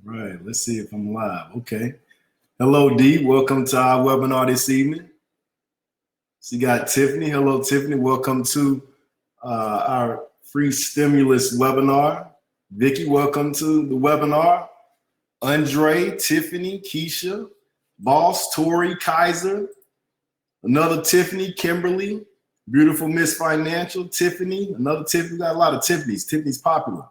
Right, let's see if I'm live. Okay. Hello, D. Welcome to our webinar this evening. So you got Tiffany. Hello, Tiffany. Welcome to our free stimulus webinar. Vicky, welcome to the webinar. Andre, Tiffany, Keisha, Boss, Tori, Kaiser, another Tiffany, Kimberly, beautiful Miss Financial, Tiffany, another Tiffany. We got a lot of Tiffany's. Tiffany's popular.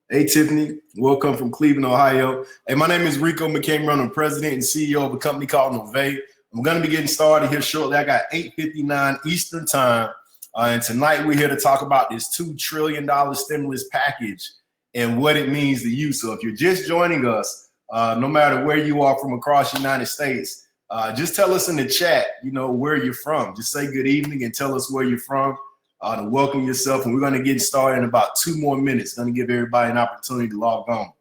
Hey, Tiffany, welcome from Cleveland, Ohio. Hey, my name is Rico McCameron. I'm president and CEO of a company called Nove. I'm going to be getting started here shortly. I got 8:59 Eastern time. And tonight we're here to talk about this $2 trillion stimulus package and what it means to you. So if you're just joining us, no matter where you are from across the United States, just tell us in the chat, where you're from. Just say good evening and tell us where you're from to welcome yourself. And we're going to get started in about 2 more minutes. Going to give everybody an opportunity to log on.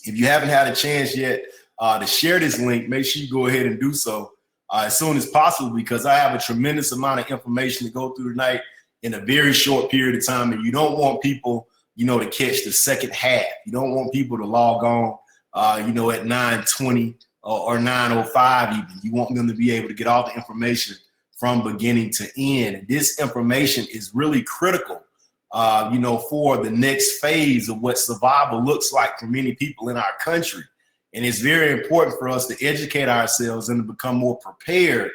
If you haven't had a chance yet to share this link, make sure you go ahead and do so as soon as possible, because I have a tremendous amount of information to go through tonight in a very short period of time. And you don't want people, to catch the second half. You don't want people to log on at 9:20 or 9:05 even. You want them to be able to get all the information from beginning to end. And this information is really critical, for the next phase of what survival looks like for many people in our country. And it's very important for us to educate ourselves and to become more prepared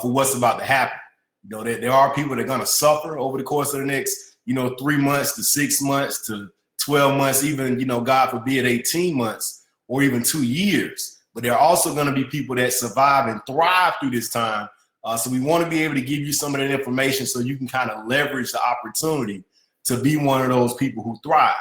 for what's about to happen. There are people that are going to suffer over the course of the next 3 months to 6 months to 12 months, even, God forbid, 18 months or even 2 years. But there are also going to be people that survive and thrive through this time. So we want to be able to give you some of that information so you can kind of leverage the opportunity to be one of those people who thrive.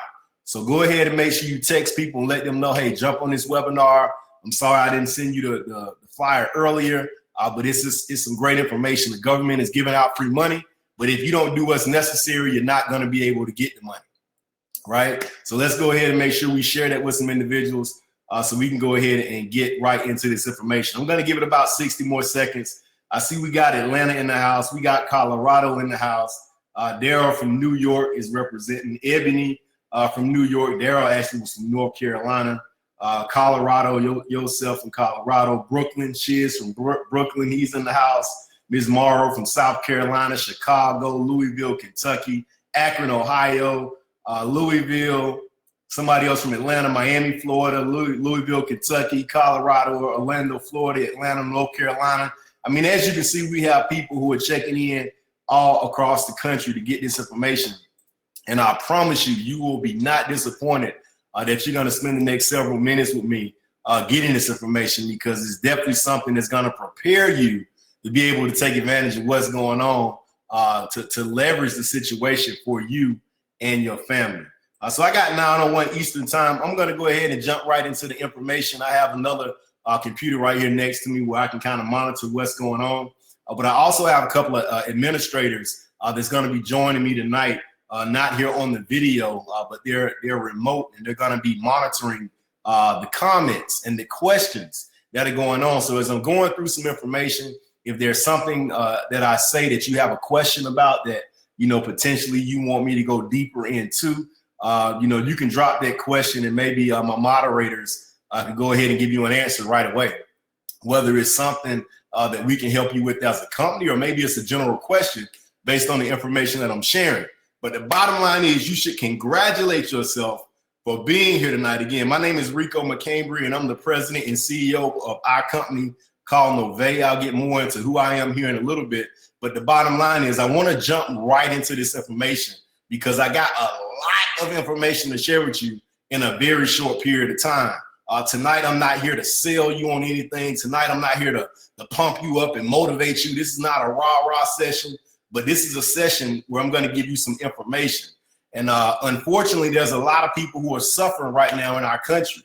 So go ahead and make sure you text people and let them know, hey, jump on this webinar. I'm sorry I didn't send you the flyer earlier, but it's some great information. The government is giving out free money. But if you don't do what's necessary, you're not going to be able to get the money, right? So let's go ahead and make sure we share that with some individuals so we can go ahead and get right into this information. I'm going to give it about 60 more seconds. I see we got Atlanta in the house. We got Colorado in the house. Daryl from New York is representing. Ebony from New York. Daryl actually was from North Carolina. Colorado, yourself from Colorado. Brooklyn, Shiz from Brooklyn. He's in the house. Ms. Morrow from South Carolina, Chicago, Louisville, Kentucky, Akron, Ohio, Louisville, somebody else from Atlanta, Miami, Florida, Louisville, Kentucky, Colorado, Orlando, Florida, Atlanta, North Carolina. I mean, as you can see, we have people who are checking in all across the country to get this information. And I promise you, you will be not disappointed that you're going to spend the next several minutes with me getting this information, because it's definitely something that's going to prepare you to be able to take advantage of what's going on, to leverage the situation for you and your family. So I got 9:01 Eastern time. I'm going to go ahead and jump right into the information. I have another computer right here next to me where I can kind of monitor what's going on. But I also have a couple of administrators that's going to be joining me tonight, not here on the video, but they're remote, and they're going to be monitoring the comments and the questions that are going on. So as I'm going through some information, if there's something that I say that you have a question about that, potentially you want me to go deeper into, you can drop that question, and maybe my moderators can go ahead and give you an answer right away. Whether it's something that we can help you with as a company, or maybe it's a general question based on the information that I'm sharing. But the bottom line is you should congratulate yourself for being here tonight. Again, my name is Rico McCambry, and I'm the president and CEO of our company called Nove. I'll get more into who I am here in a little bit. But the bottom line is I want to jump right into this information because I got a lot of information to share with you in a very short period of time. Tonight, I'm not here to sell you on anything. Tonight, I'm not here to pump you up and motivate you. This is not a rah-rah session, but this is a session where I'm going to give you some information. And unfortunately, there's a lot of people who are suffering right now in our country.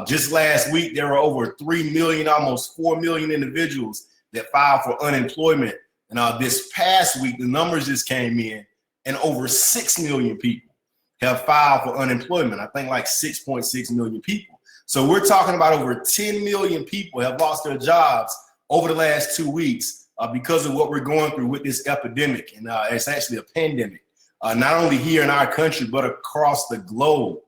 Just last week, there were over 3 million, almost 4 million individuals that filed for unemployment. And this past week, the numbers just came in, and over 6 million people have filed for unemployment. I think like 6.6 million people. So we're talking about over 10 million people have lost their jobs over the last 2 weeks because of what we're going through with this epidemic. And it's actually a pandemic, not only here in our country, but across the globe.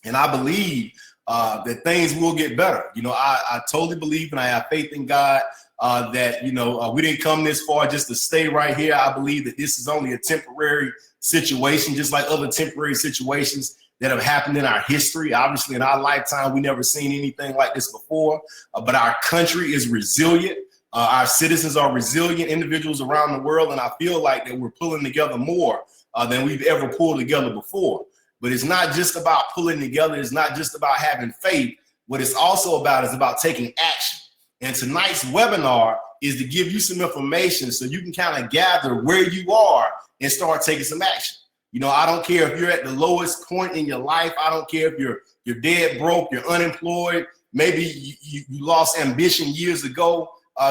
And I believe that things will get better. You know, I totally believe and I have faith in God that, you know, we didn't come this far just to stay right here. I believe that this is only a temporary situation, just like other temporary situations that have happened in our history. Obviously, in our lifetime, we never seen anything like this before, but our country is resilient. Our citizens are resilient individuals around the world, and I feel like that we're pulling together more than we've ever pulled together before. But it's not just about pulling together. It's not just about having faith. What it's also about is about taking action. And tonight's webinar is to give you some information so you can kind of gather where you are and start taking some action. You know, I don't care if you're at the lowest point in your life. I don't care if you're dead broke, you're unemployed. Maybe you lost ambition years ago.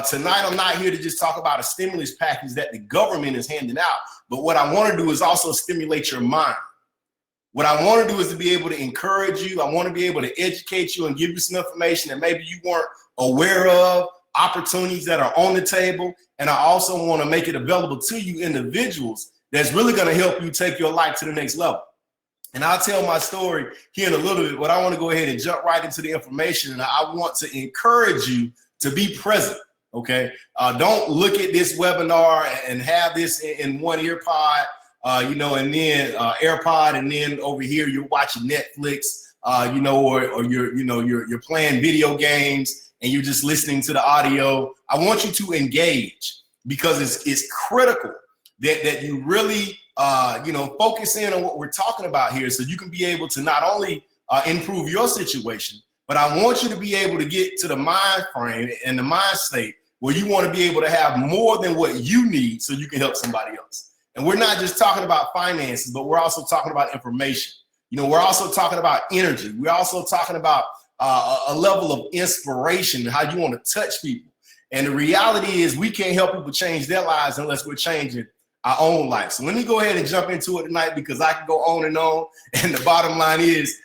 Tonight, I'm not here to just talk about a stimulus package that the government is handing out. But what I want to do is also stimulate your mind. What I want to do is to be able to encourage you. I want to be able to educate you and give you some information that maybe you weren't aware of, opportunities that are on the table. And I also want to make it available to you individuals that's really going to help you take your life to the next level. And I'll tell my story here in a little bit, but I want to go ahead and jump right into the information. And I want to encourage you to be present, okay? Don't look at this webinar and have this in one ear pod, you know, and then AirPod, and then over here you're watching Netflix, you know, or you're playing video games and you're just listening to the audio. I want you to engage because it's critical that you really, you know, focus in on what we're talking about here so you can be able to not only improve your situation, but I want you to be able to get to the mind frame and the mind state where you want to be able to have more than what you need so you can help somebody else. And we're not just talking about finances, but we're also talking about information. You know, we're also talking about energy. We're also talking about a level of inspiration, how you want to touch people. And the reality is we can't help people change their lives unless we're changing our own life. So let me go ahead and jump into it tonight because I can go on. And the bottom line is,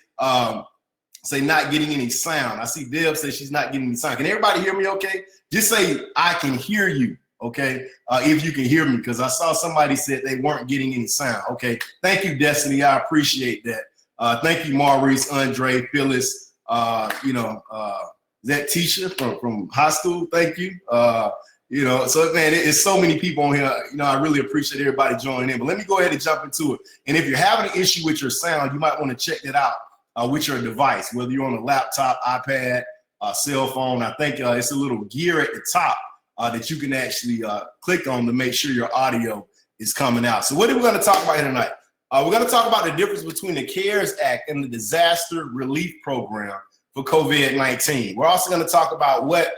say not getting any sound. I see Deb say she's not getting any sound. Can everybody hear me okay? Just say, I can hear you, okay? If you can hear me, because I saw somebody said they weren't getting any sound. Okay, thank you, Destiny. I appreciate that. Thank you, Maurice, Andre, Phyllis, you know, that Tisha from high school. Thank you. You know, so man, it's so many people on here. You know, I really appreciate everybody joining in. But let me go ahead and jump into it. And if you're having an issue with your sound, you might want to check that out with your device, whether you're on a laptop, iPad, cell phone. I think it's a little gear at the top that you can actually click on to make sure your audio is coming out. So what are we going to talk about here tonight? We're going to talk about the difference between the CARES Act and the Disaster Relief Program for COVID-19. We're also going to talk about what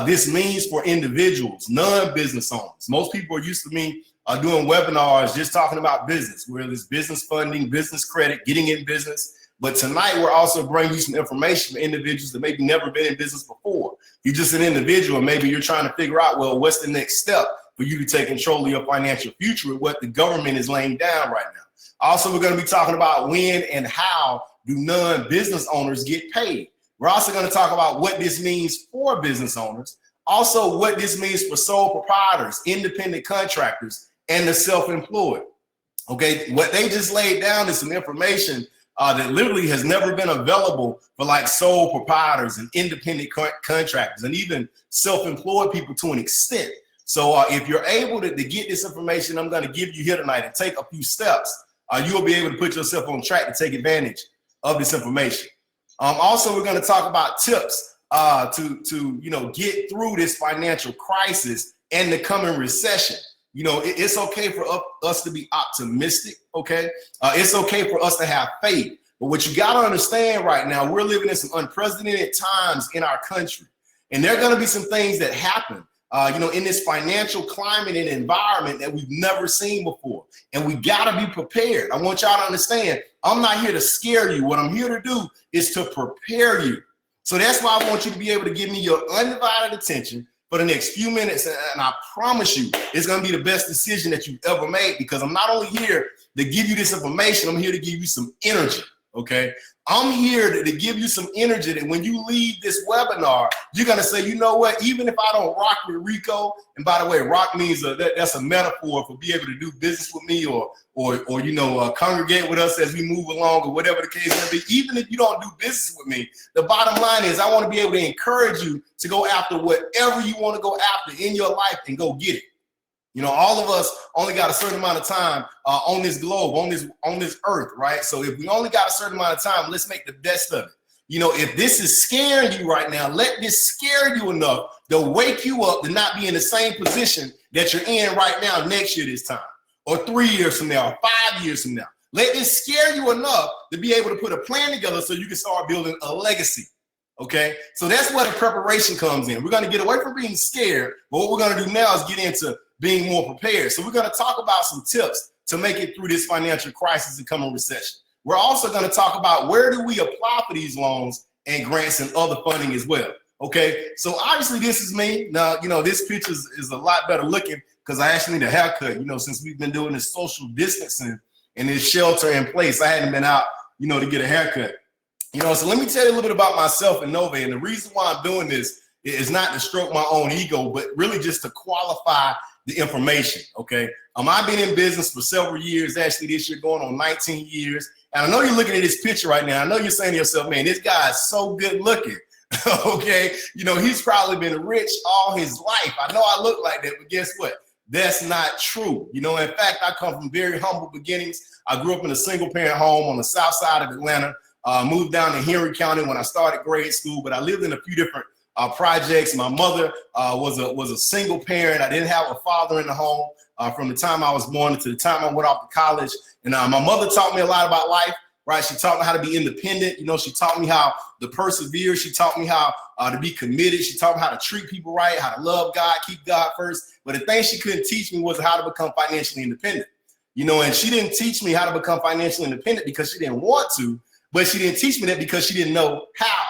this means for individuals, non-business owners. Most people are used to me doing webinars just talking about business, whether it's business funding, business credit, getting in business. But tonight, we're also bringing you some information for individuals that maybe never been in business before. You're just an individual, maybe you're trying to figure out, well, what's the next step for you to take control of your financial future with what the government is laying down right now. Also, we're going to be talking about when and how do non-business owners get paid. We're also going to talk about what this means for business owners, also what this means for sole proprietors, independent contractors, and the self-employed. Okay, what they just laid down is some information that literally has never been available for like sole proprietors and independent contractors and even self-employed people to an extent. So if you're able to get this information I'm going to give you here tonight and take a few steps, you'll be able to put yourself on track to take advantage of this information. Also, we're going to talk about tips to you know, get through this financial crisis and the coming recession. You know, it's okay for us to be optimistic, okay? It's okay for us to have faith. But what you got to understand right now, we're living in some unprecedented times in our country. And there are going to be some things that happen, you know, in this financial climate and environment that we've never seen before. And we got to be prepared. I want y'all to understand, I'm not here to scare you. What I'm here to do is to prepare you. So that's why I want you to be able to give me your undivided attention for the next few minutes, and I promise you, it's going to be the best decision that you've ever made because I'm not only here to give you this information, I'm here to give you some energy, okay? I'm here to give you some energy that when you leave this webinar, you're gonna say, you know what, even if I don't rock with Rico, and by the way, rock means that's a metaphor for being able to do business with me or you know, congregate with us as we move along or whatever the case may be. Even if you don't do business with me, the bottom line is I wanna be able to encourage you to go after whatever you wanna go after in your life and go get it. You know, all of us only got a certain amount of time on this globe, on this earth, right? So if we only got a certain amount of time, let's make the best of it. You know, if this is scaring you right now, let this scare you enough to wake you up to not be in the same position that you're in right now next year this time, or 3 years from now, or 5 years from now. Let this scare you enough to be able to put a plan together so you can start building a legacy. Okay, so that's where the preparation comes in. We're going to get away from being scared, but what we're going to do now is get into being more prepared. So we're going to talk about some tips to make it through this financial crisis and coming recession. We're also going to talk about where do we apply for these loans and grants and other funding as well. Okay, so obviously this is me. Now, you know, this picture is a lot better looking because I actually need a haircut, you know, since we've been doing this social distancing and this shelter in place. I hadn't been out, you know, to get a haircut. You know, so let me tell you a little bit about myself and Nova. And the reason why I'm doing this is not to stroke my own ego, but really just to qualify the information, okay? I've been in business for several years, actually this year going on 19 years. And I know you're looking at this picture right now. I know you're saying to yourself, man, this guy is so good looking, okay? You know, he's probably been rich all his life. I know I look like that, but guess what? That's not true. You know, in fact, I come from very humble beginnings. I grew up in a single parent home on the south side of Atlanta. Moved down to Henry County when I started grade school, but I lived in a few different projects. My mother was a single parent. I didn't have a father in the home from the time I was born to the time I went off to college. And my mother taught me a lot about life, right? She taught me how to be independent. You know, she taught me how to persevere. She taught me how to be committed. She taught me how to treat people right, how to love God, keep God first. But the thing she couldn't teach me was how to become financially independent. You know, and she didn't teach me how to become financially independent because she didn't want to. But she didn't teach me that because she didn't know how.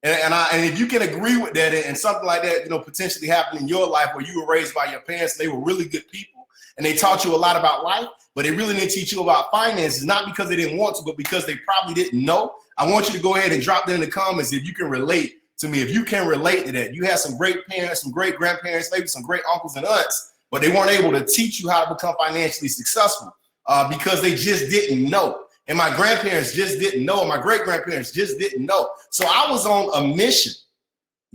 And if you can agree with that and something like that, you know, potentially happened in your life where you were raised by your parents, they were really good people and they taught you a lot about life, but they really didn't teach you about finances, not because they didn't want to, but because they probably didn't know. I want you to go ahead and drop that in the comments if you can relate to me, if you can relate to that. You have some great parents, some great grandparents, maybe some great uncles and aunts, but they weren't able to teach you how to become financially successful because they just didn't know. And my grandparents just didn't know. My great-grandparents just didn't know. So I was on a mission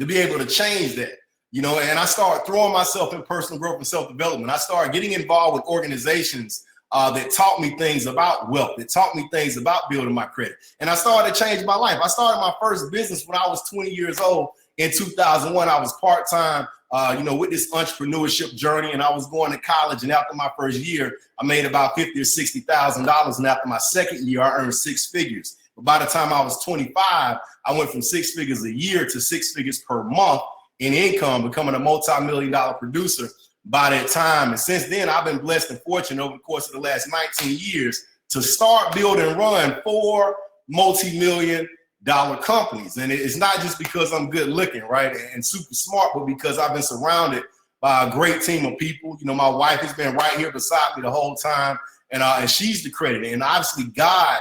to be able to change that, you know, and I started throwing myself in personal growth and self-development. I started getting involved with organizations that taught me things about wealth, that taught me things about building my credit. And I started to change my life. I started my first business when I was 20 years old in 2001. I was part-time, you know, with this entrepreneurship journey, and I was going to college. And after my first year, I made about $50,000 or $60,000. And after my second year, I earned six figures. But by the time I was 25, I went from 6 figures a year to 6 figures per month in income, becoming a multi-million-dollar producer by that time. And since then, I've been blessed and fortunate over the course of the last 19 years to start, build, and run 4 multi-million-dollar companies. And it's not just because I'm good looking, right, and super smart, but because I've been surrounded by a great team of people. You know, my wife has been right here beside me the whole time, and she's the credit. And obviously God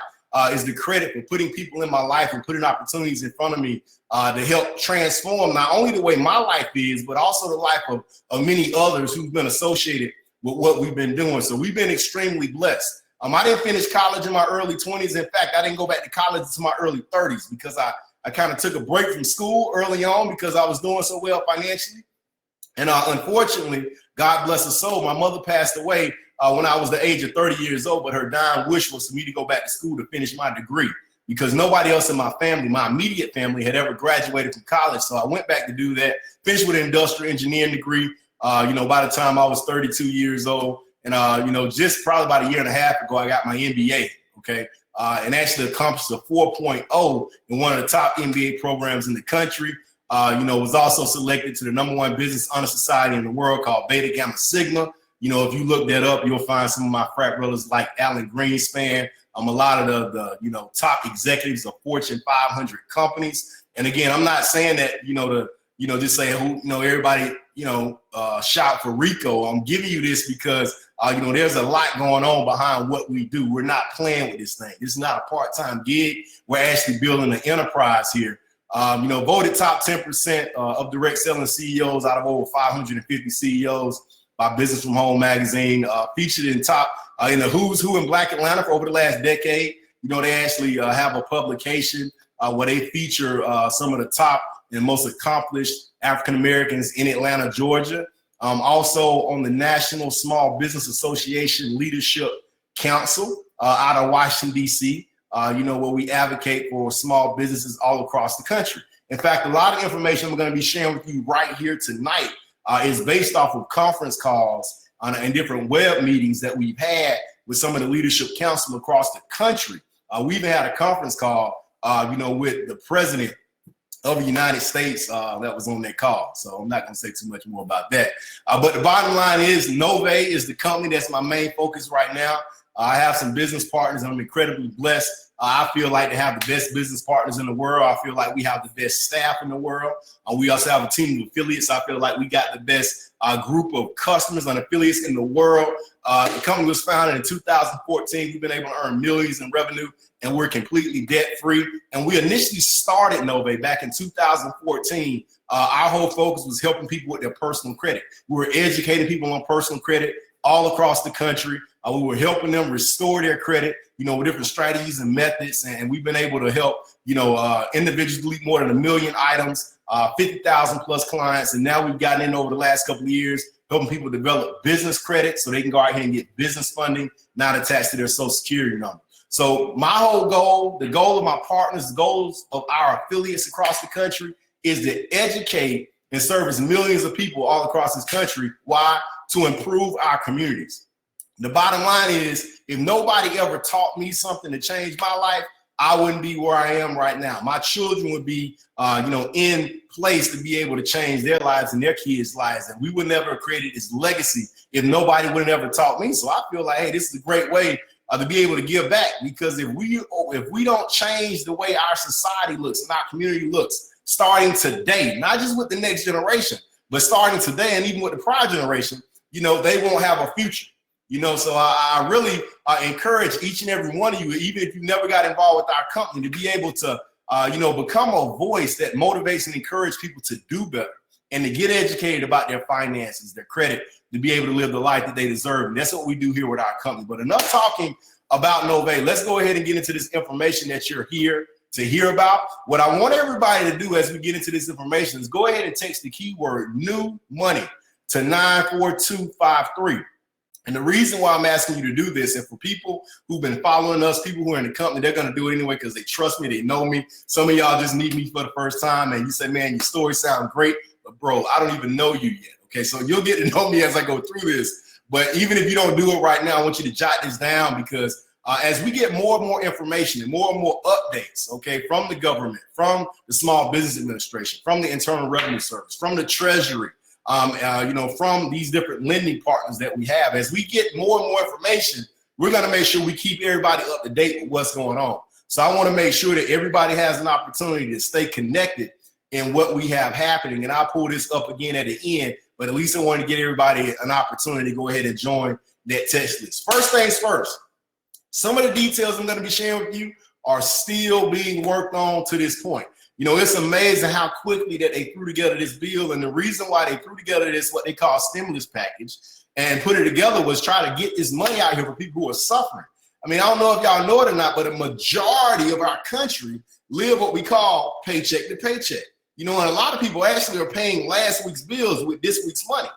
is the credit for putting people in my life and putting opportunities in front of me to help transform not only the way my life is, but also the life of many others who've been associated with what we've been doing. So we've been extremely blessed. I didn't finish college in my early 20s. In fact, I didn't go back to college until my early 30s because I kind of took a break from school early on because I was doing so well financially. And unfortunately, God bless her soul, my mother passed away when I was the age of 30 years old, but her dying wish was for me to go back to school to finish my degree because nobody else in my family, my immediate family, had ever graduated from college. So I went back to do that, finished with an industrial engineering degree, you know, by the time I was 32 years old. And, you know, just probably about a year and a half ago, I got my MBA, okay, and actually accomplished a 4.0 in one of the top MBA programs in the country. You know, was also selected to the #1 business honor society in the world called Beta Gamma Sigma. You know, if you look that up, you'll find some of my frat brothers like Alan Greenspan, a lot of the you know, top executives of Fortune 500 companies. And again, I'm not saying that, you know, just say who, everybody, shout for Rico. I'm giving you this because, there's a lot going on behind what we do. We're not playing with this thing. This is not a part-time gig. We're actually building an enterprise here. Voted top 10% of direct selling CEOs out of over 550 CEOs by Business from Home magazine. Featured in top in the Who's Who in Black Atlanta for over the last decade. They actually have a publication where they feature some of the top and most accomplished African Americans in Atlanta, Georgia. Also on the National Small Business Association Leadership Council out of Washington, D.C., where we advocate for small businesses all across the country. In fact, a lot of information I'm going to be sharing with you right here tonight is based off of conference calls and different web meetings that we've had with some of the leadership council across the country. We even had a conference call, with the president of the United States that was on that call. So I'm not going to say too much more about that. But the bottom line is Nove is the company that's my main focus right now. I have some business partners. I'm incredibly blessed. I feel like to have the best business partners in the world. I feel like we have the best staff in the world. We also have a team of affiliates. I feel like we got the best group of customers and affiliates in the world. The company was founded in 2014. We've been able to earn millions in revenue, and we're completely debt-free. And we initially started Nove back in 2014. Our whole focus was helping people with their personal credit. We were educating people on personal credit all across the country. We were helping them restore their credit, with different strategies and methods. And we've been able to help, individuals delete more than 1 million items, 50,000 plus clients. And now we've gotten in over the last couple of years, helping people develop business credit so they can go out here and get business funding, not attached to their Social Security number. So my whole goal, the goal of my partners, the goals of our affiliates across the country is to educate and service millions of people all across this country. Why? To improve our communities. The bottom line is, if nobody ever taught me something to change my life, I wouldn't be where I am right now. My children would be, in place to be able to change their lives and their kids' lives. And we would never have created this legacy if nobody would have ever taught me. So I feel like, hey, this is a great way to be able to give back, because if we don't change the way our society looks and our community looks, starting today, not just with the next generation, but starting today and even with the prior generation, they won't have a future. So I really encourage each and every one of you, even if you never got involved with our company, to be able to, become a voice that motivates and encourages people to do better and to get educated about their finances, their credit, to be able to live the life that they deserve. And that's what we do here with our company. But enough talking about Nove. Let's go ahead and get into this information that you're here to hear about. What I want everybody to do as we get into this information is go ahead and text the keyword new money to 94253. And the reason why I'm asking you to do this, and for people who've been following us, people who are in the company, they're going to do it anyway because they trust me, they know me. Some of y'all just meet me for the first time and you say, man, your story sounds great, but bro, I don't even know you yet. Okay, so you'll get to know me as I go through this. But even if you don't do it right now, I want you to jot this down, because as we get more and more information and more updates, okay, from the government, from the Small Business Administration, from the Internal Revenue Service, from the Treasury, from these different lending partners that we have, as we get more and more information, we're going to make sure we keep everybody up to date with what's going on. So I want to make sure that everybody has an opportunity to stay connected in what we have happening. And I'll pull this up again at the end, but at least I want to get everybody an opportunity to go ahead and join that text list. First things first, some of the details I'm going to be sharing with you are still being worked on to this point. It's amazing how quickly that they threw together this bill. And the reason why they threw together this, what they call stimulus package, and put it together was try to get this money out here for people who are suffering. I mean, I don't know if y'all know it or not, but a majority of our country live what we call paycheck to paycheck. And a lot of people actually are paying last week's bills with this week's money.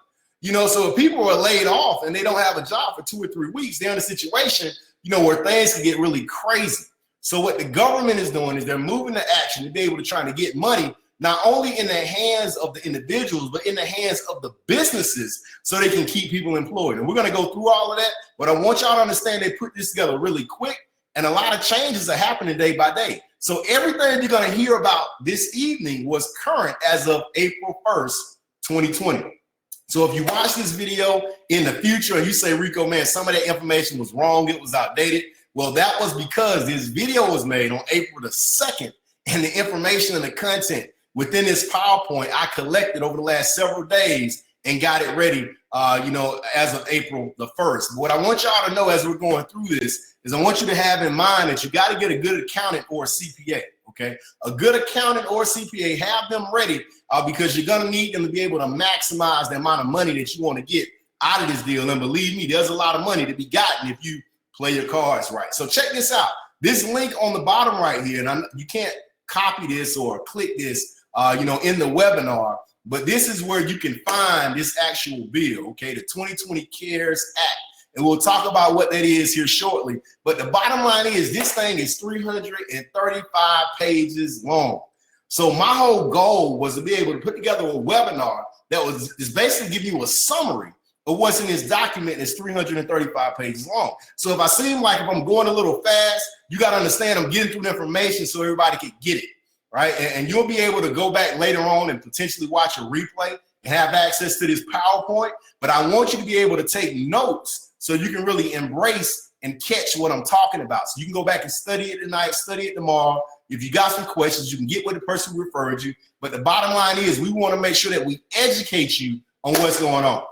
So if people are laid off and they don't have a job for 2 or 3 weeks, they're in a situation, where things can get really crazy. So what the government is doing is they're moving to action to be able to try to get money, not only in the hands of the individuals, but in the hands of the businesses, so they can keep people employed. And we're going to go through all of that, but I want y'all to understand they put this together really quick, and a lot of changes are happening day by day. So everything you're going to hear about this evening was current as of April 1st, 2020. So if you watch this video in the future and you say, Rico, man, some of that information was wrong, it was outdated, well, that was because this video was made on April the 2nd, and the information and the content within this PowerPoint I collected over the last several days and got it ready, as of April the 1st. But what I want y'all to know as we're going through this is I want you to have in mind that you got to get a good accountant or a CPA, okay? A good accountant or CPA, have them ready because you're going to need them to be able to maximize the amount of money that you want to get out of this deal. And believe me, there's a lot of money to be gotten if you play your cards right. So check this out. This link on the bottom right here, and you can't copy this or click this, in the webinar, but this is where you can find this actual bill, okay, the 2020 CARES Act. And we'll talk about what that is here shortly. But the bottom line is this thing is 335 pages long. So my whole goal was to be able to put together a webinar that is basically giving you a summary of what's in this document that's 335 pages long. So if I seem like if I'm going a little fast, you got to understand I'm getting through the information so everybody can get it, right? And you'll be able to go back later on and potentially watch a replay and have access to this PowerPoint. But I want you to be able to take notes so you can really embrace and catch what I'm talking about. So you can go back and study it tonight, study it tomorrow. If you got some questions, you can get with the person who referred you. But the bottom line is we want to make sure that we educate you on what's going on.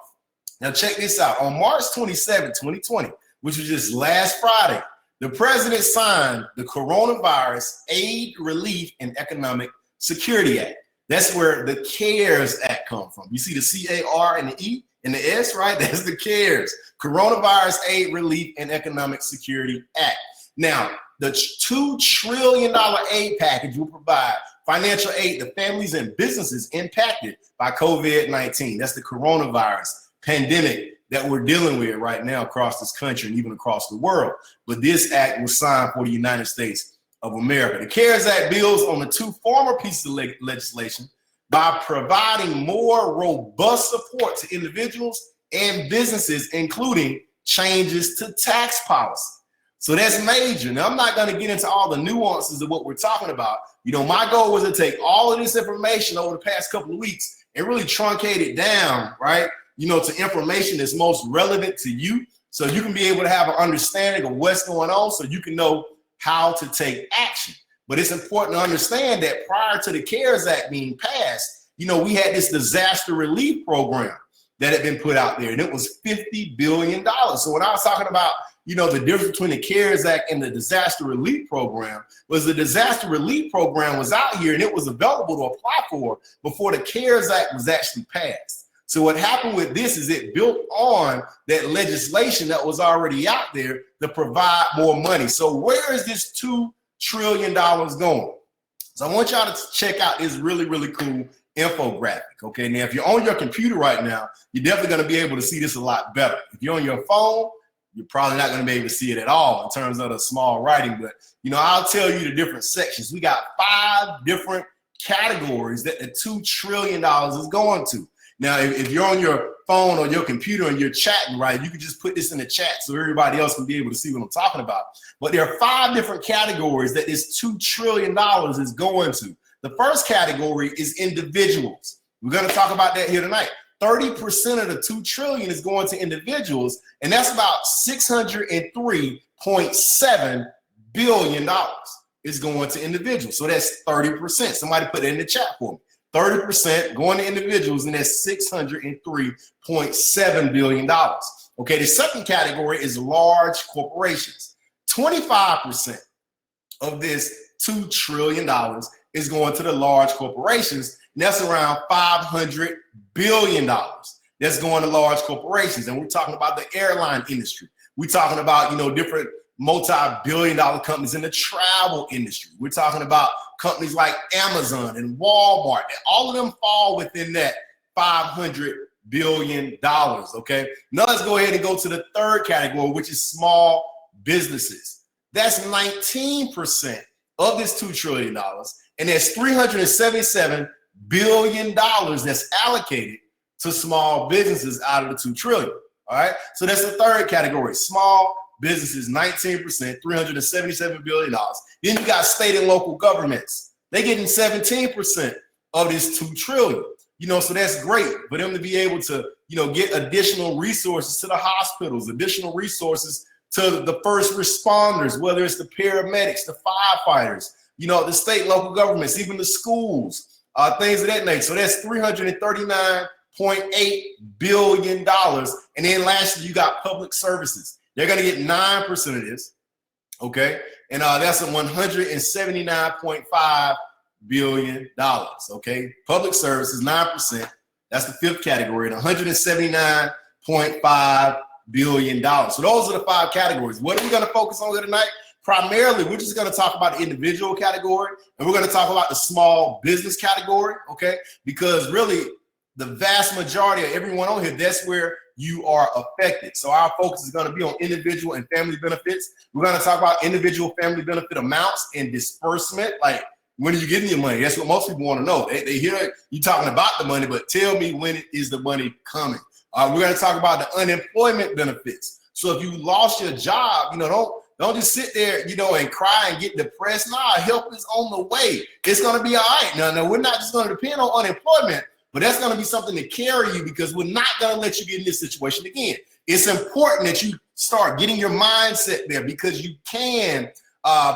Now check this out. On March 27, 2020, which was just last Friday, the president signed the Coronavirus Aid, Relief, and Economic Security Act. That's where the CARES Act comes from. You see the C-A-R and the E and the S, right? That's the CARES, Coronavirus Aid, Relief, and Economic Security Act. Now, the $2 trillion aid package will provide financial aid to families and businesses impacted by COVID-19. That's the coronavirus pandemic that we're dealing with right now across this country and even across the world. But this act was signed for the United States of America. The CARES Act builds on the two former pieces of legislation by providing more robust support to individuals and businesses, including changes to tax policy. So that's major. Now, I'm not going to get into all the nuances of what we're talking about. My goal was to take all of this information over the past couple of weeks and really truncate it down, right? To information that's most relevant to you so you can be able to have an understanding of what's going on so you can know how to take action. But it's important to understand that prior to the CARES Act being passed, we had this disaster relief program that had been put out there, and it was $50 billion. So when I was talking about, the difference between the CARES Act and the disaster relief program was the disaster relief program was out here and it was available to apply for before the CARES Act was actually passed. So what happened with this is it built on that legislation that was already out there to provide more money. So where is this $2 trillion going? So I want y'all to check out this really, really cool infographic. Okay, now if you're on your computer right now, you're definitely going to be able to see this a lot better. If you're on your phone, you're probably not going to be able to see it at all in terms of the small writing. But, I'll tell you the different sections. We got 5 different categories that the $2 trillion is going to. Now, if you're on your phone or your computer and you're chatting, right, you can just put this in the chat so everybody else can be able to see what I'm talking about. But there are 5 different categories that this $2 trillion is going to. The first category is individuals. We're going to talk about that here tonight. 30% of the $2 trillion is going to individuals, and that's about $603.7 billion is going to individuals. So that's 30%. Somebody put it in the chat for me. 30% going to individuals, and that's $603.7 billion. Okay, the second category is large corporations. 25% of this $2 trillion is going to the large corporations, and that's around $500 billion. That's going to large corporations, and we're talking about the airline industry. We're talking about, different multi-billion-dollar companies in the travel industry. We're talking about companies like Amazon and Walmart. And all of them fall within that $500 billion, okay? Now let's go ahead and go to the third category, which is small businesses. That's 19% of this $2 trillion, and there's $377 billion that's allocated to small businesses out of the $2 trillion, all right? So that's the third category, small businesses, 19%, $377 billion. Then you got state and local governments. They're getting 17% of this $2 trillion. So that's great for them to be able to, get additional resources to the hospitals, additional resources to the first responders, whether it's the paramedics, the firefighters, the state, local governments, even the schools. things of that nature. So that's $339.8 billion. And then lastly, you got public services. They're going to get 9% of this, okay? And that's a $179.5 billion, okay? Public services, 9%. That's the fifth category, and $179.5 billion. So those are the 5 categories. What are we going to focus on here tonight? Primarily, we're just going to talk about the individual category, and we're going to talk about the small business category, okay? Because really, the vast majority of everyone on here, that's where you are affected. So our focus is going to be on individual and family benefits. We're going to talk about individual family benefit amounts and disbursement. Like, when are you getting your money? That's what most people want to know. They hear you talking about the money, but tell me, when is the money coming? We're going to talk about the unemployment benefits. So if you lost your job, don't just sit there, and cry and get depressed. Nah, help is on the way. It's going to be all right. No, we're not just going to depend on unemployment, but that's going to be something to carry you, because we're not going to let you get in this situation again. It's important that you start getting your mindset there, because you can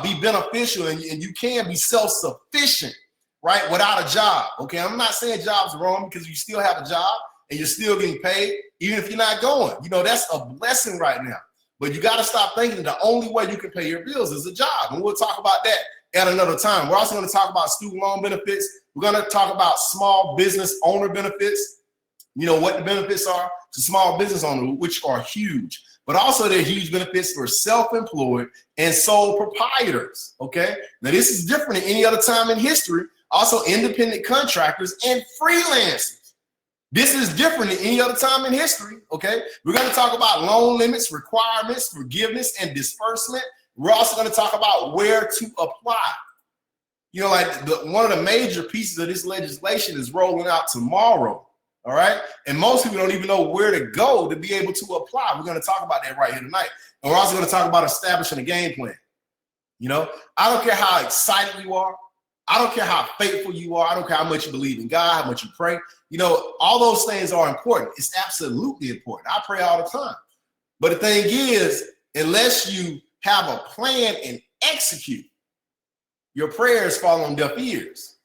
be beneficial and you can be self-sufficient, right, without a job. Okay, I'm not saying job's wrong, because you still have a job and you're still getting paid, even if you're not going. That's a blessing right now. But you got to stop thinking that the only way you can pay your bills is a job. And we'll talk about that at another time. We're also going to talk about student loan benefits. We're going to talk about small business owner benefits. What the benefits are to small business owners, which are huge. But also there are huge benefits for self-employed and sole proprietors, okay? Now this is different than any other time in history. Also independent contractors and freelancers. This is different than any other time in history, okay? We're going to talk about loan limits, requirements, forgiveness, and disbursement. We're also going to talk about where to apply. One of the major pieces of this legislation is rolling out tomorrow, all right? And most people don't even know where to go to be able to apply. We're going to talk about that right here tonight. And we're also going to talk about establishing a game plan. I don't care how excited you are. I don't care how faithful you are. I don't care how much you believe in God, how much you pray. All those things are important. It's absolutely important. I pray all the time. But the thing is, unless you have a plan and execute, your prayers fall on deaf ears.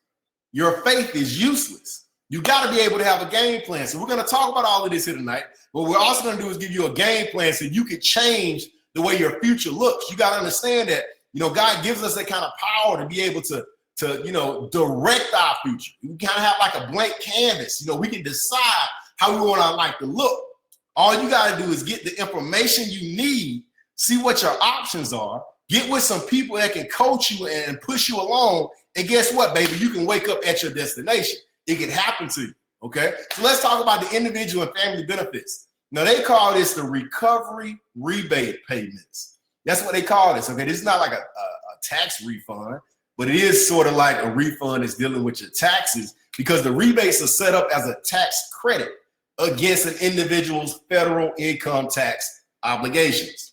Your faith is useless. You got to be able to have a game plan. So we're going to talk about all of this here tonight. What we're also going to do is give you a game plan so you can change the way your future looks. You got to understand that, God gives us that kind of power to be able to direct our future. We kind of have like a blank canvas. We can decide how we want our life to look. All you got to do is get the information you need, see what your options are, get with some people that can coach you and push you along. And guess what, baby? You can wake up at your destination. It can happen to you, okay? So let's talk about the individual and family benefits. Now, they call this the recovery rebate payments. That's what they call this, okay? This is not like a tax refund, but it is sort of like a refund that's dealing with your taxes, because the rebates are set up as a tax credit against an individual's federal income tax obligations.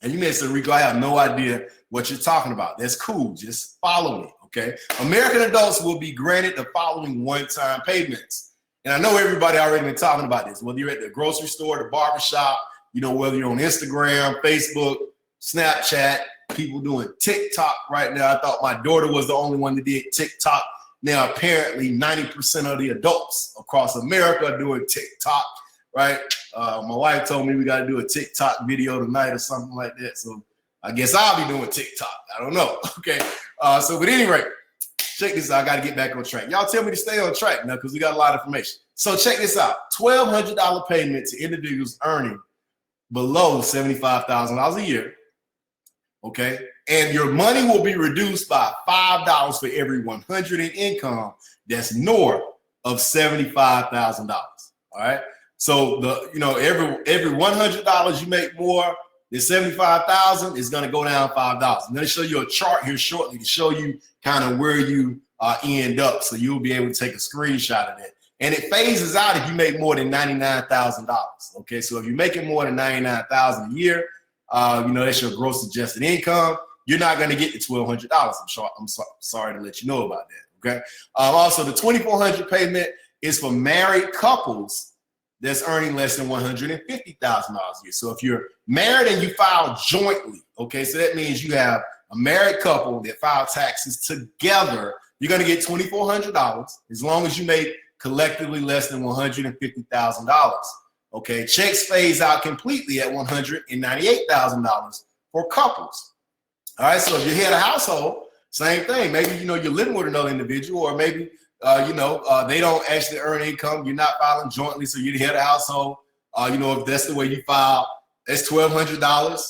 And you may say, Rico, I have no idea what you're talking about. That's cool. Just follow me, okay? American adults will be granted the following one-time payments. And I know everybody already been talking about this, whether you're at the grocery store, the barbershop, whether you're on Instagram, Facebook, Snapchat, people doing TikTok right now. I thought my daughter was the only one that did TikTok. Now, apparently 90% of the adults across America are doing TikTok, right? My wife told me we got to do a TikTok video tonight or something like that. So I guess I'll be doing TikTok. I don't know. Okay. So at any rate, check this out. I got to get back on track. Y'all tell me to stay on track now, because we got a lot of information. So check this out. $1,200 payment to individuals earning below $75,000 a year. Okay, and your money will be reduced by $5 for every 100 in income that's north of $75,000. All right, so every $100 you make more than $75,000 is going to go down $5. I'm going to show you a chart here shortly to show you kind of where you end up, so you'll be able to take a screenshot of that. And it phases out if you make more than $99,000. Okay, so if you're making more than $99,000 a year, that's your gross adjusted income, you're not going to get the $1,200. I'm sorry to let you know about that. Okay. Also, the $2,400 payment is for married couples that's earning less than $150,000 a year. So if you're married and you file jointly, okay, so that means you have a married couple that file taxes together, you're going to get $2,400 as long as you make collectively less than $150,000. Okay, checks phase out completely at $198,000 for couples. All right, so if you're head of household, same thing. Maybe, you're living with another individual, or maybe, they don't actually earn income. You're not filing jointly, so you're the head of household. If that's the way you file, that's $1,200,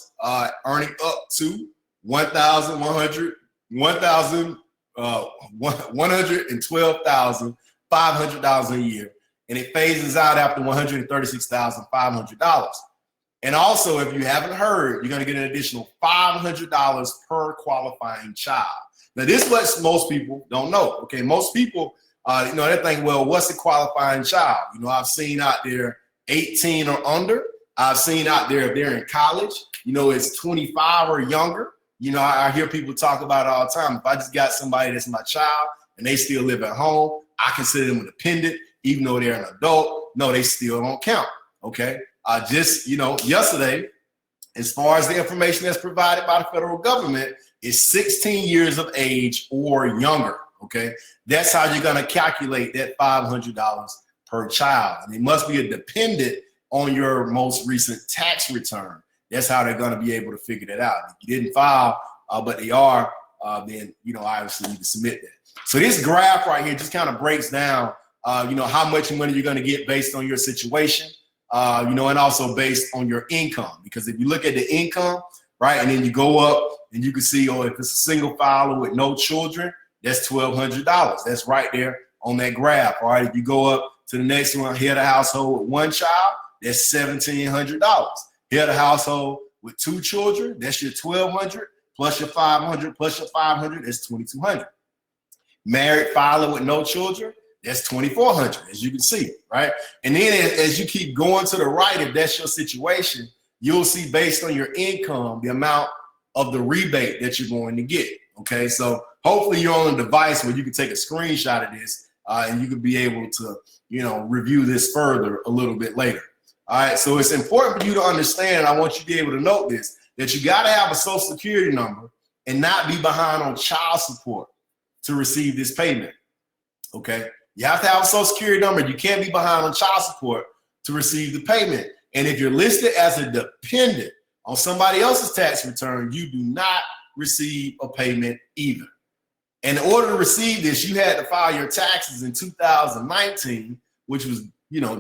earning up to $112,500 a year, and it phases out after $136,500. And also, if you haven't heard, you're going to get an additional $500 per qualifying child. Now, this is what most people don't know. Okay, most people, they think, well, what's a qualifying child? I've seen out there 18 or under. I've seen out there if they're in college, it's 25 or younger. I hear people talk about it all the time. If I just got somebody that's my child and they still live at home, I consider them a dependent, even though they're an adult. No, they still don't count. Okay. Yesterday, as far as the information that's provided by the federal government, is 16 years of age or younger. Okay. That's how you're going to calculate that $500 per child. And they must be a dependent on your most recent tax return. That's how they're going to be able to figure that out. If you didn't file, but they are, then, obviously you need to submit that. So this graph right here just kind of breaks down, how much money you're going to get based on your situation, and also based on your income. Because if you look at the income, right, and then you go up and you can see, if it's a single filer with no children, that's $1,200. That's right there on that graph. All right, if you go up to the next one, head of household with one child, that's $1,700. Head of household with two children, that's your $1,200 plus your $500 plus your $500, that's $2,200. Married filer with no children, that's $2,400, as you can see, right? And then as you keep going to the right, if that's your situation, you'll see based on your income, the amount of the rebate that you're going to get, okay? So hopefully you're on a device where you can take a screenshot of this and you can be able to, review this further a little bit later. All right, so it's important for you to understand, I want you to be able to note this, that you got to have a Social Security number and not be behind on child support to receive this payment, okay? You have to have a Social Security number. You can't be behind on child support to receive the payment. And if you're listed as a dependent on somebody else's tax return, you do not receive a payment either. And in order to receive this, you had to file your taxes in 2019, which was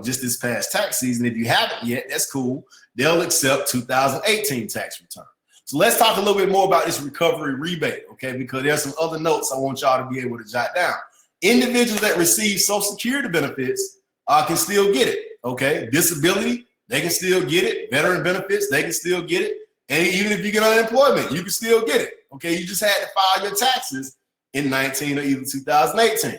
just this past tax season. If you haven't yet, that's cool. They'll accept 2018 tax return. So let's talk a little bit more about this recovery rebate, okay? Because there's some other notes I want y'all to be able to jot down. Individuals that receive Social Security benefits can still get it, okay? Disability, they can still get it. Veteran benefits, they can still get it. And even if you get unemployment, you can still get it, okay? You just had to file your taxes in 19 or even 2018,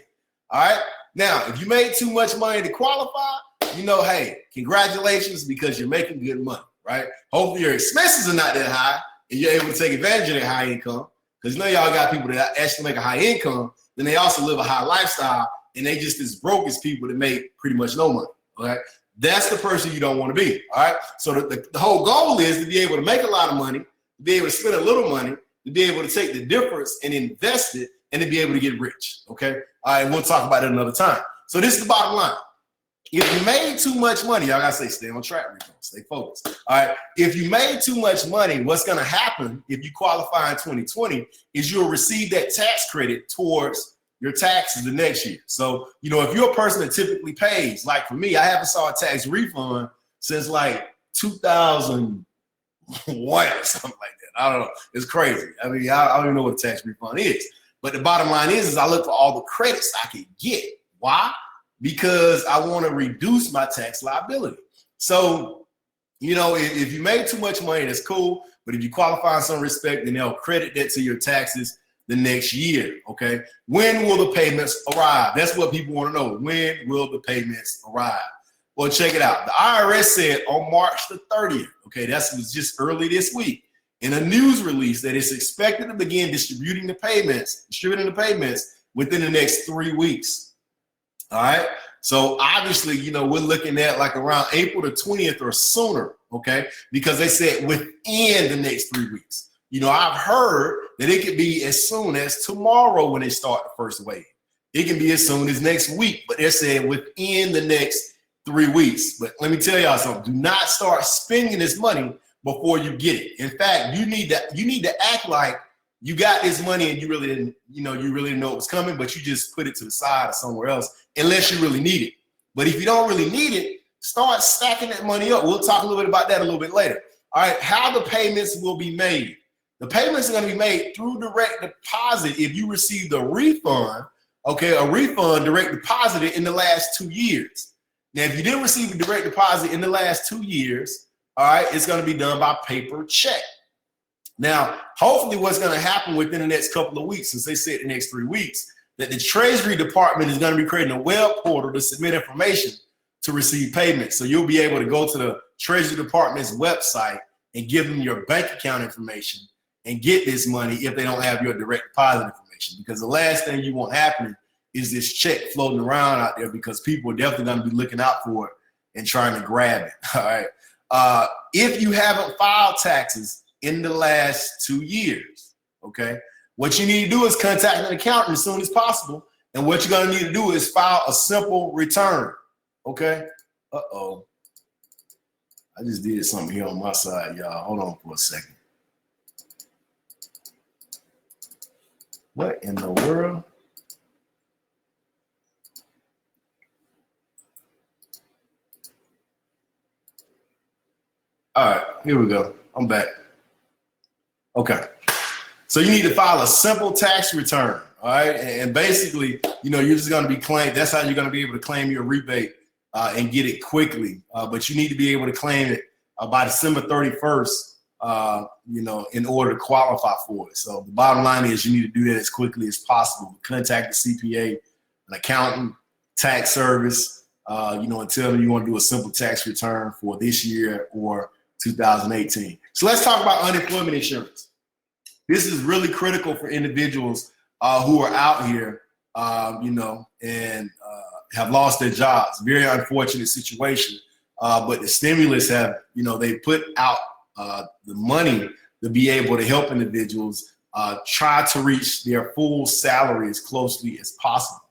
all right? Now, if you made too much money to qualify, hey, congratulations, because you're making good money, right? Hopefully your expenses are not that high and you're able to take advantage of that high income, because y'all got people that actually make a high income, then they also live a high lifestyle, and they just as broke as people that make pretty much no money, all right? That's the person you don't want to be, all right? So the whole goal is to be able to make a lot of money, to be able to spend a little money, to be able to take the difference and invest it, and to be able to get rich, okay? All right, we'll talk about it another time. So this is the bottom line. If you made too much money, y'all gotta stay on track, Rico. Stay focused. All right, if you made too much money, what's gonna happen if you qualify in 2020 is you'll receive that tax credit towards your taxes the next year. So, if you're a person that typically pays, like for me, I haven't saw a tax refund since like 2001 or something like that. I don't know. It's crazy. I mean, I don't even know what a tax refund is. But the bottom line is I look for all the credits I can get. Why? Because I want to reduce my tax liability. So, if you made too much money, that's cool. But if you qualify in some respect, then they'll credit that to your taxes the next year, okay? When will the payments arrive? That's what people want to know. When will the payments arrive? Well, check it out. The IRS said on March the 30th, okay, that was just early this week, in a news release that it's expected to begin distributing the payments within the next 3 weeks. All right. So obviously, we're looking at like around April the 20th or sooner, okay? Because they said within the next 3 weeks. I've heard that it could be as soon as tomorrow when they start the first wave. It can be as soon as next week, but they're saying within the next 3 weeks. But let me tell y'all something. Do not start spending this money before you get it. In fact, you need to act like you got this money and you really didn't know it was coming, but you just put it to the side or somewhere else unless you really need it. But if you don't really need it, start stacking that money up. We'll talk a little bit about that a little bit later. All right, how the payments will be made. The payments are going to be made through direct deposit if you received a refund, okay, a refund direct deposited in the last 2 years. Now, if you didn't receive a direct deposit in the last 2 years, all right, it's going to be done by paper check. Now, hopefully what's going to happen within the next couple of weeks, since they said the next 3 weeks, that the Treasury Department is going to be creating a web portal to submit information to receive payment. So you'll be able to go to the Treasury Department's website and give them your bank account information and get this money if they don't have your direct deposit information. Because the last thing you want happening is this check floating around out there, because people are definitely going to be looking out for it and trying to grab it. All right. If you haven't filed taxes in the last 2 years, okay, what you need to do is contact an accountant as soon as possible. And what you're going to need to do is file a simple return. Okay. Uh-oh. I just did something here on my side, y'all. Hold on for a second. What in the world? All right, here we go. I'm back. Okay. So you need to file a simple tax return, all right? And basically, you're just going to be claimed. That's how you're going to be able to claim your rebate and get it quickly. But you need to be able to claim it by December 31st, in order to qualify for it. So the bottom line is you need to do that as quickly as possible. Contact the CPA, an accountant, tax service, and tell them you want to do a simple tax return for this year or 2018. So let's talk about unemployment insurance. This is really critical for individuals who are out here, and have lost their jobs. Very unfortunate situation. But the stimulus they put out the money to be able to help individuals try to reach their full salary as closely as possible.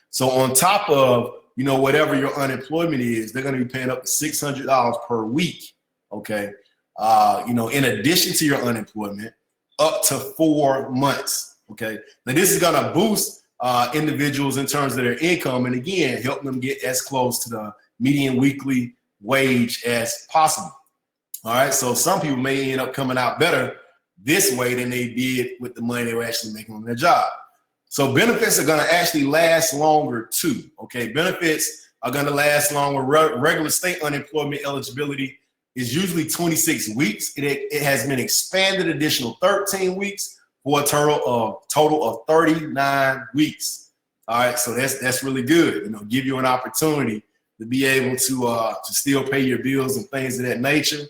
So on top of, whatever your unemployment is, they're going to be paying up to $600 per week. Okay. In addition to your unemployment, up to 4 months. Okay. Now this is going to boost individuals in terms of their income, and again, help them get as close to the median weekly wage as possible. All right. So some people may end up coming out better this way than they did with the money they were actually making on their job. So benefits are going to actually last longer too. Okay. Benefits are going to last longer. Regular state unemployment eligibility is usually 26 weeks. It has been expanded additional 13 weeks for a total of 39 weeks. All right. So that's really good. Give you an opportunity to be able to still pay your bills and things of that nature.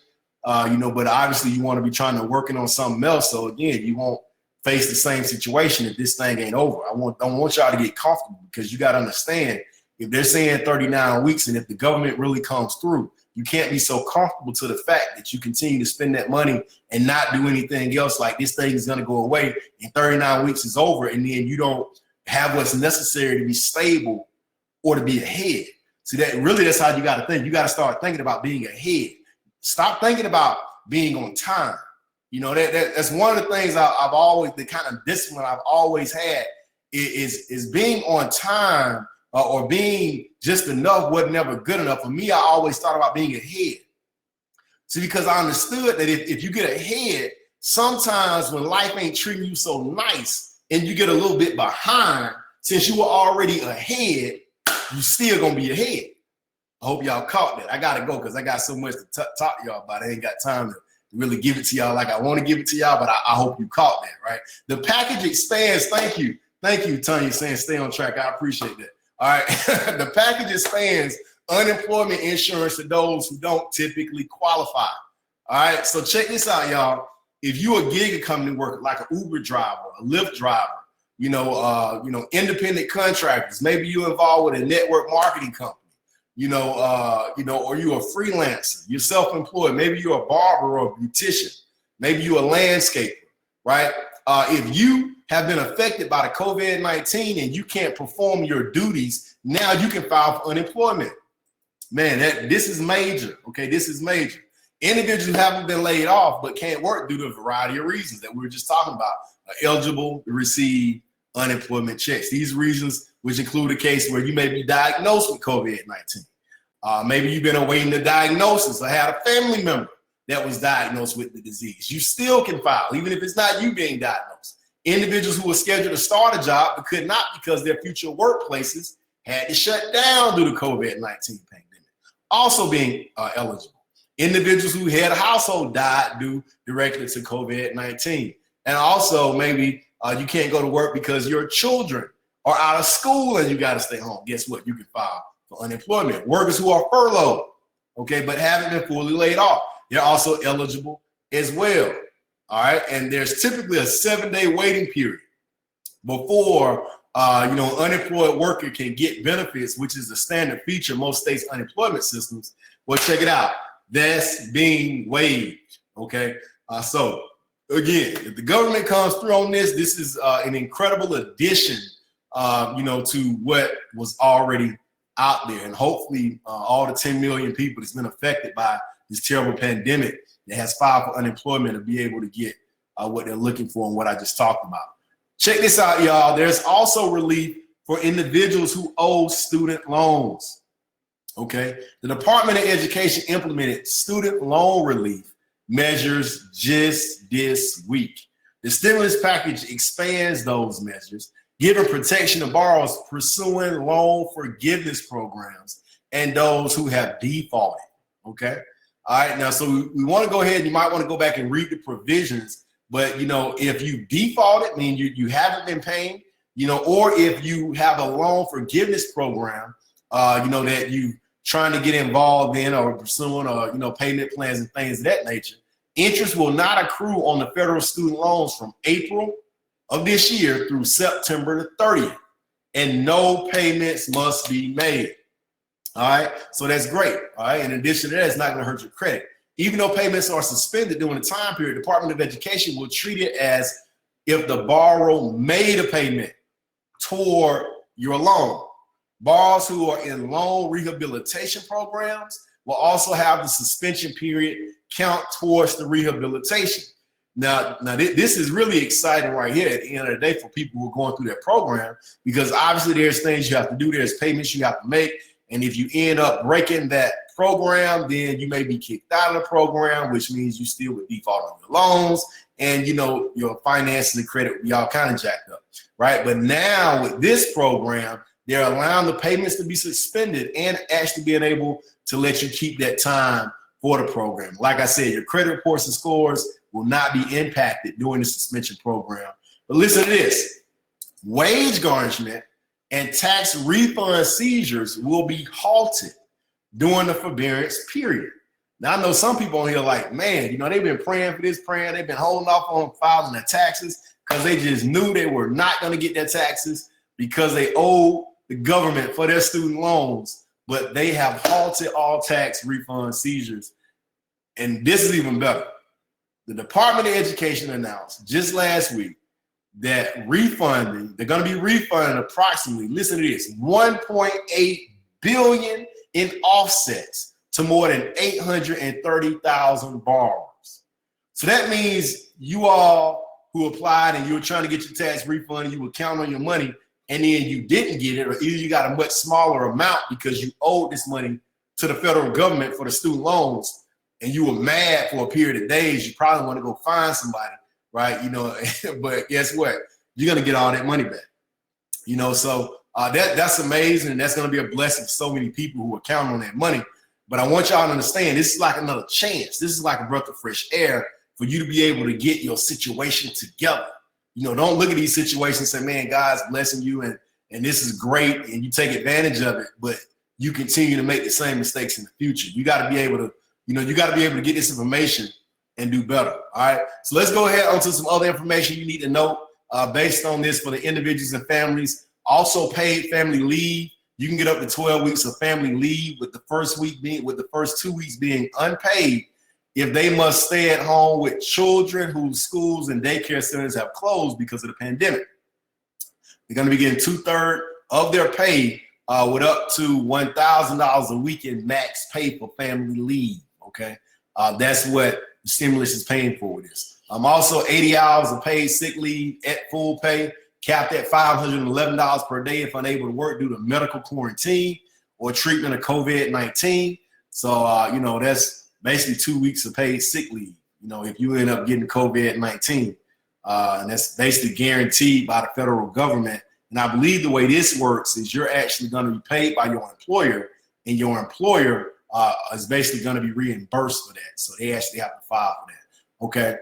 But obviously you want to be trying to working on something else. So again, you won't face the same situation if this thing ain't over. I don't want y'all to get comfortable, because you got to understand, if they're saying 39 weeks and if the government really comes through, you can't be so comfortable to the fact that you continue to spend that money and not do anything else. Like, this thing is going to go away and 39 weeks is over, and then you don't have what's necessary to be stable or to be ahead. See, that's how you got to think. You got to start thinking about being ahead. Stop thinking about being on time. That's one of the things I've always, the kind of discipline I've always had is being on time, or being just enough wasn't never good enough. For me, I always thought about being ahead. See, because I understood that if you get ahead, sometimes when life ain't treating you so nice and you get a little bit behind, since you were already ahead, you still gonna be ahead. I hope y'all caught that. I gotta go because I got so much to talk to y'all about. I ain't got time to really give it to y'all like I want to give it to y'all, but I hope you caught that, right? The package expands. Thank you, Tanya, saying stay on track. I appreciate that. All right. The package expands unemployment insurance to those who don't typically qualify. All right. So check this out, y'all. If you a gig economy worker, like an Uber driver, a Lyft driver, independent contractors, maybe you're involved with a network marketing company, or you're a freelancer, you're self-employed, maybe you're a barber or a beautician, maybe you're a landscaper, right? if you have been affected by the COVID-19 and you can't perform your duties, now you can file for unemployment. Man, this is major, okay? This is major. Individuals who haven't been laid off but can't work due to a variety of reasons that we were just talking about are eligible to receive unemployment checks. These reasons, which include a case where you may be diagnosed with COVID-19. Maybe you've been awaiting the diagnosis or had a family member that was diagnosed with the disease. You still can file, even if it's not you being diagnosed. Individuals who were scheduled to start a job but could not because their future workplaces had to shut down due to COVID-19 pandemic, also being eligible. Individuals who had a household died due directly to COVID-19. And also maybe you can't go to work because your children are out of school and you got to stay home. Guess what? You can file for unemployment. Workers who are furloughed, okay, but haven't been fully laid off, they're also eligible as well. All right, and there's typically a 7-day waiting period before unemployed worker can get benefits, which is the standard feature of most states' unemployment systems. Well, check it out. That's being waived. Okay, so again, if the government comes through on this, this is an incredible addition, to what was already out there, and hopefully all the 10 million people that's been affected by this terrible pandemic that has filed for unemployment to be able to get what they're looking for and what I just talked about. Check this out, y'all. There's also relief for individuals who owe student loans. Okay, the Department of Education implemented student loan relief measures just this week. The stimulus package expands those measures, giving protection to borrowers pursuing loan forgiveness programs and those who have defaulted. Okay, all right. Now, so we want to go ahead. You might want to go back and read the provisions. But if you defaulted, mean you haven't been paying, or if you have a loan forgiveness program, that you trying to get involved in or pursuing or payment plans and things of that nature, interest will not accrue on the federal student loans from April of this year through September the 30th, and no payments must be made. All right, so that's great. All right, in addition to that, it's not going to hurt your credit. Even though payments are suspended during the time period, the Department of Education will treat it as if the borrower made a payment toward your loan. Borrowers who are in loan rehabilitation programs will also have the suspension period count towards the rehabilitation. Now this is really exciting right here at the end of the day for people who are going through that program, because obviously there's things you have to do, there's payments you have to make, and if you end up breaking that program, then you may be kicked out of the program, which means you still would default on your loans, and your finances and credit will be all kind of jacked up, right? But now with this program, they're allowing the payments to be suspended and actually being able to let you keep that time for the program. Like I said, your credit reports and scores will not be impacted during the suspension program. But listen to this: wage garnishment and tax refund seizures will be halted during the forbearance period. Now, I know some people on here like, man, they've been praying for this, they've been holding off on filing their taxes because they just knew they were not going to get their taxes because they owe the government for their student loans, but they have halted all tax refund seizures. And this is even better. The Department of Education announced just last week that they're going to be refunding approximately, listen to this, $1.8 billion in offsets to more than 830,000 borrowers. So that means you all who applied and you were trying to get your tax refund and you were counting on your money, and then you didn't get it, or either you got a much smaller amount because you owed this money to the federal government for the student loans, and you were mad for a period of days, you probably want to go find somebody, right? But guess what? You're going to get all that money back. So that's amazing, and that's going to be a blessing for so many people who are counting on that money. But I want y'all to understand, this is like another chance. This is like a breath of fresh air for you to be able to get your situation together. Don't look at these situations and say, man, God's blessing you and this is great, and you take advantage of it, but you continue to make the same mistakes in the future. You got to be able to, get this information and do better. All right. So let's go ahead onto some other information you need to know based on this for the individuals and families. Also, paid family leave. You can get up to 12 weeks of family leave, with the first 2 weeks being unpaid if they must stay at home with children whose schools and daycare centers have closed because of the pandemic. They're going to be getting 2/3 of their pay with up to $1,000 a week in max pay for family leave. Okay, that's what the stimulus is paying for with this. Also 80 hours of paid sick leave at full pay, capped at $511 per day if unable to work due to medical quarantine or treatment of COVID-19. So, you know, that's basically 2 weeks of paid sick leave, you know, if you end up getting COVID-19. And that's basically guaranteed by the federal government. And I believe the way this works is you're actually going to be paid by your employer, and your employer is basically going to be reimbursed for that. So they actually have to file for that. Okay.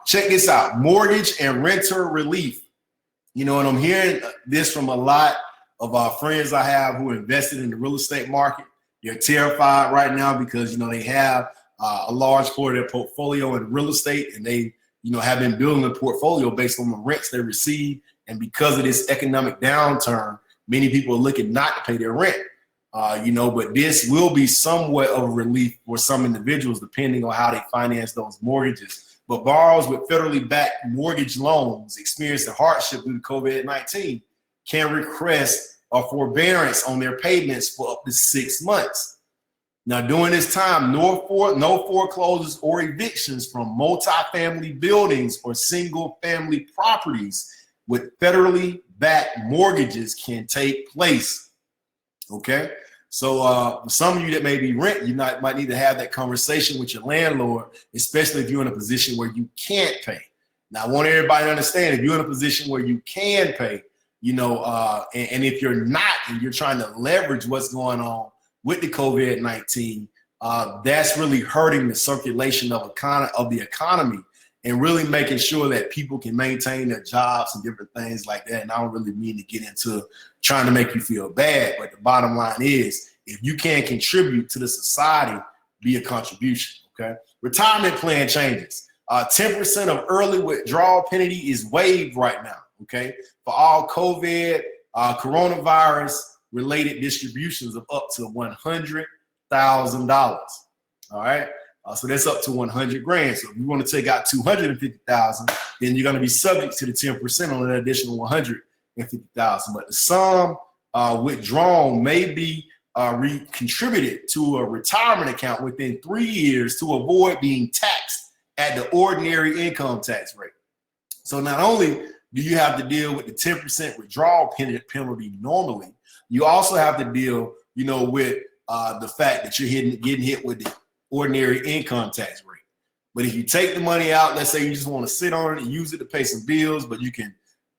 Check this out. Mortgage and renter relief. You know, and I'm hearing this from a lot of our friends I have who invested in the real estate market. They're terrified right now because, you know, they have a large part of their portfolio in real estate, and they, you know, have been building a portfolio based on the rents they receive. And because of this economic downturn, many people are looking not to pay their rent. You know, but this will be somewhat of a relief for some individuals depending on how they finance those mortgages. But borrowers with federally backed mortgage loans experiencing hardship due to COVID-19 can request a forbearance on their payments for up to 6 months. Now, during this time, no foreclosures or evictions from multifamily buildings or single family properties with federally backed mortgages can take place. Okay. So some of you that may be renting, you might need to have that conversation with your landlord, especially if you're in a position where you can't pay. Now, I want everybody to understand, if you're in a position where you can pay, you know, and if you're not, and you're trying to leverage what's going on with the COVID-19, that's really hurting the circulation of the economy, and really making sure that people can maintain their jobs and different things like that. And I don't really mean to get into trying to make you feel bad, but the bottom line is, if you can contribute to the society, be a contribution, okay? Retirement plan changes. 10% of early withdrawal penalty is waived right now, okay? For all COVID, coronavirus related distributions of up to $100,000, all right? So that's up to 100 grand. So if you want to take out 250,000, then you're going to be subject to the 10% on an additional 150,000. But the sum withdrawn may be contributed to a retirement account within 3 years to avoid being taxed at the ordinary income tax rate. So not only do you have to deal with the 10% withdrawal penalty normally, you also have to deal, you know, with the fact that you're getting hit with the ordinary income tax rate. But if you take the money out, let's say you just want to sit on it and use it to pay some bills, but you can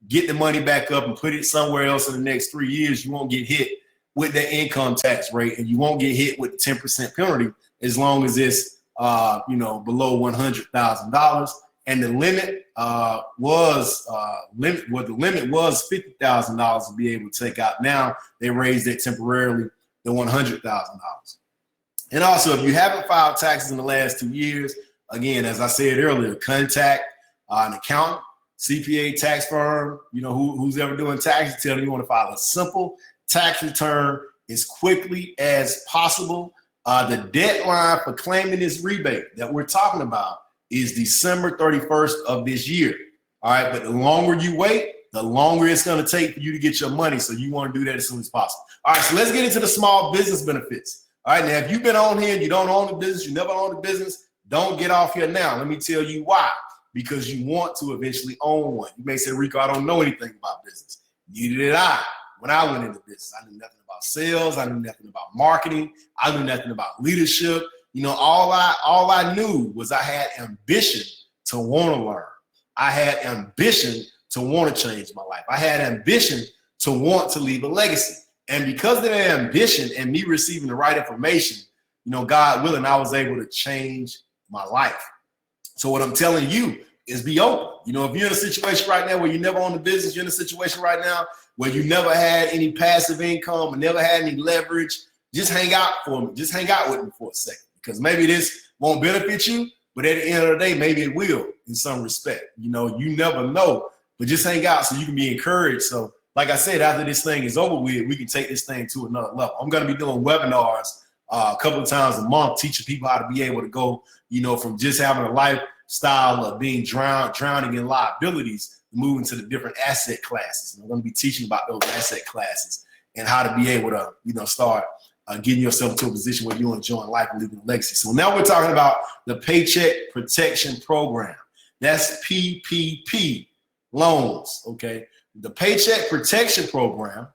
get the money back up and put it somewhere else in the next 3 years, you won't get hit with the income tax rate, and you won't get hit with the 10% penalty as long as it's you know, below $100,000. And the limit was $50,000 to be able to take out. Now they raised it temporarily to $100,000. And also, if you haven't filed taxes in the last 2 years, again, as I said earlier, contact an accountant, CPA, tax firm, you know, who's ever doing taxes, tell them you want to file a simple tax return as quickly as possible. The deadline for claiming this rebate that we're talking about is December 31st of this year. All right, but the longer you wait, the longer it's going to take for you to get your money. So you want to do that as soon as possible. All right, so let's get into the small business benefits. All right, now, if you've been on here and you don't own a business, you never owned a business, don't get off here now. Let me tell you why. Because you want to eventually own one. You may say, Rico, I don't know anything about business. Neither did I. When I went into business, I knew nothing about sales. I knew nothing about marketing. I knew nothing about leadership. You know, all I knew was I had ambition to want to learn. I had ambition to want to change my life. I had ambition to want to leave a legacy. And because of that ambition and me receiving the right information, you know, God willing, I was able to change my life. So what I'm telling you is be open. You know, if you're in a situation right now where you never owned a business, you're in a situation right now where you never had any passive income and never had any leverage, just hang out for me. Just hang out with me for a second, because maybe this won't benefit you, but at the end of the day, maybe it will in some respect. You know, you never know, but just hang out so you can be encouraged. So like I said, after this thing is over with, we can take this thing to another level. I'm going to be doing webinars a couple of times a month, teaching people how to be able to go, you know, from just having a lifestyle of being drowning in liabilities, moving to the different asset classes. And I'm going to be teaching about those asset classes and how to be able to, you know, start getting yourself into a position where you're enjoying life and leaving a legacy. So now we're talking about the Paycheck Protection Program. That's PPP loans, okay? The Paycheck Protection Program,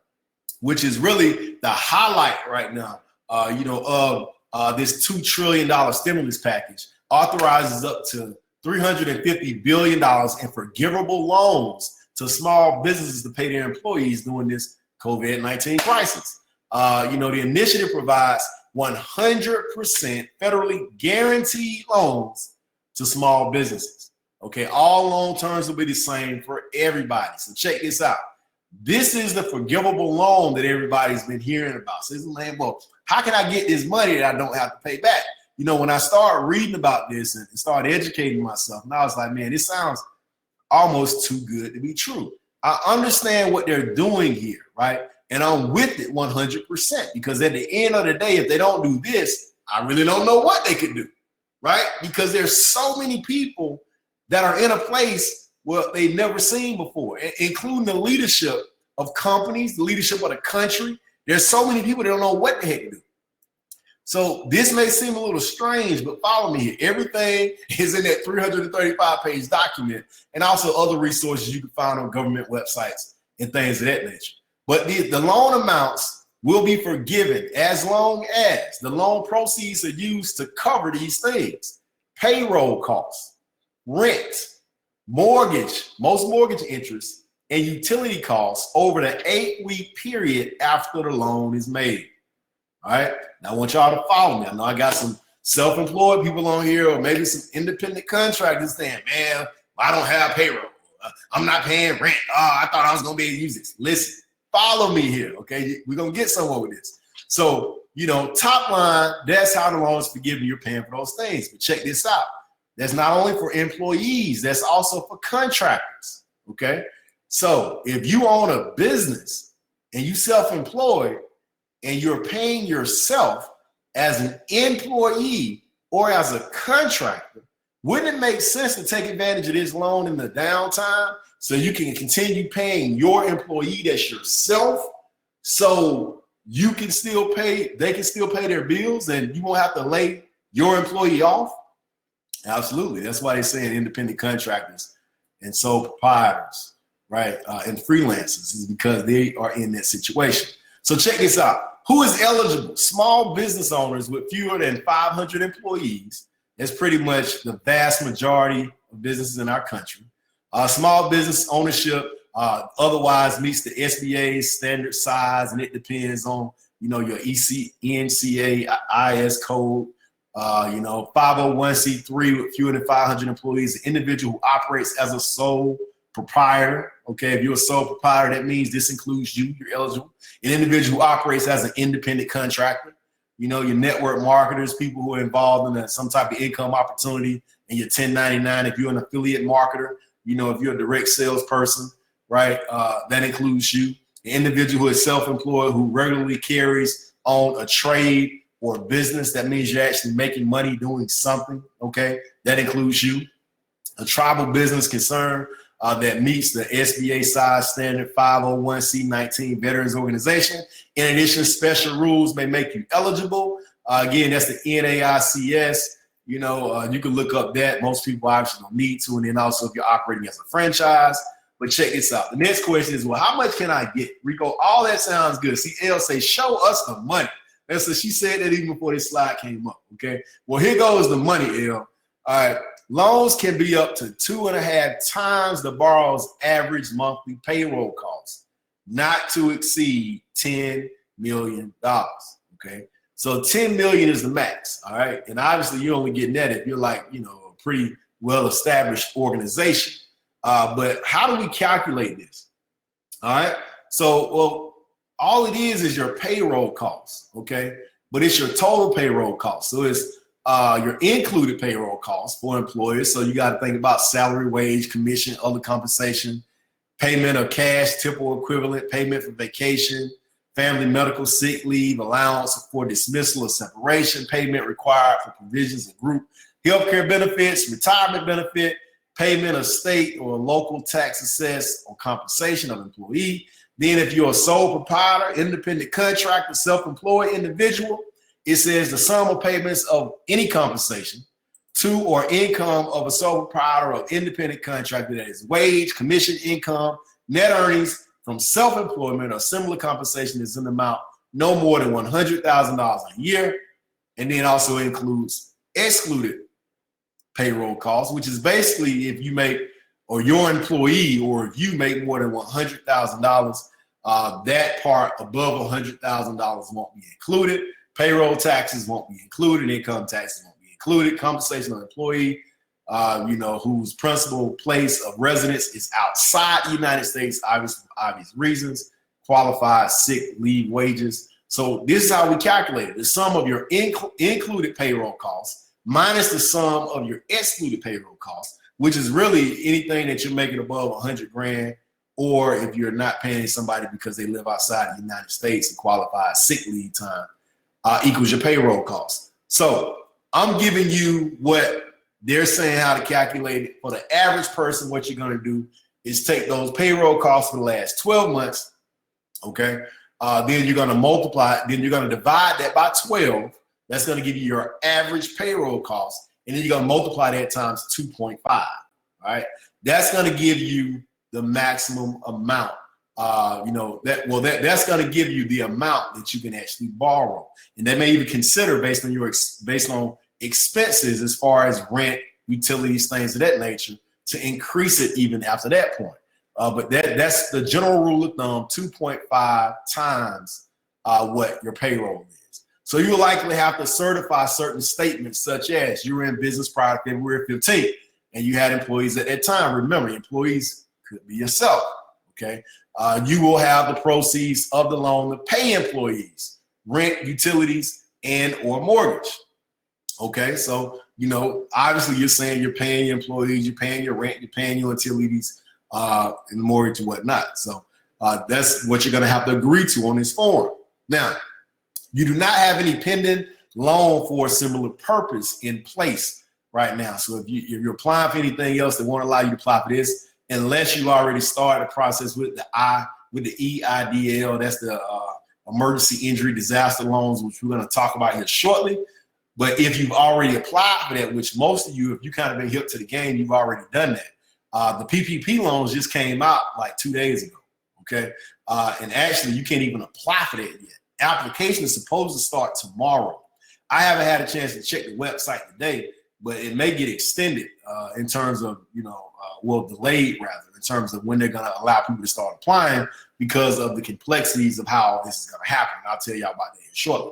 which is really the highlight right now, you know, of this $2 trillion stimulus package, authorizes up to $350 billion in forgivable loans to small businesses to pay their employees during this COVID-19 crisis. You know, the initiative provides 100% federally guaranteed loans to small businesses. Okay, all loan terms will be the same for everybody. So check this out. This is the forgivable loan that everybody's been hearing about. So, man, well, how can I get this money that I don't have to pay back? You know, when I started reading about this and started educating myself, and I was like, man, this sounds almost too good to be true. I understand what they're doing here, right? And I'm with it 100%, because at the end of the day, if they don't do this, I really don't know what they could do, right? Because there's so many people that are in a place where they've never seen before, including the leadership of companies, the leadership of the country. There's so many people that don't know what the heck to do. So this may seem a little strange, but follow me here. Everything is in that 335-page document, and also other resources you can find on government websites and things of that nature. But the loan amounts will be forgiven as long as the loan proceeds are used to cover these things: payroll costs, rent, mortgage, most mortgage interest, and utility costs over the 8-week period after the loan is made. All right. Now I want y'all to follow me. I know I got some self-employed people on here, or maybe some independent contractors saying, man, I don't have payroll. I'm not paying rent. Oh, I thought I was going to be able to use this. Listen, follow me here. Okay. We're going to get somewhere with this. So, you know, top line, that's how the loan is forgiven. You're paying for those things. But check this out. That's not only for employees, that's also for contractors. Okay. So if you own a business and you self-employed, and you're paying yourself as an employee or as a contractor, wouldn't it make sense to take advantage of this loan in the downtime so you can continue paying your employee, that's yourself, so you can still pay, they can still pay their bills, and you won't have to lay your employee off? Absolutely. That's why they're saying independent contractors and sole proprietors, right? And freelancers, is because they are in that situation. So check this out. Who is eligible? Small business owners with fewer than 500 employees. That's pretty much the vast majority of businesses in our country. Small business ownership otherwise meets the SBA's standard size, and it depends on, you know, your NCA-IS code. You know, 501c3 with fewer than 500 employees, an individual who operates as a sole proprietor. Okay, if you're a sole proprietor, that means this includes you, you're eligible. An individual who operates as an independent contractor, you know, your network marketers, people who are involved in some type of income opportunity, and your 1099, if you're an affiliate marketer, you know, if you're a direct salesperson, right, that includes you. An individual who is self-employed, who regularly carries on a trade or a business, that means you're actually making money doing something, okay, that includes you. A tribal business concern that meets the SBA size standard 501c19 veterans organization. In addition, special rules may make you eligible. Again, that's the NAICS. You know, you can look up that. Most people obviously don't need to. And then also if you're operating as a franchise. But check this out. The next question is, well, how much can I get? Rico, all that sounds good. See, Elle say, show us the money. And so she said that even before this slide came up, okay? Well, here goes the money, Elle. All right. Loans can be up to 2.5 times the borrower's average monthly payroll cost, not to exceed $10 million, okay? So 10 million is the max, all right? And obviously you're only getting that if you're like, you know, a pretty well-established organization. But how do we calculate this? All right? So, well, all it is your payroll costs, okay? But it's your total payroll cost. So it's your included payroll costs for employers. So you got to think about salary, wage, commission, other compensation, payment of cash, tip or equivalent, payment for vacation, family, medical, sick leave, allowance for dismissal or separation, payment required for provisions of group healthcare benefits, retirement benefit, payment of state or local tax assess or compensation of employee. Then if you're a sole proprietor, independent contractor, self-employed individual, it says the sum of payments of any compensation to or income of a sole proprietor or independent contractor, that is wage, commission, income, net earnings from self-employment or similar compensation, is an amount no more than $100,000 a year. And then also includes excluded payroll costs, which is basically if you make, or your employee, or if you make more than $100,000, that part above $100,000 won't be included. Payroll taxes won't be included. Income taxes won't be included. Compensation of employee, whose principal place of residence is outside the United States, obvious reasons, qualified sick leave wages. So this is how we calculate it. The sum of your included payroll costs minus the sum of your excluded payroll costs, which is really anything that you're making above 100 grand, or if you're not paying somebody because they live outside the United States and qualified sick leave time, equals your payroll costs. So I'm giving you what they're saying how to calculate it. For the average person, what you're going to do is take those payroll costs for the last 12 months, okay? Then you're going to multiply, then you're going to divide that by 12. That's going to give you your average payroll cost. And then you're going to multiply that times 2.5, all right? That's going to give you the maximum amount. That's going to give you the amount that you can actually borrow. And that may even consider based on expenses as far as rent, utilities, things of that nature, to increase it even after that point. But that's the general rule of thumb, 2.5 times what your payroll is. So you likely have to certify certain statements, such as you were in business prior to February 15th and you had employees at that time. Remember, employees could be yourself, okay? You will have the proceeds of the loan to pay employees, rent, utilities, and or mortgage. Okay, so, obviously you're saying you're paying your employees, you're paying your rent, you're paying your utilities, and mortgage and whatnot. So that's what you're going to have to agree to on this form. Now, you do not have any pending loan for a similar purpose in place right now. So if you're applying for anything else, they won't allow you to apply for this unless you already started the process with the EIDL. That's the emergency injury disaster loans, which we're going to talk about here shortly. But if you've already applied for that, which most of you, if you kind of been hip to the game, you've already done that. The PPP loans just came out like 2 days ago, okay? And actually, you can't even apply for that yet. Application is supposed to start tomorrow. I haven't had a chance to check the website today, but it may get extended in terms of, delayed rather, in terms of when they're going to allow people to start applying because of the complexities of how this is going to happen. I'll tell y'all about that shortly.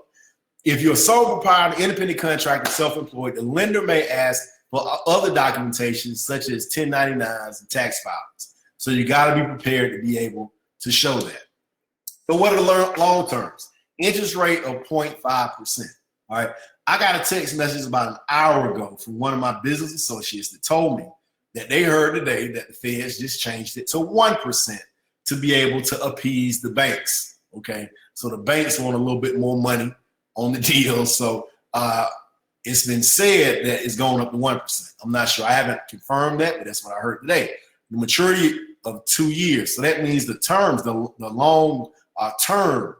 If you're a sole proprietor, independent contractor, self-employed, the lender may ask for other documentation such as 1099s and tax filings. So you got to be prepared to be able to show that. So what are the long terms? Interest rate of 0.5%. All right. I got a text message about an hour ago from one of my business associates that told me that they heard today that the Feds just changed it to 1% to be able to appease the banks. Okay. So the banks want a little bit more money on the deal. So it's been said that it's going up to 1%. I'm not sure. I haven't confirmed that, but that's what I heard today. The maturity of 2 years. So that means the terms, the long term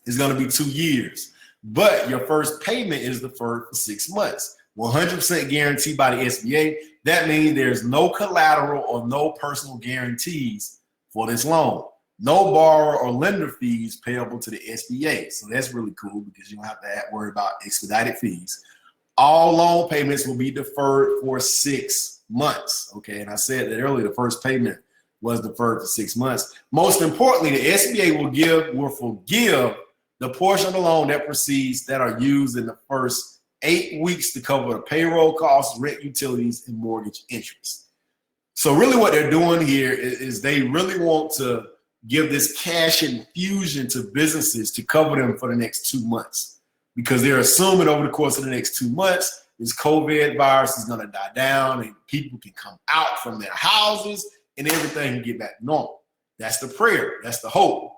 is going to be 2 years. But your first payment is deferred for 6 months. 100% guaranteed by the SBA. That means there's no collateral or no personal guarantees for this loan. No borrower or lender fees payable to the SBA. So that's really cool because you don't have to worry about expedited fees. All loan payments will be deferred for 6 months. Okay, and I said that earlier, the first payment was deferred for 6 months. Most importantly, the SBA will forgive the portion of the loan that proceeds that are used in the first 8 weeks to cover the payroll costs, rent, utilities, and mortgage interest. So really what they're doing here is they really want to give this cash infusion to businesses to cover them for the next 2 months, because they're assuming over the course of the next 2 months, this COVID virus is going to die down and people can come out from their houses and everything can get back to normal. That's the prayer. That's the hope.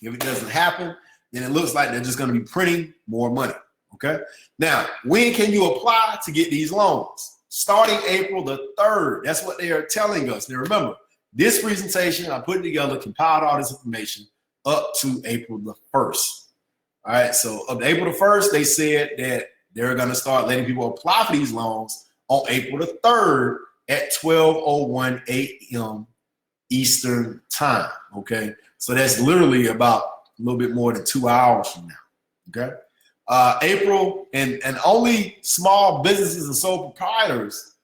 If it doesn't happen, then it looks like they're just going to be printing more money. Okay. Now, when can you apply to get these loans? Starting April the 3rd. That's what they are telling us. Now, remember, this presentation I put together, compiled all this information up to April the 1st. All right. So up to April the 1st, they said that they're going to start letting people apply for these loans on April the 3rd at 12:01 a.m. Eastern time. Okay. So that's literally about a little bit more than 2 hours from now. Okay. April and only small businesses and sole proprietors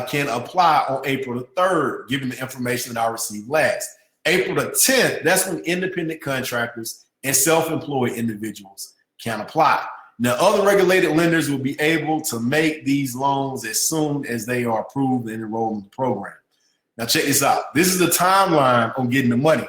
can apply on April the 3rd, given the information that I received last. April the 10th, that's when independent contractors and self-employed individuals can apply. Now, other regulated lenders will be able to make these loans as soon as they are approved and enrolled in the program. Now, check this out. This is the timeline on getting the money.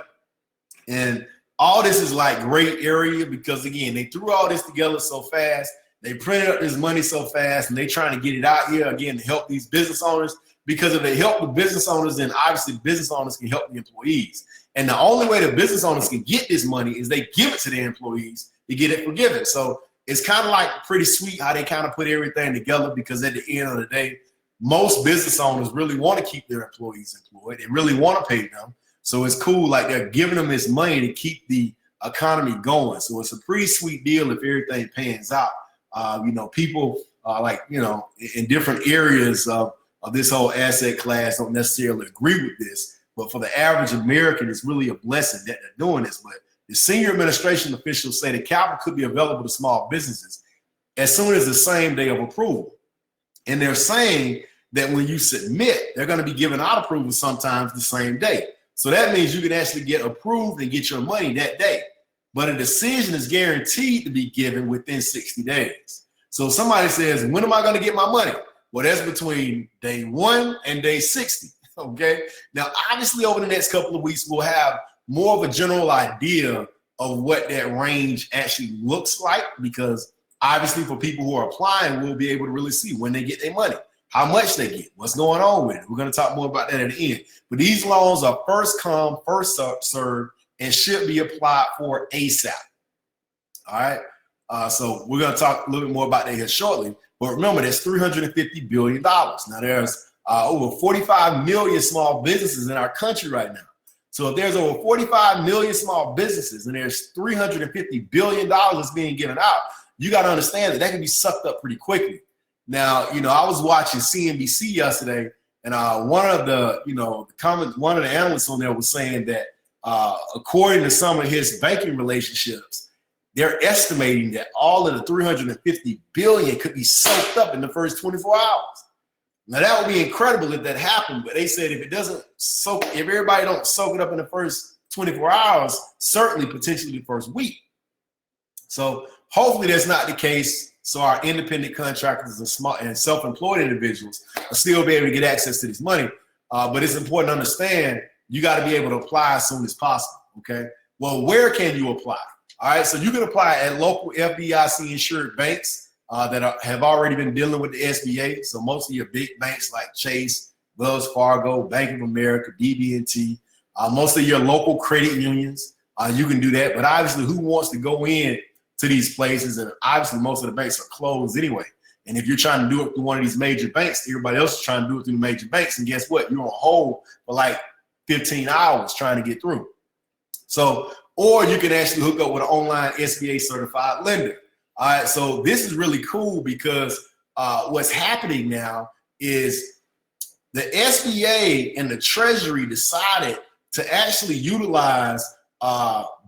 And all this is like gray area because, again, they threw all this together so fast. They printed up this money so fast, and they're trying to get it out here, again, to help these business owners. Because if they help the business owners, then obviously business owners can help the employees. And the only way the business owners can get this money is they give it to their employees to get it forgiven. So it's kind of like pretty sweet how they kind of put everything together, because at the end of the day, most business owners really want to keep their employees employed and really want to pay them. So it's cool, like they're giving them this money to keep the economy going. So it's a pretty sweet deal if everything pans out. People in different areas of this whole asset class don't necessarily agree with this. But for the average American, it's really a blessing that they're doing this. But the senior administration officials say the capital could be available to small businesses as soon as the same day of approval. And they're saying that when you submit, they're going to be giving out approval sometimes the same day. So that means you can actually get approved and get your money that day. But a decision is guaranteed to be given within 60 days. So if somebody says, when am I going to get my money? Well, that's between day 1 and day 60. Okay. Now, obviously, over the next couple of weeks, we'll have more of a general idea of what that range actually looks like, because obviously for people who are applying, we'll be able to really see when they get their money, how much they get, what's going on with it. We're going to talk more about that at the end. But these loans are first come, first served, and should be applied for ASAP. All right. So we're going to talk a little bit more about that here shortly. But remember, there's $350 billion. Now, there's over 45 million small businesses in our country right now. So if there's over 45 million small businesses and there's $350 billion that's being given out, you got to understand that can be sucked up pretty quickly. Now, I was watching CNBC yesterday, and one of the analysts on there was saying that according to some of his banking relationships, they're estimating that all of the 350 billion could be soaked up in the first 24 hours. Now that would be incredible if that happened, but they said if everybody don't soak it up in the first 24 hours, certainly potentially the first week. So hopefully that's not the case. So our independent contractors and small and self-employed individuals will still be able to get access to this money. But it's important to understand you got to be able to apply as soon as possible. Okay. Well, where can you apply? All right. So you can apply at local FDIC insured banks that have already been dealing with the SBA. So most of your big banks like Chase, Wells Fargo, Bank of America, BB&T, most of your local credit unions, you can do that. But obviously, who wants to go in to these places? And obviously, most of the banks are closed anyway. And if you're trying to do it through one of these major banks, everybody else is trying to do it through the major banks. And guess what? You're on hold for like 15 hours trying to get through. So, or you can actually hook up with an online SBA certified lender. All right, so this is really cool because what's happening now is the SBA and the Treasury decided to actually utilize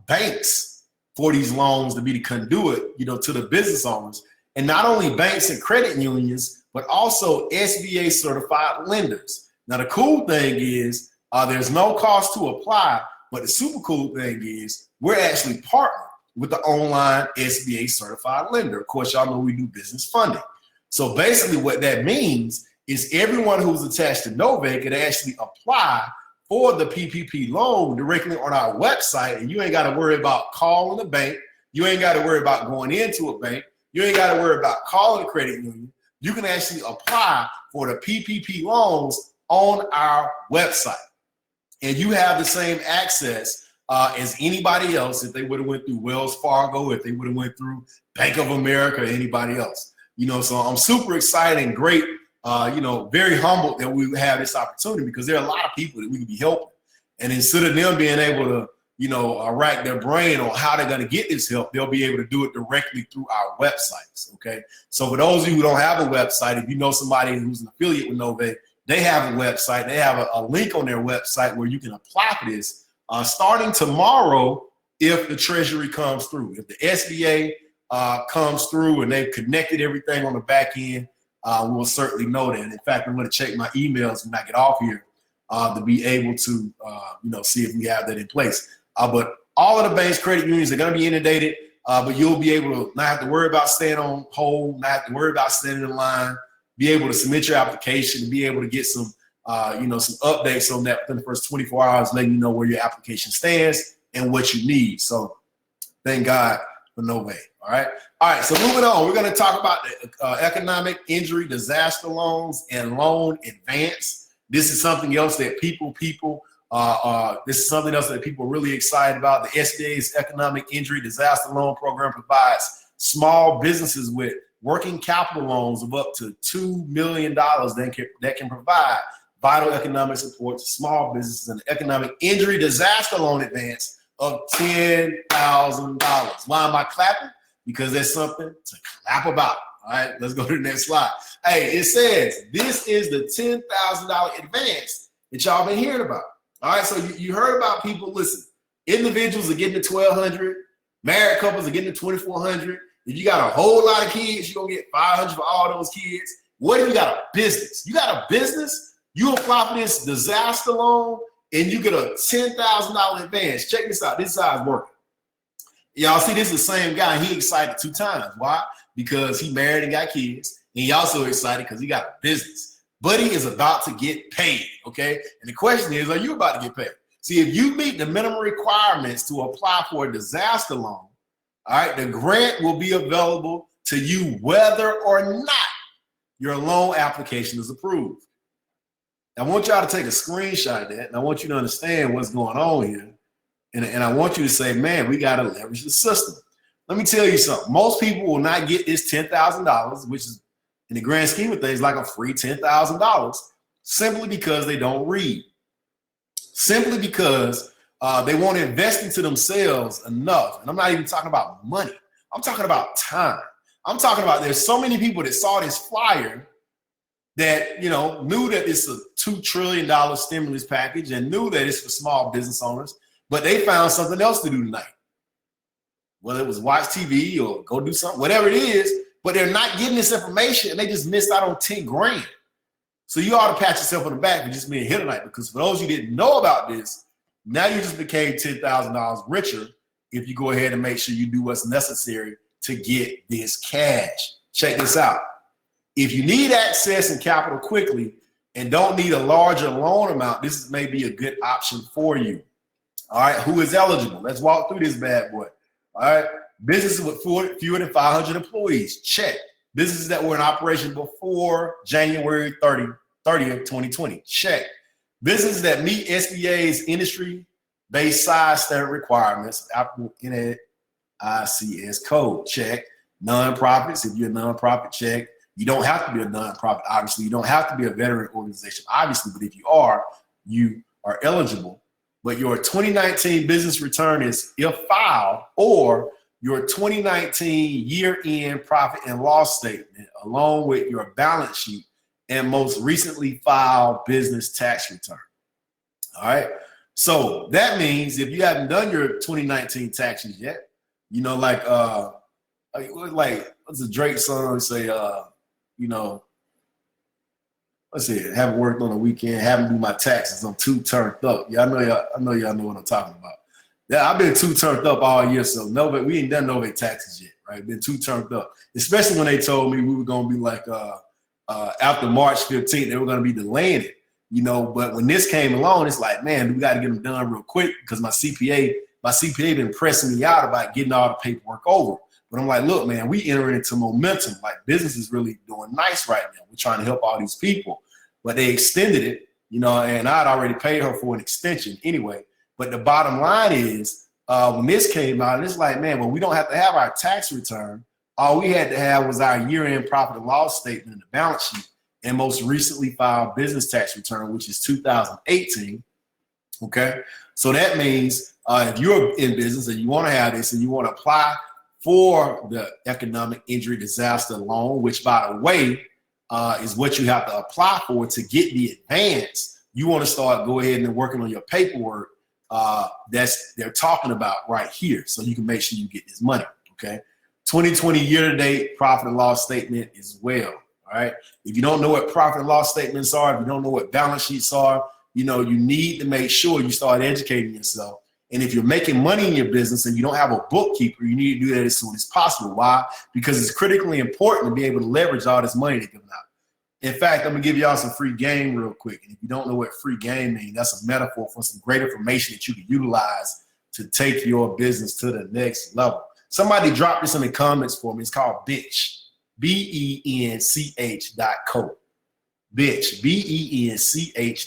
banks for these loans to be the conduit, to the business owners. And not only banks and credit unions, but also SBA certified lenders. Now, the cool thing is there's no cost to apply, but the super cool thing is we're actually partnered with the online SBA certified lender. Of course, y'all know we do business funding. So basically what that means is everyone who's attached to Novate can actually apply for the PPP loan directly on our website, and you ain't got to worry about calling a bank. You ain't got to worry about going into a bank. You ain't got to worry about calling a credit union. You can actually apply for the PPP loans on our website. And you have the same access as anybody else if they would have went through Wells Fargo, if they would have went through Bank of America, or anybody else. You know, so I'm super excited and great, you know, very humbled that we have this opportunity, because there are a lot of people that we can be helping. And instead of them being able to, you know, rack their brain on how they're going to get this help, they'll be able to do it directly through our websites, okay? So for those of you who don't have a website, if you know somebody who's an affiliate with Nove, they have a website. They have a link on their website where you can apply for this starting tomorrow if the Treasury comes through. If the SBA comes through and they've connected everything on the back end, we'll certainly know that. In fact, I'm going to check my emails when I get off here to be able to, you know, see if we have that in place. But all of the banks, credit unions are going to be inundated, but you'll be able to not have to worry about staying on hold, not have to worry about standing in line, be able to submit your application, and be able to get some, you know, some updates on that within the first 24 hours, letting you know where your application stands and what you need. So thank God for Nove. All right. All right. So moving on, we're going to talk about the economic injury, disaster loans, and loan advance. This is something else that people are really excited about. The SBA's Economic Injury Disaster Loan Program provides small businesses with working capital loans of up to $2 million that can provide vital economic support to small businesses, and economic injury disaster loan advance of $10,000. Why am I clapping? Because there's something to clap about. All right, let's go to the next slide. Hey, it says this is the $10,000 advance that y'all been hearing about. All right, so you heard about people. Listen, individuals are getting to $1,200. Married couples are getting to $2,400. If you got a whole lot of kids, you're gonna get $500 for all those kids. What if you got a business? You got a business, you apply for this disaster loan and you get a $10,000 advance. Check this out. This is how it's working. Y'all see, this is the same guy. He excited 2 times. Why? Because he married and got kids. And he also excited because he got a business. Buddy is about to get paid, okay? And the question is, are you about to get paid? See, if you meet the minimum requirements to apply for a disaster loan, all right, the grant will be available to you whether or not your loan application is approved. I want y'all to take a screenshot of that, and I want you to understand what's going on here. And I want you to say, man, we got to leverage the system. Let me tell you something. Most people will not get this $10,000, which is, in the grand scheme of things, like a free $10,000, simply because they don't read. Simply because they won't invest into themselves enough. And I'm not even talking about money. I'm talking about time. I'm talking about there's so many people that saw this flyer that, you know, knew that it's a $2 trillion stimulus package and knew that it's for small business owners, but they found something else to do tonight. Whether it was watch TV or go do something, whatever it is, but they're not getting this information and they just missed out on 10 grand. So you ought to pat yourself on the back for just being here tonight, because for those who didn't know about this, now you just became $10,000 richer if you go ahead and make sure you do what's necessary to get this cash. Check this out. If you need access and capital quickly and don't need a larger loan amount, this may be a good option for you. All right, who is eligible? Let's walk through this bad boy. All right, businesses with fewer than 500 employees, check. Businesses that were in operation before January 30th, 2020, check. Businesses that meet SBA's industry-based size standard requirements, applicable NAICS code, check. Nonprofits, if you're a nonprofit, check. You don't have to be a nonprofit, obviously. You don't have to be a veteran organization, obviously, but if you are eligible. But your 2019 business return is if filed, or your 2019 year-end profit and loss statement, along with your balance sheet and most recently filed business tax return. All right. So that means if you haven't done your 2019 taxes yet, you know, like what's the Drake song say, you know, let's see, haven't worked on the weekend, haven't do my taxes, I'm too turned up. Yeah, I know y'all know what I'm talking about. Yeah, I've been too turned up all year, so we ain't done Nove taxes yet, right? Been too turned up, especially when they told me we were gonna be like after March 15th, they were gonna be delaying it, you know. But when this came along, it's like, man, we got to get them done real quick, because my CPA been pressing me out about getting all the paperwork over. But I'm like, look, man, we entering into momentum. Like, business is really doing nice right now. We're trying to help all these people, but they extended it, you know, and I'd already paid her for an extension anyway. But the bottom line is, when this came out, it's like, man, well, we don't have to have our tax return. All we had to have was our year-end profit and loss statement and the balance sheet, and most recently filed business tax return, which is 2018. Okay, so that means if you're in business and you want to have this and you want to apply for the economic injury disaster loan, which, by the way, is what you have to apply for to get the advance, you want to go ahead and working on your paperwork they're talking about right here, so you can make sure you get this money. Okay, 2020 year-to-date profit and loss statement as well. All right, if you don't know what profit and loss statements are, if you don't know what balance sheets are, you need to make sure you start educating yourself. And if you're making money in your business and you don't have a bookkeeper, you need to do that as soon as possible. Why? Because it's critically important to be able to leverage all this money that comes out. In fact, I'm gonna give y'all some free game real quick. And if you don't know what free game means, that's a metaphor for some great information that you can utilize to take your business to the next level. Somebody dropped this in the comments for me. It's called Bench, BENCH.co. Bench, BENCH.co.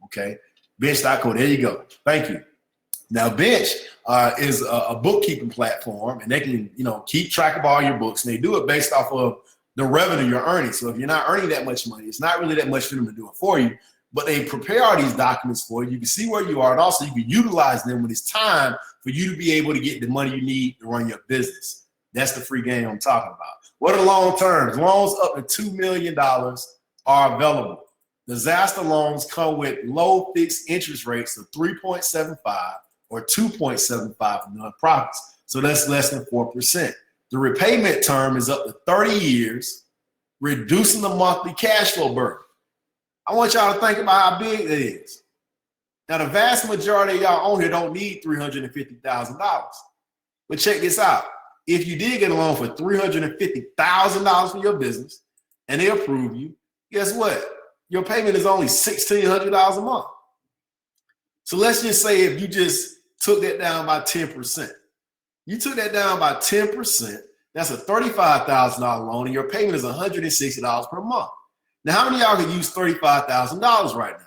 Okay, bench.co. There you go. Thank you. Now, Bench is a bookkeeping platform, and they can, keep track of all your books, and they do it based off of the revenue you're earning. So if you're not earning that much money, it's not really that much for them to do it for you, but they prepare all these documents for you. You can see where you are, and also you can utilize them when it's time for you to be able to get the money you need to run your business. That's the free game I'm talking about. What are long terms? Loans up to $2 million are available. Disaster loans come with low fixed interest rates of 3.75 or 2.75 for nonprofits. So that's less than 4%. The repayment term is up to 30 years, reducing the monthly cash flow burden. I want y'all to think about how big that is. Now, the vast majority of y'all on here don't need $350,000. But check this out. If you did get a loan for $350,000 for your business and they approve you, guess what? Your payment is only $1,600 a month. So let's just say if you just took that down by 10%. You took that down by 10%, that's a $35,000 loan, and your payment is $160 per month. Now, how many of y'all can use $35,000 right now?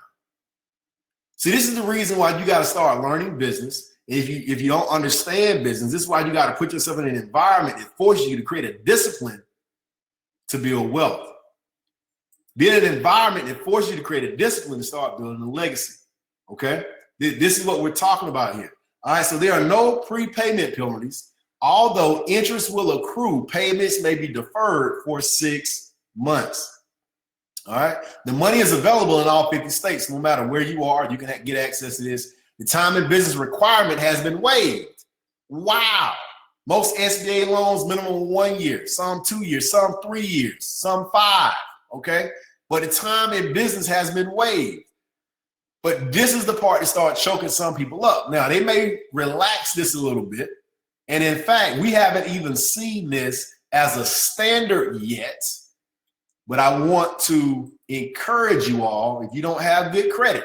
See, this is the reason why you got to start learning business. If you don't understand business, this is why you got to put yourself in an environment that forces you to create a discipline to build wealth. Be in an environment that forces you to create a discipline to start building a legacy. Okay? This is what we're talking about here. All right, so there are no prepayment penalties. Although interest will accrue, payments may be deferred for 6 months. All right, the money is available in all 50 states. No matter where you are, you can get access to this. The time and business requirement has been waived. Wow. Most SBA loans, minimum 1 year, some 2 years, some 3 years, some 5. Okay, but the time and business has been waived. But this is the part that starts choking some people up. Now, they may relax this a little bit. And in fact, we haven't even seen this as a standard yet. But I want to encourage you all, if you don't have good credit,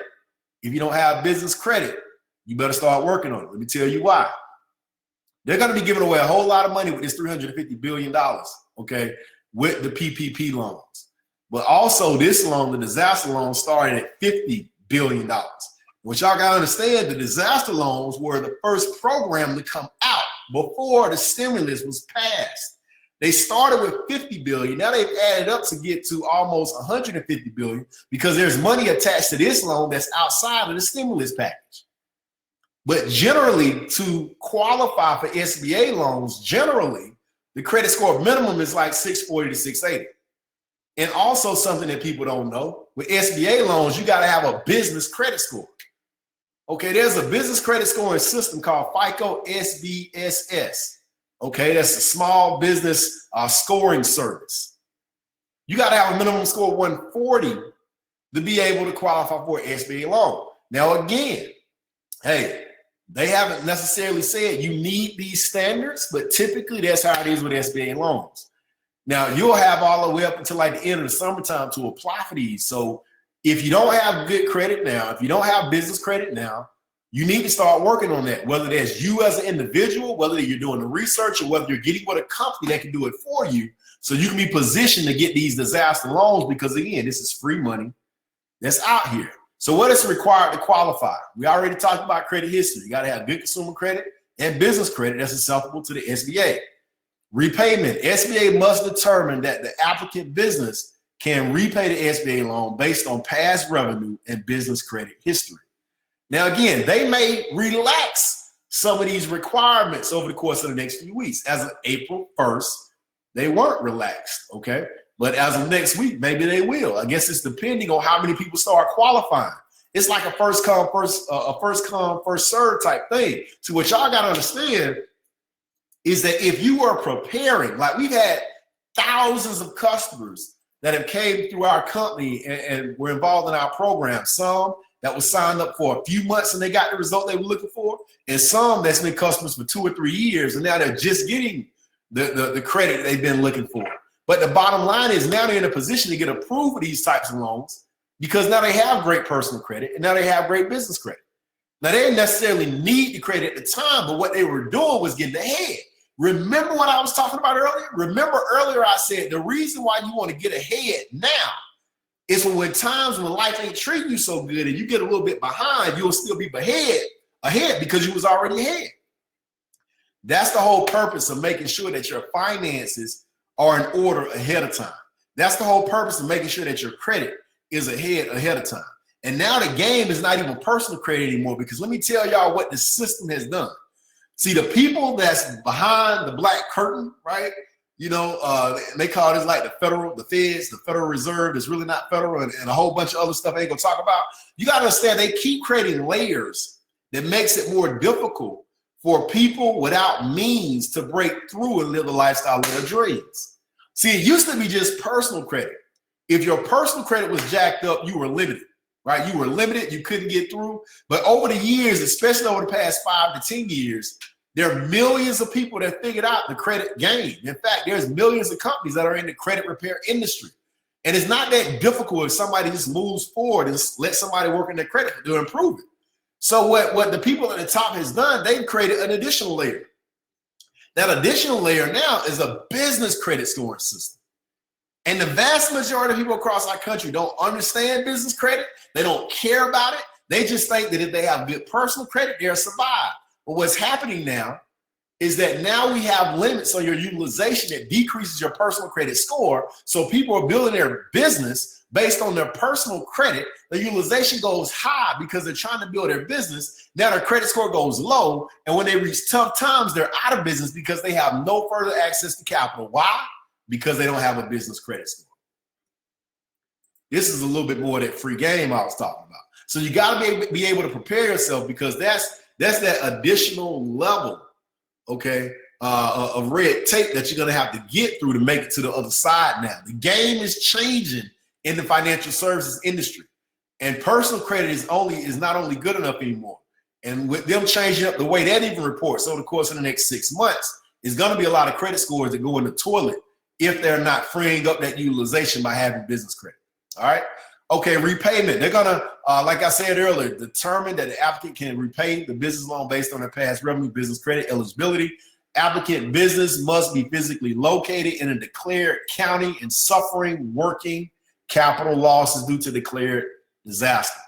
if you don't have business credit, you better start working on it. Let me tell you why. They're going to be giving away a whole lot of money with this $350 billion, okay, with the PPP loans. But also this loan, the disaster loan, started at $50 billion. What y'all got to understand, the disaster loans were the first program to come out before the stimulus was passed. They started with $50 billion. Now they've added up to get to almost $150 billion because there's money attached to this loan that's outside of the stimulus package. But generally, to qualify for SBA loans, generally, the credit score minimum is like 640 to 680. And also something that people don't know, with SBA loans, you got to have a business credit score. Okay, there's a business credit scoring system called FICO SBSS. Okay, that's a small business scoring service. You got to have a minimum score of 140 to be able to qualify for an SBA loan. Now, again, hey, they haven't necessarily said you need these standards, but typically that's how it is with SBA loans. Now, you'll have all the way up until like the end of the summertime to apply for these. So if you don't have good credit now, if you don't have business credit now, you need to start working on that, whether that's you as an individual, whether you're doing the research, or whether you're getting with a company that can do it for you so you can be positioned to get these disaster loans because, again, this is free money that's out here. So what is required to qualify? We already talked about credit history. You got to have good consumer credit and business credit that's acceptable to the SBA. Repayment. SBA must determine that the applicant business can repay the SBA loan based on past revenue and business credit history. Now, again, they may relax some of these requirements over the course of the next few weeks. As of April 1st, they weren't relaxed, okay? But as of next week, maybe they will. I guess it's depending on how many people start qualifying. It's like a first come, first serve type thing. So what y'all got to understand is that if you are preparing, like we've had thousands of customers that have came through our company and were involved in our program, some that was signed up for a few months and they got the result they were looking for, and some that's been customers for 2 or 3 years and now they're just getting the credit they've been looking for. But the bottom line is now they're in a position to get approved for these types of loans because now they have great personal credit and now they have great business credit. Now they didn't necessarily need the credit at the time, but what they were doing was getting ahead. Remember what I was talking about earlier? Remember earlier I said the reason why you want to get ahead now is when times when life ain't treating you so good and you get a little bit behind, you'll still be ahead because you was already ahead. That's the whole purpose of making sure that your finances are in order ahead of time. That's the whole purpose of making sure that your credit is ahead of time. And now the game is not even personal credit anymore, because let me tell y'all what the system has done. See, the people that's behind the black curtain, right? You know, they call this like the feds, the Federal Reserve is really not federal, and a whole bunch of other stuff I ain't gonna talk about. You gotta understand they keep creating layers that makes it more difficult for people without means to break through and live the lifestyle of their dreams. See, it used to be just personal credit. If your personal credit was jacked up, you were limited, right? You were limited, you couldn't get through. But over the years, especially over the past 5 to 10 years, there are millions of people that figured out the credit game. In fact, there's millions of companies that are in the credit repair industry. And it's not that difficult if somebody just moves forward and let somebody work in their credit to improve it. So what the people at the top has done, they've created an additional layer. That additional layer now is a business credit scoring system. And the vast majority of people across our country don't understand business credit. They don't care about it. They just think that if they have good personal credit, they'll survive. But what's happening now is that now we have limits on your utilization that decreases your personal credit score. So people are building their business based on their personal credit. The utilization goes high because they're trying to build their business. Now their credit score goes low. And when they reach tough times, they're out of business because they have no further access to capital. Why? Because they don't have a business credit score. This is a little bit more of that free game I was talking about. So you got to be able to prepare yourself, because that's that additional level, okay, of red tape that you're going to have to get through to make it to the other side now. The game is changing in the financial services industry, and personal credit is not only good enough anymore. And with them changing up the way that even reports over the course of the next 6 months, there's going to be a lot of credit scores that go in the toilet if they're not freeing up that utilization by having business credit. All right. Okay, repayment. They're going to, like I said earlier, determine that the applicant can repay the business loan based on their past revenue, business credit eligibility. Applicant business must be physically located in a declared county and suffering working capital losses due to declared disaster.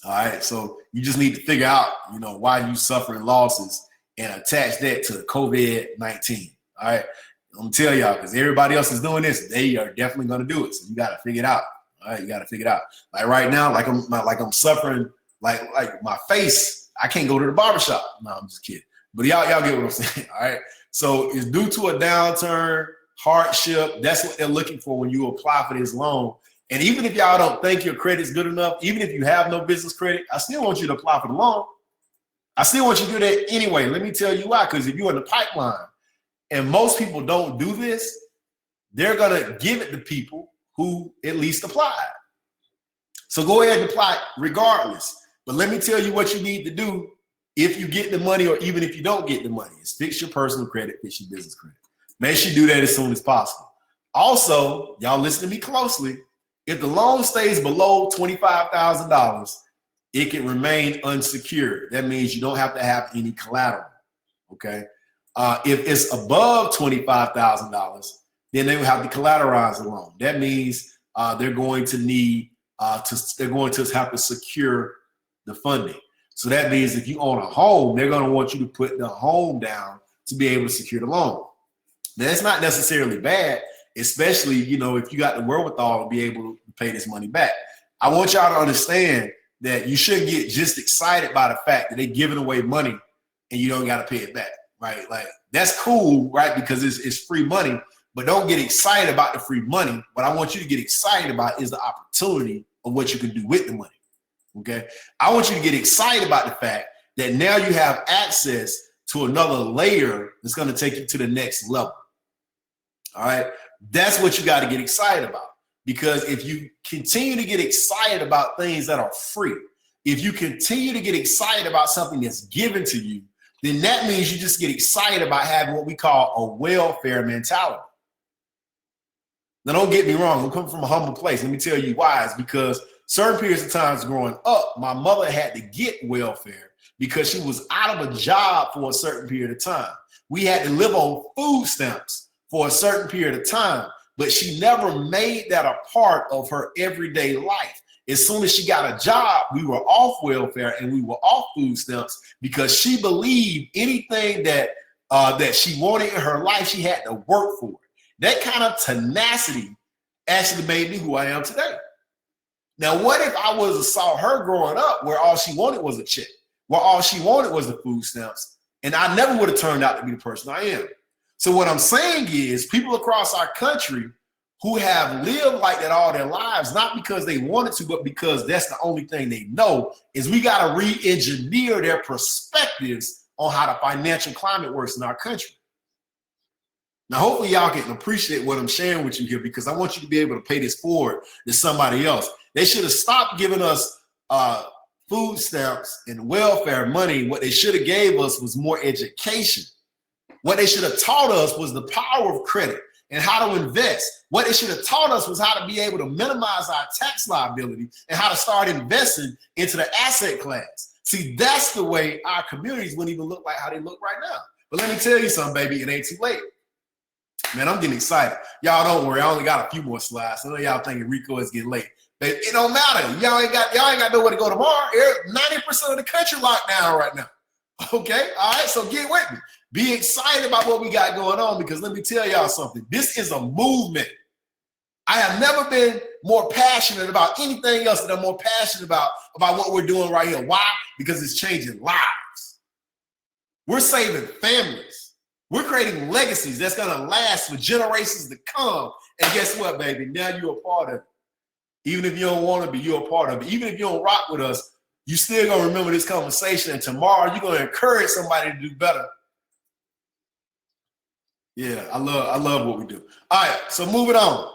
All right, so you just need to figure out, you know, why you suffering losses and attach that to COVID-19. All right, I'm gonna tell y'all, because everybody else is doing this, they are definitely gonna do it. So you got to figure it out. All right, you got to figure it out. Like right now, like I'm suffering, like my face. I can't go to the barbershop. No, I'm just kidding. But y'all get what I'm saying. All right. So it's due to a downturn, hardship. That's what they're looking for when you apply for this loan. And even if y'all don't think your credit's good enough, even if you have no business credit, I still want you to apply for the loan. I still want you to do that anyway. Let me tell you why. Because if you're in the pipeline and most people don't do this, they're gonna give it to people who at least applied. So go ahead and apply regardless. But let me tell you what you need to do if you get the money, or even if you don't get the money, is fix your personal credit, fix your business credit. Make sure you do that as soon as possible. Also, y'all listen to me closely. If the loan stays below $25,000, it can remain unsecured. That means you don't have to have any collateral, okay? If it's above $25,000, then they will have to collateralize the loan. That means they're going to need they're going to have to secure the funding. So that means if you own a home, they're going to want you to put the home down to be able to secure the loan. Now, that's not necessarily bad, especially, you know, if you got the wherewithal to be able to pay this money back. I want y'all to understand that you shouldn't get just excited by the fact that they're giving away money and you don't got to pay it back, right? Like, that's cool, right? Because it's free money, but don't get excited about the free money. What I want you to get excited about is the opportunity of what you can do with the money, okay? I want you to get excited about the fact that now you have access to another layer that's going to take you to the next level, all right? That's what you got to get excited about. Because if you continue to get excited about things that are free, if you continue to get excited about something that's given to you, then that means you just get excited about having what we call a welfare mentality. Now, don't get me wrong. I'm coming from a humble place. Let me tell you why. It's because certain periods of times growing up, my mother had to get welfare because she was out of a job for a certain period of time. We had to live on food stamps for a certain period of time. But she never made that a part of her everyday life. As soon as she got a job, we were off welfare and we were off food stamps because she believed anything that she wanted in her life, she had to work for it. That kind of tenacity actually made me who I am today. Now, what if I saw her growing up where all she wanted was a check, where all she wanted was the food stamps, and I never would have turned out to be the person I am. So what I'm saying is people across our country who have lived like that all their lives, not because they wanted to, but because that's the only thing they know, is we got to re-engineer their perspectives on how the financial climate works in our country. Now, hopefully y'all can appreciate what I'm sharing with you here, because I want you to be able to pay this forward to somebody else. They should have stopped giving us food stamps and welfare money. What they should have gave us was more education. What they should have taught us was the power of credit and how to invest. What they should have taught us was how to be able to minimize our tax liability and how to start investing into the asset class. See, that's the way our communities wouldn't even look like how they look right now. But let me tell you something, baby, it ain't too late. Man, I'm getting excited. Y'all don't worry, I only got a few more slides. I know y'all thinking Rico is getting late. But it don't matter. Y'all ain't got nowhere to go tomorrow. 90% of the country locked down right now. Okay, all right, so get with me. Be excited about what we got going on, because let me tell y'all something. This is a movement. I have never been more passionate about anything else than I'm more passionate about what we're doing right here. Why? Because it's changing lives. We're saving families. We're creating legacies that's going to last for generations to come. And guess what, baby? Now you're a part of it. Even if you don't want to be, you're a part of it. Even if you don't rock with us, you still going to remember this conversation. And tomorrow you're going to encourage somebody to do better. Yeah, I love what we do. All right, so moving on.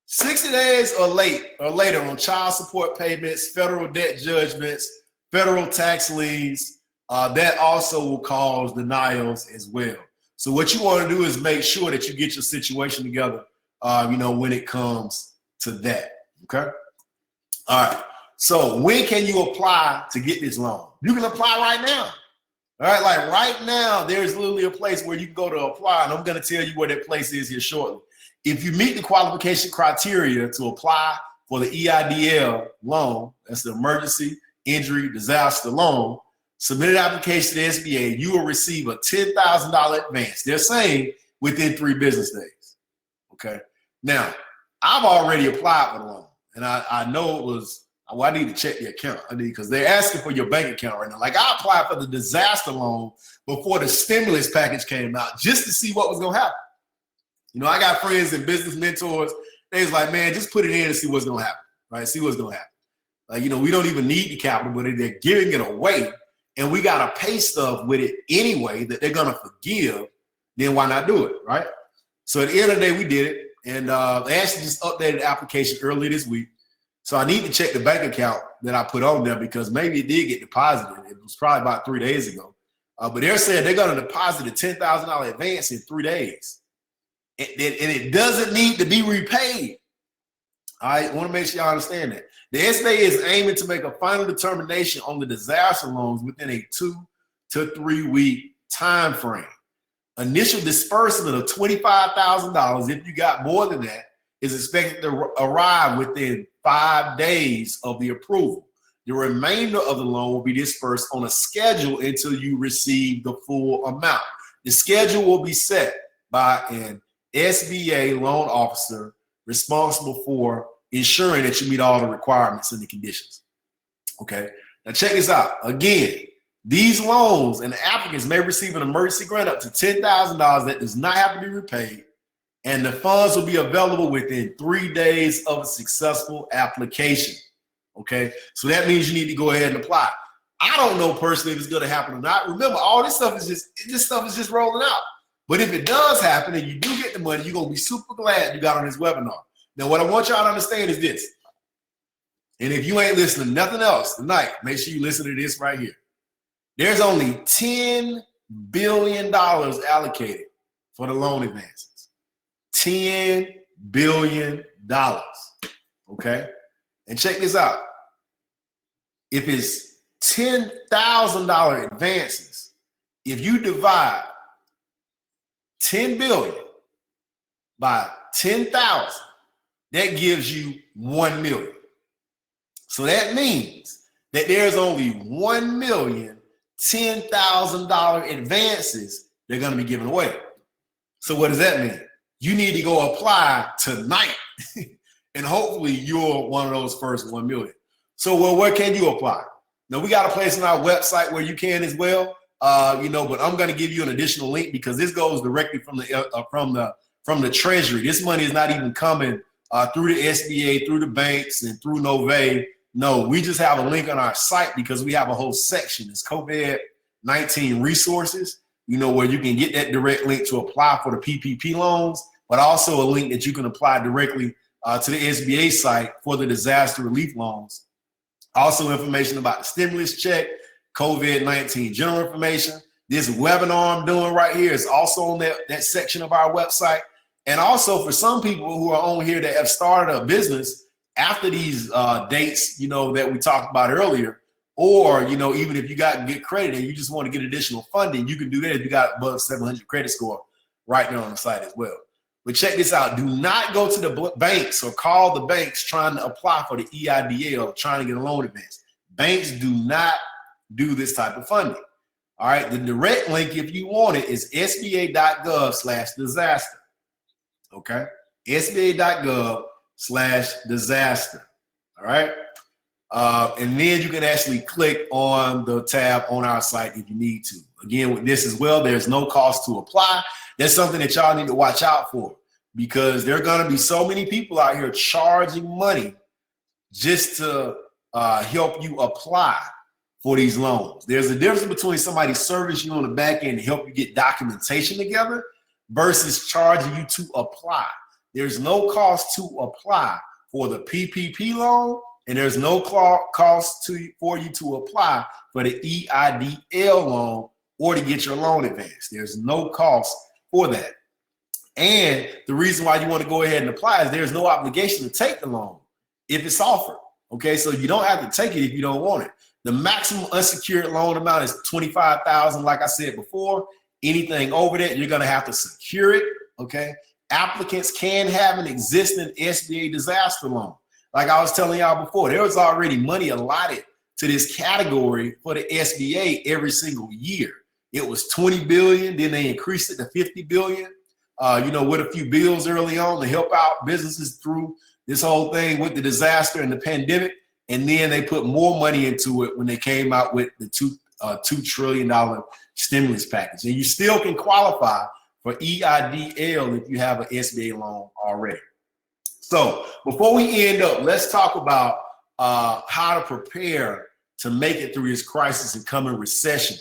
60 days or later on child support payments, federal debt judgments, federal tax liens, that also will cause denials as well. So what you want to do is make sure that you get your situation together, when it comes to that, okay? All right, so when can you apply to get this loan? You can apply right now. All right, like right now, there's literally a place where you can go to apply, and I'm going to tell you where that place is here shortly. If you meet the qualification criteria to apply for the EIDL loan, that's the Emergency Injury Disaster Loan, submit an application to the SBA, you will receive a $10,000 advance. They're saying within 3 business days, okay? Now, I've already applied for the loan, and I know it was, well, I need to check the account. Because they're asking for your bank account right now. Like, I applied for the disaster loan before the stimulus package came out just to see what was going to happen. I got friends and business mentors. They was like, man, just put it in and see what's going to happen, right? See what's going to happen. Like, we don't even need the capital, but they're giving it away, and we got to pay stuff with it anyway that they're going to forgive. Then why not do it, right? So at the end of the day, we did it, and they actually just updated the application early this week. So I need to check the bank account that I put on there, because maybe it did get deposited. It was probably about 3 days ago. But they're saying they're going to deposit a $10,000 advance in 3 days. And it doesn't need to be repaid. I want to make sure y'all understand that. The SBA is aiming to make a final determination on the disaster loans within a 2 to 3 week time frame. Initial disbursement of $25,000, if you got more than that, is expected to arrive within 5 days of the approval. The remainder of the loan will be dispersed on a schedule until you receive the full amount. The schedule will be set by an SBA loan officer responsible for ensuring that you meet all the requirements and the conditions. Okay, now check this out. Again, these loans and the applicants may receive an emergency grant up to $10,000 that does not have to be repaid, and the funds will be available within 3 days of a successful application. Okay, so that means you need to go ahead and apply. I don't know personally if it's going to happen or not. Remember, all this stuff is just rolling out. But if it does happen and you do get the money, you're going to be super glad you got on this webinar. Now, what I want y'all to understand is this. And if you ain't listening to nothing else tonight, make sure you listen to this right here. There's only $10 billion allocated for the loan advances. $10 billion. Okay? And check this out. If it's $10,000 advances, if you divide 10 billion by 10,000, that gives you 1 million. So that means that there's only 1,010,000 advances they're going to be giving away. So what does that mean? You need to go apply tonight, and hopefully you're one of those first 1 million. So, well, where can you apply? Now, we got a place on our website where you can as well, but I'm going to give you an additional link because this goes directly from the Treasury. This money is not even coming through the SBA, through the banks, and through Nove. No, we just have a link on our site because we have a whole section. It's COVID-19 resources, where you can get that direct link to apply for the PPP loans, but also a link that you can apply directly to the SBA site for the disaster relief loans. Also information about the stimulus check, COVID-19 general information. This webinar I'm doing right here is also on that section of our website. And also for some people who are on here that have started a business after these dates, that we talked about earlier, or, even if you got good credit and you just want to get additional funding, you can do that if you got above 700 credit score right there on the site as well. But check this out. Do not go to the banks or call the banks trying to apply for the EIDL or trying to get a loan advance. Banks do not do this type of funding. All right. The direct link, if you want it, is sba.gov/disaster. Okay. sba.gov/disaster. All right. And then you can actually click on the tab on our site if you need to. Again, with this as well, there's no cost to apply. That's something that y'all need to watch out for because there are going to be so many people out here charging money just to help you apply for these loans. There's a difference between somebody service you on the back end to help you get documentation together versus charging you to apply. There's no cost to apply for the PPP loan, and there's no cost for you to apply for the EIDL loan or to get your loan advance. There's no cost for that. And the reason why you want to go ahead and apply is there's no obligation to take the loan if it's offered. Okay, so you don't have to take it if you don't want it. The maximum unsecured loan amount is $25,000. Like I said before, anything over that, you're going to have to secure it. Okay, applicants can have an existing SBA disaster loan. Like I was telling y'all before, there was already money allotted to this category for the SBA every single year. It was 20 billion, then they increased it to 50 billion, with a few bills early on to help out businesses through this whole thing with the disaster and the pandemic. And then they put more money into it when they came out with the $2 trillion stimulus package. And you still can qualify for EIDL if you have an SBA loan already. So before we end up, let's talk about how to prepare to make it through this crisis and coming recession.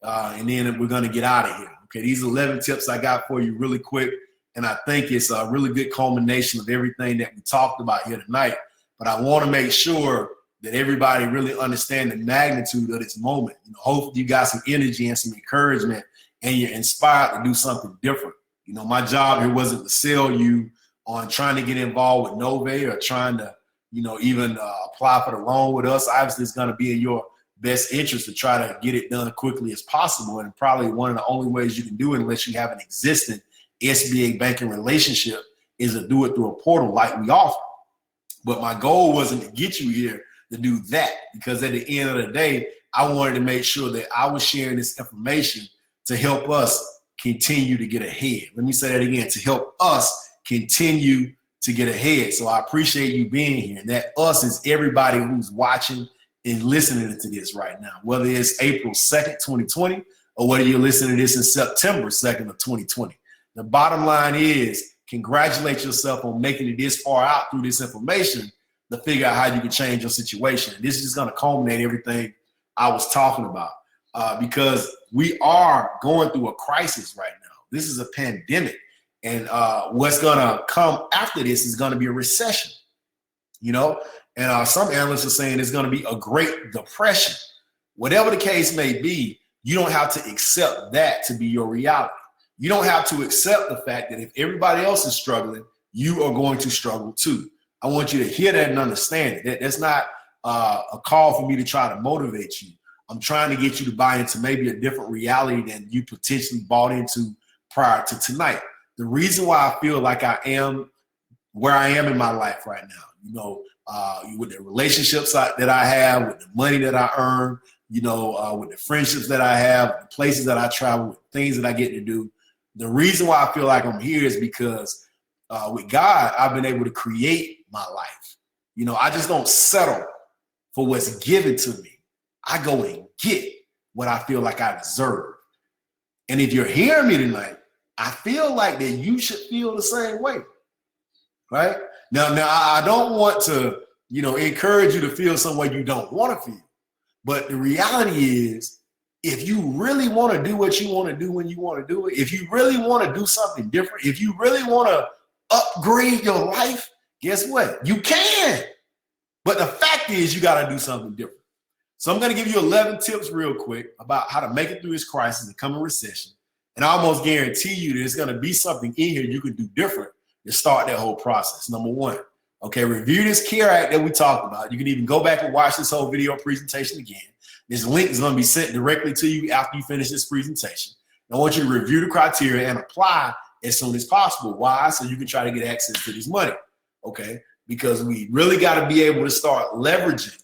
And then we're going to get out of here. Okay, these 11 tips I got for you really quick. And I think it's a really good culmination of everything that we talked about here tonight. But I want to make sure that everybody really understand the magnitude of this moment. Hopefully you got some energy and some encouragement and you're inspired to do something different. My job here wasn't to sell you on trying to get involved with Nove or trying to, even apply for the loan with us. Obviously, it's going to be in your best interest to try to get it done quickly as possible. And probably one of the only ways you can do it, unless you have an existing SBA banking relationship, is to do it through a portal like we offer. But my goal wasn't to get you here to do that, because at the end of the day, I wanted to make sure that I was sharing this information to help us continue to get ahead. Let me say that again, to help us continue to get ahead. So I appreciate you being here. And that us is everybody who's watching and listening to this right now, whether it's April 2nd, 2020, or whether you're listening to this in September 2nd of 2020. The bottom line is, congratulate yourself on making it this far out through this information to figure out how you can change your situation. And this is going to culminate everything I was talking about, because we are going through a crisis right now. This is a pandemic. And what's going to come after this is going to be a recession, you know? And some analysts are saying it's going to be a Great Depression. Whatever the case may be, you don't have to accept that to be your reality. You don't have to accept the fact that if everybody else is struggling, you are going to struggle too. I want you to hear that and understand it. That's not a call for me to try to motivate you. I'm trying to get you to buy into maybe a different reality than you potentially bought into prior to tonight. The reason why I feel like I am where I am in my life right now, you know, with the relationships that I have, with the money that I earn, you know, with the friendships that I have, the places that I travel, with things that I get to do. The reason why I feel like I'm here is because with God, I've been able to create my life. You know, I just don't settle for what's given to me. I go and get what I feel like I deserve. And if you're hearing me tonight, I feel like that you should feel the same way, right? Now I don't want to, you know, encourage you to feel some way you don't want to feel. But the reality is, if you really want to do what you want to do when you want to do it, if you really want to do something different, if you really want to upgrade your life, guess what? You can. But the fact is, you got to do something different. So I'm going to give you 11 tips real quick about how to make it through this crisis and come in recession. And I almost guarantee you that there's going to be something in here you can do different to start that whole process. Number one, okay, review this CARE Act that we talked about. You can even go back and watch this whole video presentation again. This link is going to be sent directly to you after you finish this presentation. I want you to review the criteria and apply as soon as possible. Why? So you can try to get access to this money, okay? Because we really got to be able to start leveraging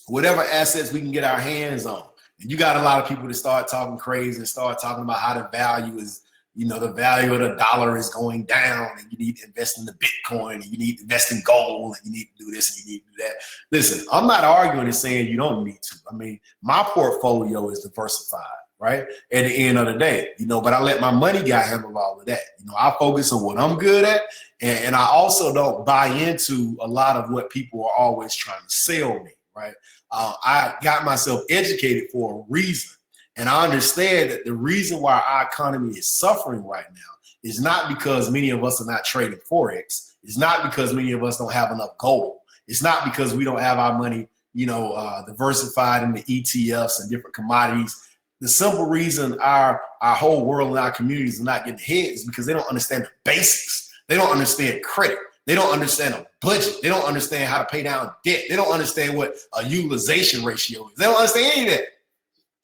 whatever assets we can get our hands on. And you got a lot of people that start talking crazy and start talking about how the value is, you know, the value of the dollar is going down, and you need to invest in the Bitcoin, and you need to invest in gold, and you need to do this, and you need to do that. Listen, I'm not arguing and saying you don't need to. I mean, my portfolio is diversified, right? At the end of the day, you know, but I let my money guy handle all of that. You know, I focus on what I'm good at, and I also don't buy into a lot of what people are always trying to sell me, right? I got myself educated for a reason. And I understand that the reason why our economy is suffering right now is not because many of us are not trading Forex. It's not because many of us don't have enough gold. It's not because we don't have our money, you know, diversified in the ETFs and different commodities. The simple reason our whole world and our communities are not getting ahead is because they don't understand the basics. They don't understand credit. They don't understand a budget. They don't understand how to pay down debt. They don't understand what a utilization ratio is. They don't understand any of that.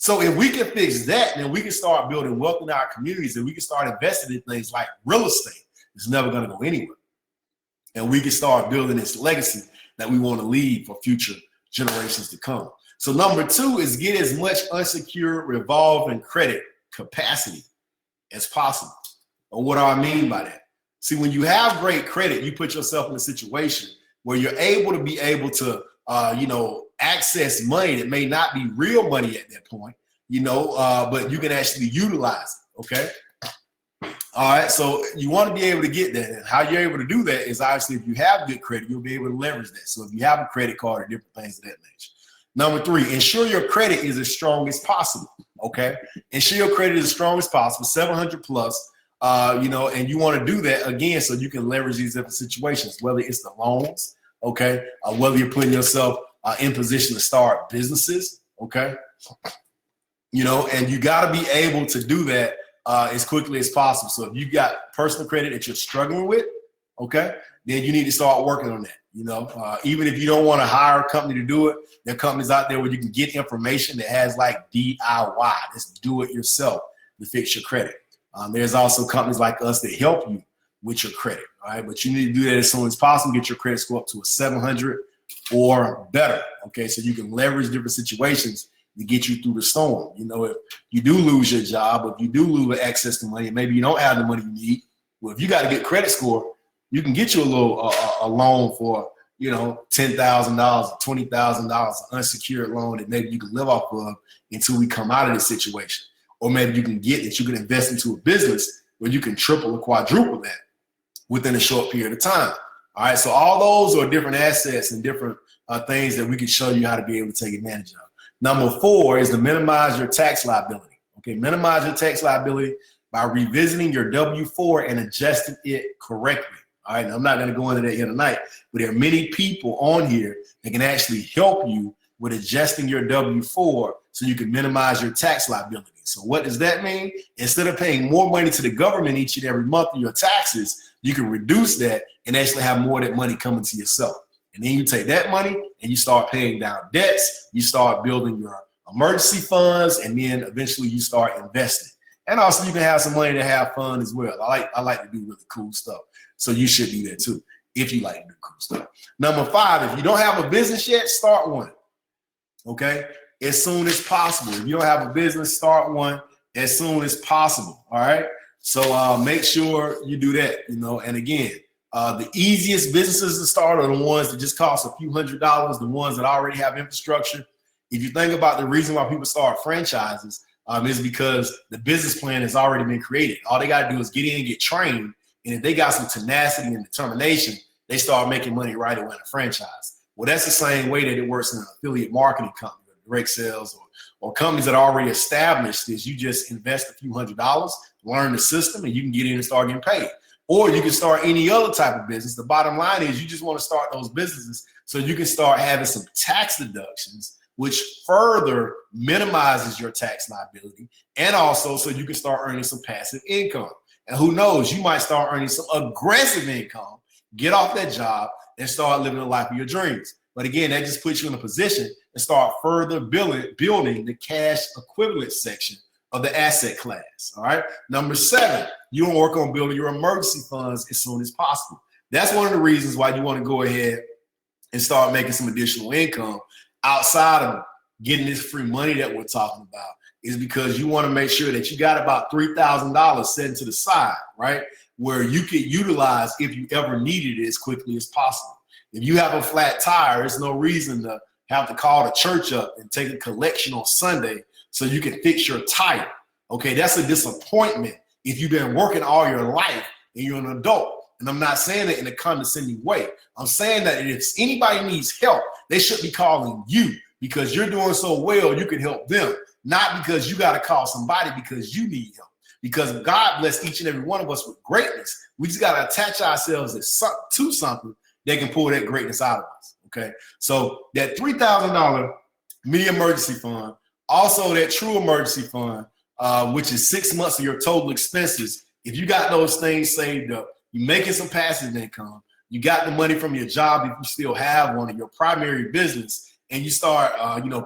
So if we can fix that, then we can start building wealth in our communities, and we can start investing in things like real estate. It's never going to go anywhere. And we can start building this legacy that we want to leave for future generations to come. So number two is get as much unsecured revolving credit capacity as possible. And what do I mean by that? See, when you have great credit, you put yourself in a situation where you're able to, you know, access money that may not be real money at that point, you know, but you can actually utilize it, okay? All right, so you want to be able to get that. And how you're able to do that is obviously if you have good credit, you'll be able to leverage that. So if you have a credit card or different things of that nature. Number three, ensure your credit is as strong as possible, okay? Ensure your credit is as strong as possible, 700 plus, you know, and you want to do that, again, so you can leverage these different situations, whether it's the loans, okay, whether you're putting yourself in position to start businesses, okay? You know, and you got to be able to do that as quickly as possible. So if you got personal credit that you're struggling with, okay, then you need to start working on that. You know, even if you don't want to hire a company to do it, there are companies out there where you can get information that has like DIY, just do it yourself to fix your credit. There's also companies like us that help you with your credit. all right? But you need to do that as soon as possible. Get your credit score up to a 700 or better, okay? So you can leverage different situations to get you through the storm. You know, if you do lose your job, if you do lose access to money, maybe you don't have the money you need, well, if you got a good credit score, you can get you a little a loan for, you know, $10,000, $20,000, an unsecured loan that maybe you can live off of until we come out of this situation. Or maybe you can get that you can invest into a business where you can triple or quadruple that within a short period of time. All right, so all those are different assets and different things that we can show you how to be able to take advantage of. Number 4 is to minimize your tax liability. Okay, minimize your tax liability by revisiting your W-4 and adjusting it correctly. All right, now, I'm not going to go into that here tonight, but there are many people on here that can actually help you with adjusting your W-4 so you can minimize your tax liability. So what does that mean? Instead of paying more money to the government each and every month in your taxes, you can reduce that and actually have more of that money coming to yourself. And then you take that money and you start paying down debts, you start building your emergency funds, and then eventually you start investing. And also you can have some money to have fun as well. I like to do really cool stuff. So you should do that too, if you like to do cool stuff. Number 5, if you don't have a business yet, start one, okay? As soon as possible. If you don't have a business, start one as soon as possible, all right? So make sure you do that, you know, and again, the easiest businesses to start are the ones that just cost a few $100s, the ones that already have infrastructure. If you think about the reason why people start franchises, is because the business plan has already been created. All they got to do is get in and get trained. And if they got some tenacity and determination, they start making money right away in a franchise. Well, that's the same way that it works in an affiliate marketing company, or direct sales, or companies that are already established. Is you just invest a few $100s, learn the system, and you can get in and start getting paid. Or you can start any other type of business. The bottom line is you just want to start those businesses so you can start having some tax deductions, which further minimizes your tax liability, and also so you can start earning some passive income. And who knows, you might start earning some aggressive income, get off that job, and start living the life of your dreams. But again, that just puts you in a position to start further building the cash equivalent section of the asset class, all right? Number 7, you want to work on building your emergency funds as soon as possible. That's one of the reasons why you want to go ahead and start making some additional income outside of getting this free money that we're talking about, is because you want to make sure that you got about $3,000 set to the side, right? Where you can utilize if you ever needed it as quickly as possible. If you have a flat tire, there's no reason to have to call the church up and take a collection on Sunday so you can fix your tire. Okay, that's a disappointment if you've been working all your life and you're an adult. And I'm not saying that in a condescending way. I'm saying that if anybody needs help, they should be calling you, because you're doing so well, you can help them. Not because you got to call somebody because you need help. Because God bless each and every one of us with greatness. We just got to attach ourselves to something that can pull that greatness out of us. Okay, so that $3,000 mini emergency fund, also that true emergency fund, which is 6 months of your total expenses. If you got those things saved up, you're making some passive income, you got the money from your job if you still have one, of your primary business, and you start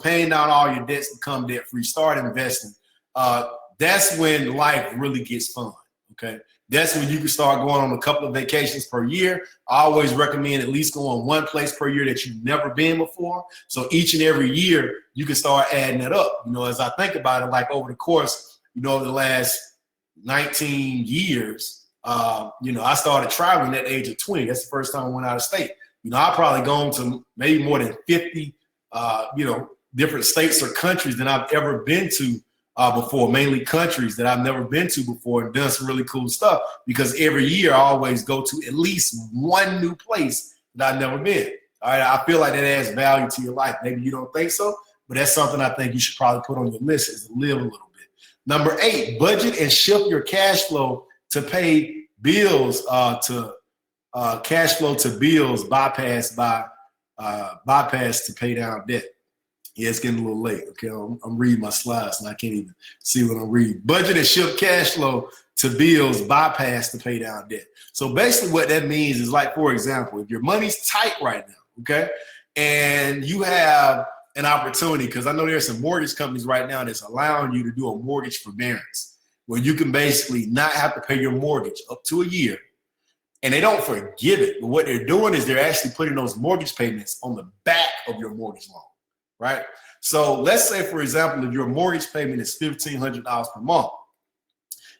paying down all your debts to become debt free, start investing. That's when life really gets fun. Okay, that's when you can start going on a couple of vacations per year. I always recommend at least going one place per year that you've never been before. So each and every year you can start adding it up. You know, as I think about it, like over the course, the last 19 years, I started traveling at the age of 20. That's the first time I went out of state. I've probably gone to maybe more than 50, different states or countries that I've ever been to before, mainly countries that I've never been to before, and done some really cool stuff, because every year I always go to at least one new place that I've never been. All right, I feel like that adds value to your life. Maybe you don't think so, but that's something I think you should probably put on your list, is to live a little bit. Number 8, budget and shift your cash flow to pay bills, cash flow to bills bypass to pay down debt. Yeah, it's getting a little late. Okay, I'm reading my slides and I can't even see what I'm reading. Budget and shift cash flow to bills bypass to pay down debt. So basically what that means is, like, for example, if your money's tight right now, okay, and you have an opportunity, because I know there's some mortgage companies right now that's allowing you to do a mortgage forbearance, where you can basically not have to pay your mortgage up to a year, and they don't forgive it. But what they're doing is they're actually putting those mortgage payments on the back of your mortgage loan, right? So let's say, for example, if your mortgage payment is $1,500 per month,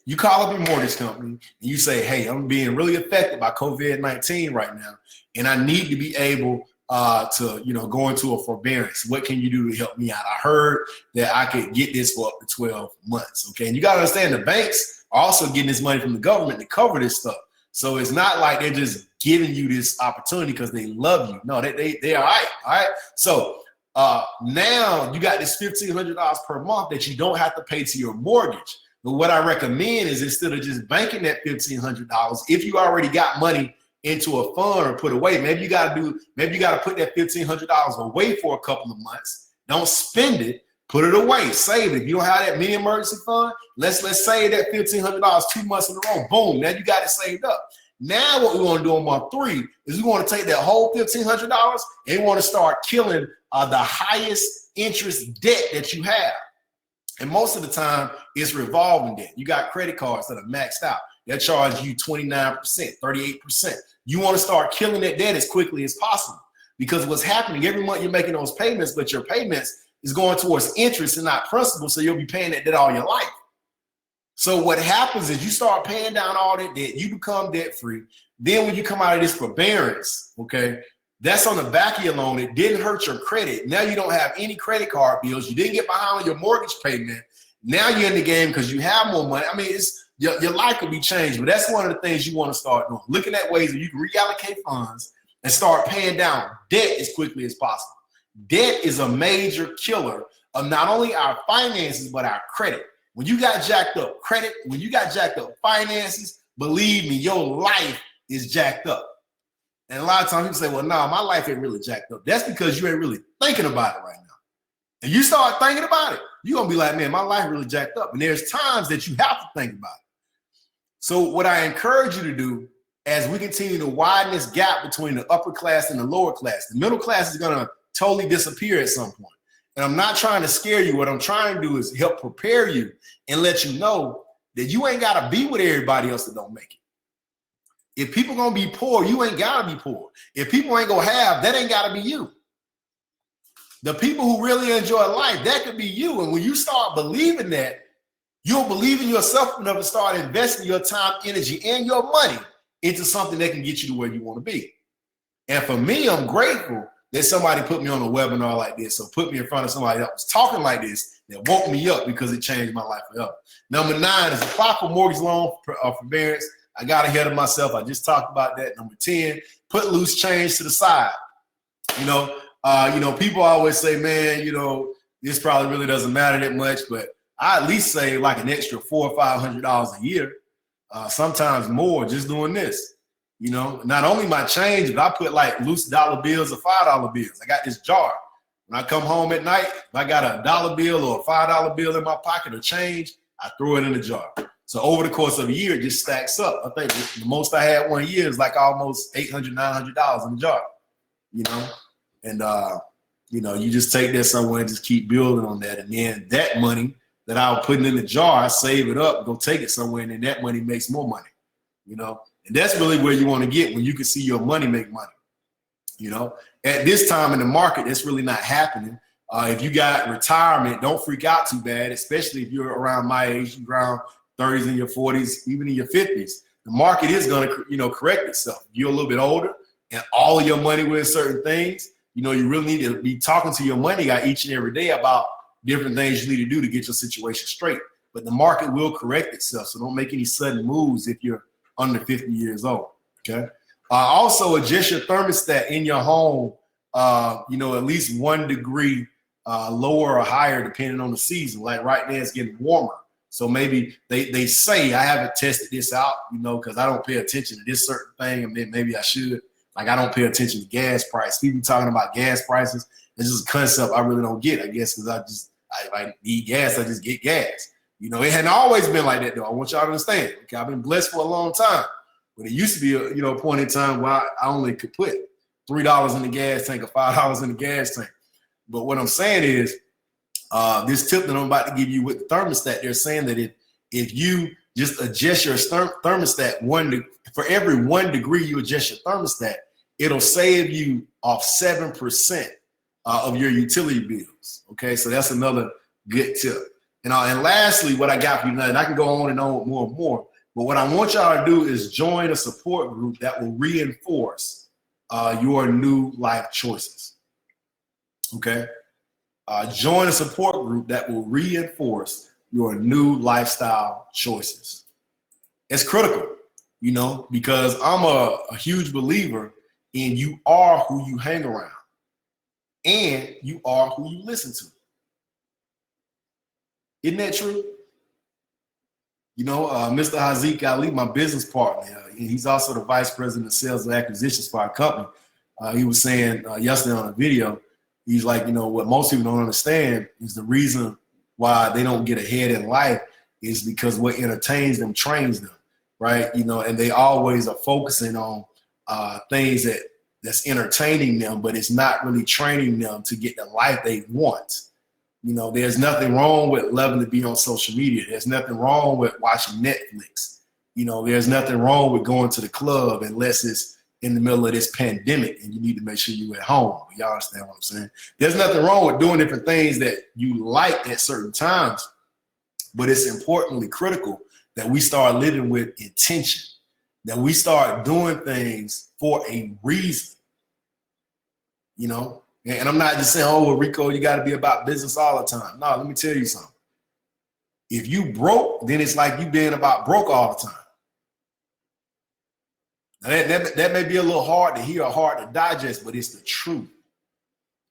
you call up your mortgage company and you say, hey, I'm being really affected by COVID-19 right now, and I need to be able to, go into a forbearance. What can you do to help me out? I heard that I could get this for up to 12 months. Okay. And you got to understand, the banks are also getting this money from the government to cover this stuff. So it's not like they're just giving you this opportunity because they love you. No, they are all right. All right. So now you got this $1,500 per month that you don't have to pay to your mortgage. But what I recommend is, instead of just banking that $1,500, if you already got money into a fund or put away, maybe you got to put that $1,500 away for a couple of months. Don't spend it, put it away, save it. If you don't have that mini emergency fund, let's save that $1,500 2 months in a row. Boom, now you got it saved up. Now what we want to do on month 3 is we want to take that whole $1,500 and we want to start killing the highest interest debt that you have. And most of the time, it's revolving debt. You got credit cards that are maxed out. They'll charge you 29%, 38%. You want to start killing that debt as quickly as possible, because what's happening, every month you're making those payments, but your payments is going towards interest and not principal, so you'll be paying that debt all your life. So what happens is you start paying down all that debt, you become debt free. Then when you come out of this forbearance, okay, that's on the back of your loan. It didn't hurt your credit. Now you don't have any credit card bills. You didn't get behind on your mortgage payment. Now you're in the game because you have more money. I mean, your life could be changed, but that's one of the things you want to start doing. Looking at ways that you can reallocate funds and start paying down debt as quickly as possible. Debt is a major killer of not only our finances, but our credit. When you got jacked up credit, when you got jacked up finances, believe me, your life is jacked up. And a lot of times people say, well, no, my life ain't really jacked up. That's because you ain't really thinking about it right now. And you start thinking about it, you're going to be like, man, my life really jacked up. And there's times that you have to think about it. So what I encourage you to do, as we continue to widen this gap between the upper class and the lower class, the middle class is going to totally disappear at some point. And I'm not trying to scare you. What I'm trying to do is help prepare you and let you know that you ain't got to be with everybody else that don't make it. If people going to be poor, you ain't got to be poor. If people ain't going to have, that ain't got to be you. The people who really enjoy life, that could be you. And when you start believing that, you'll believe in yourself enough to start investing your time, energy, and your money into something that can get you to where you want to be. And for me, I'm grateful that somebody put me on a webinar like this, or put me in front of somebody that was talking like this, that woke me up, because it changed my life forever. Number 9 is apply for mortgage loan forbearance. I got ahead of myself. I just talked about that. Number 10, put loose change to the side. People always say, man, this probably really doesn't matter that much, but I at least save like an extra $400 or $500 a year, sometimes more, just doing this. Not only my change, but I put like loose dollar bills or $5 bills. I got this jar. When I come home at night, if I got a $1 bill or a $5 bill in my pocket or change, I throw it in the jar. So over the course of a year, it just stacks up. I think the most I had one year is like almost $800, $900 in the jar, And, you just take that somewhere and just keep building on that. And then that money that I was putting in the jar, I save it up, go take it somewhere, and then that money makes more money, And that's really where you want to get, when you can see your money make money. At this time in the market, that's really not happening. If you got retirement, don't freak out too bad, especially if you're around my age, you're around 30s and your 40s, even in your 50s. The market is going to, correct itself. You're a little bit older and all of your money with certain things, you really need to be talking to your money guy each and every day about different things you need to do to get your situation straight. But the market will correct itself. So don't make any sudden moves if you're under 50 years old. Okay. Also adjust your thermostat in your home, at least 1 degree lower or higher, depending on the season. Like right now it's getting warmer. So maybe they say, I haven't tested this out, because I don't pay attention to this certain thing, and then maybe I should. Like I don't pay attention to gas price. People talking about gas prices. It's just a concept I really don't get, I guess, because I need gas, I just get gas. It hadn't always been like that, though. I want y'all to understand. Okay, I've been blessed for a long time. But it used to be a point in time where I only could put $3 in the gas tank or $5 in the gas tank. But what I'm saying is, this tip that I'm about to give you with the thermostat, they're saying that if you just adjust your thermostat for every 1 degree you adjust your thermostat, it'll save you off 7% of your utility bills. Okay, so that's another good tip. And lastly, what I got for you now, and I can go on and on with more and more, but what I want y'all to do is join a support group that will reinforce your new life choices. Okay, join a support group that will reinforce your new lifestyle choices. It's critical, you know, because I'm a huge believer in you are who you hang around and you are who you listen to. Isn't that true? You know, Mr. Haziq Ali, my business partner, he's also the vice president of sales and acquisitions for our company. He was saying yesterday on a video, he's like, you know, what most people don't understand is the reason why they don't get ahead in life is because what entertains them trains them, right? You know, and they always are focusing on things that's entertaining them, but it's not really training them to get the life they want. You know, there's nothing wrong with loving to be on social media. There's nothing wrong with watching Netflix. You know, there's nothing wrong with going to the club unless it's in the middle of this pandemic and you need to make sure you're at home. Y'all understand what I'm saying? There's nothing wrong with doing different things that you like at certain times, but it's importantly critical that we start living with intention, that we start doing things for a reason, you know? And I'm not just saying, oh, well, Rico, you got to be about business all the time. No, let me tell you something. If you broke, then it's like you being about broke all the time. Now that may be a little hard to hear or hard to digest, but it's the truth,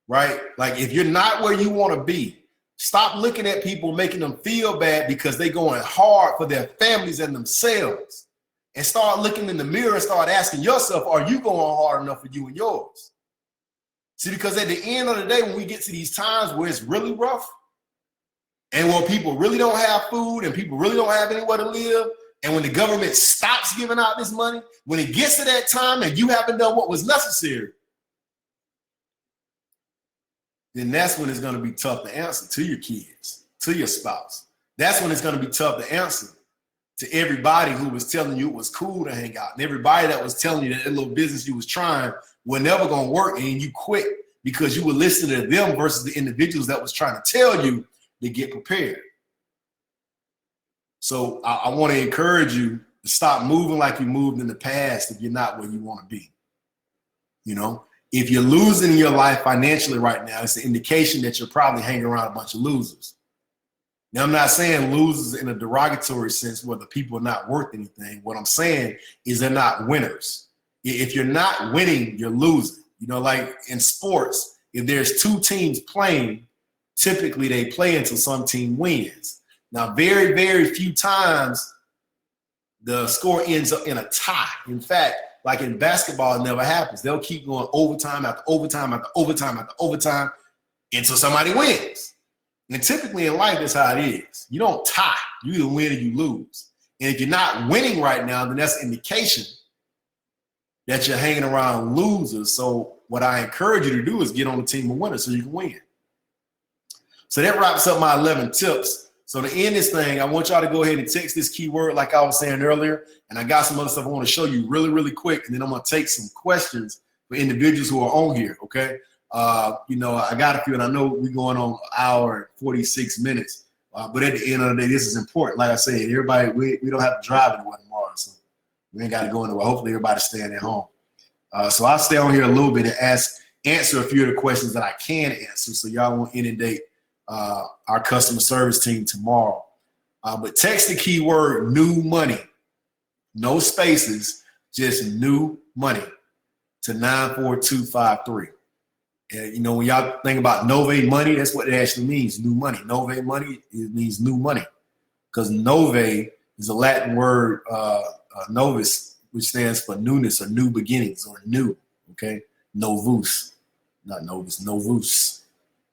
right? Like if you're not where you want to be, stop looking at people making them feel bad because they're going hard for their families and themselves. And start looking in the mirror and start asking yourself, are you going hard enough for you and yours? See, because at the end of the day, when we get to these times where it's really rough and when people really don't have food and people really don't have anywhere to live, and when the government stops giving out this money, when it gets to that time and you haven't done what was necessary, then that's when it's going to be tough to answer to your kids, to your spouse. That's when it's going to be tough to answer to everybody who was telling you it was cool to hang out and everybody that was telling you that little business you was trying were never going to work and you quit because you were listening to them versus the individuals that was trying to tell you to get prepared. So I want to encourage you to stop moving like you moved in the past if you're not where you want to be. You know, if you're losing in your life financially right now, it's an indication that you're probably hanging around a bunch of losers. Now, I'm not saying losers in a derogatory sense where the people are not worth anything. What I'm saying is they're not winners. If you're not winning, you're losing. You know, like in sports, if there's two teams playing, typically they play until some team wins. Now, very, very few times the score ends up in a tie. In fact, like in basketball, it never happens. They'll keep going overtime after overtime after overtime after overtime until somebody wins. And typically in life, that's how it is. You don't tie. You either win or you lose. And if you're not winning right now, then that's an indication that you're hanging around losers. So what I encourage you to do is get on the team of winners so you can win. So that wraps up my 11 tips. So to end this thing, I want y'all to go ahead and text this keyword like I was saying earlier. And I got some other stuff I want to show you really, really quick. And then I'm going to take some questions for individuals who are on here, okay? You know, I got a few, and I know we're going on an hour and 46 minutes. But at the end of the day, this is important. Like I said, everybody, we don't have to drive anywhere tomorrow. So we ain't got to go anywhere. Hopefully everybody's staying at home. So I'll stay on here a little bit and answer a few of the questions that I can answer so y'all won't inundate our customer service team tomorrow. But text the keyword new money, no spaces, just new money to 94253. And, you know, when y'all think about Nove money, that's what it actually means, new money. Nove money, it means new money because Nove is a Latin word, novus, which stands for newness or new beginnings or new, okay? Novus, not novus, novus.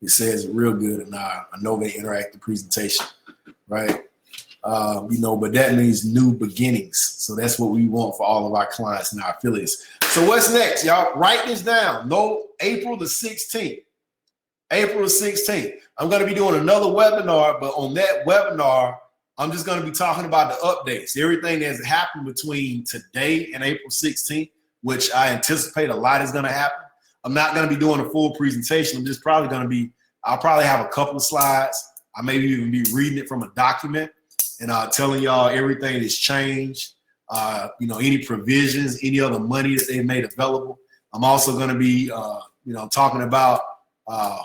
It says it real good in our Nove interactive presentation, right? You know, but that means new beginnings. So that's what we want for all of our clients and our affiliates. So what's next, y'all? Write this down. No, April the 16th. April the 16th. I'm going to be doing another webinar, but on that webinar, I'm just going to be talking about the updates, everything that's happened between today and April 16th, which I anticipate a lot is going to happen. I'm not going to be doing a full presentation. I'm just probably going to be, I'll probably have a couple of slides. I maybe even be reading it from a document and telling y'all everything that's changed, any provisions, any other money that they made available. I'm also going to be, talking about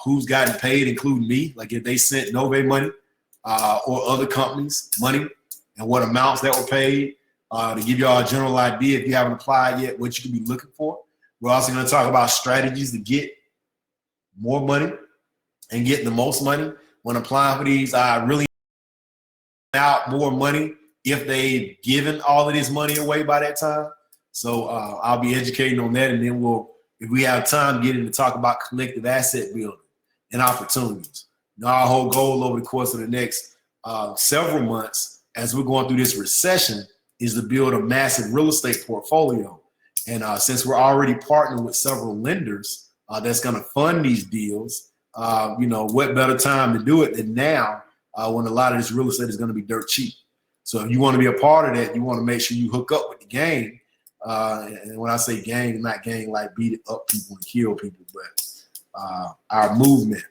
who's gotten paid, including me, like if they sent Nove money or other companies money and what amounts that were paid to give y'all a general idea if you haven't applied yet, what you can be looking for. We're also going to talk about strategies to get more money and get the most money when applying for these. I really out more money if they've given all of this money away by that time. So I'll be educating on that, and then if we have time, get into talk about collective asset building and opportunities. Our whole goal over the course of the next several months, as we're going through this recession, is to build a massive real estate portfolio. And since we're already partnering with several lenders that's going to fund these deals, what better time to do it than now when a lot of this real estate is going to be dirt cheap. So if you want to be a part of that, you want to make sure you hook up with the gang. And when I say gang, not gang like beat up people and kill people, but our movement,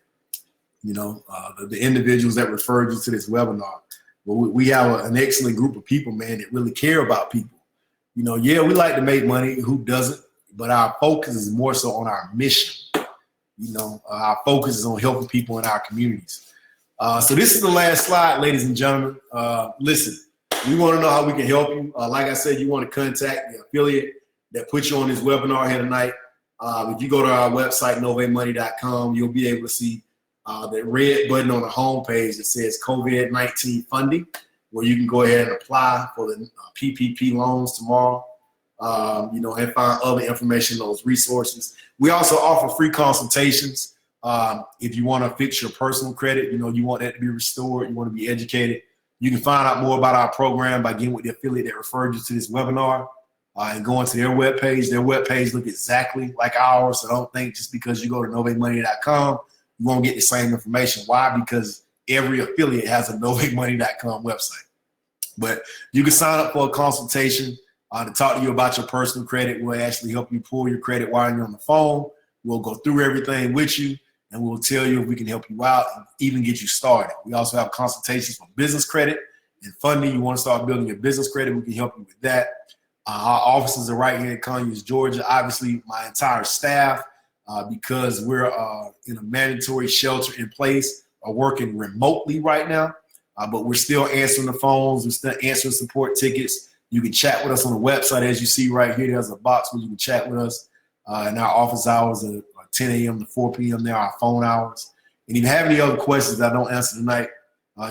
the individuals that referred you to this webinar. Well, we have an excellent group of people, man, that really care about people. We like to make money. Who doesn't? But our focus is more so on our mission. Our focus is on helping people in our communities. So this is the last slide, ladies and gentlemen. Listen, we want to know how we can help you. Like I said, you want to contact the affiliate that put you on this webinar here tonight. If you go to our website, novemoney.com, you'll be able to see the red button on the homepage that says COVID-19 funding, where you can go ahead and apply for the PPP loans tomorrow, and find other information on those resources. We also offer free consultations. If you want to fix your personal credit, you want that to be restored, you want to be educated. You can find out more about our program by getting with the affiliate that referred you to this webinar and going to their webpage. Their webpage look exactly like ours, so don't think just because you go to novemoney.com, you won't get the same information. Why? Because every affiliate has a novemoney.com website. But you can sign up for a consultation to talk to you about your personal credit. We'll actually help you pull your credit while you're on the phone. We'll go through everything with you, and we'll tell you if we can help you out and even get you started. We also have consultations for business credit and funding. You want to start building your business credit, we can help you with that. Our offices are right here in Conyers, Georgia. Obviously, my entire staff, because we're in a mandatory shelter in place, are working remotely right now. But we're still answering the phones. We're still answering support tickets. You can chat with us on the website. As you see right here, there's a box where you can chat with us. And our office hours are 10 a.m. to 4 p.m. There are our phone hours. And if you have any other questions I don't answer tonight,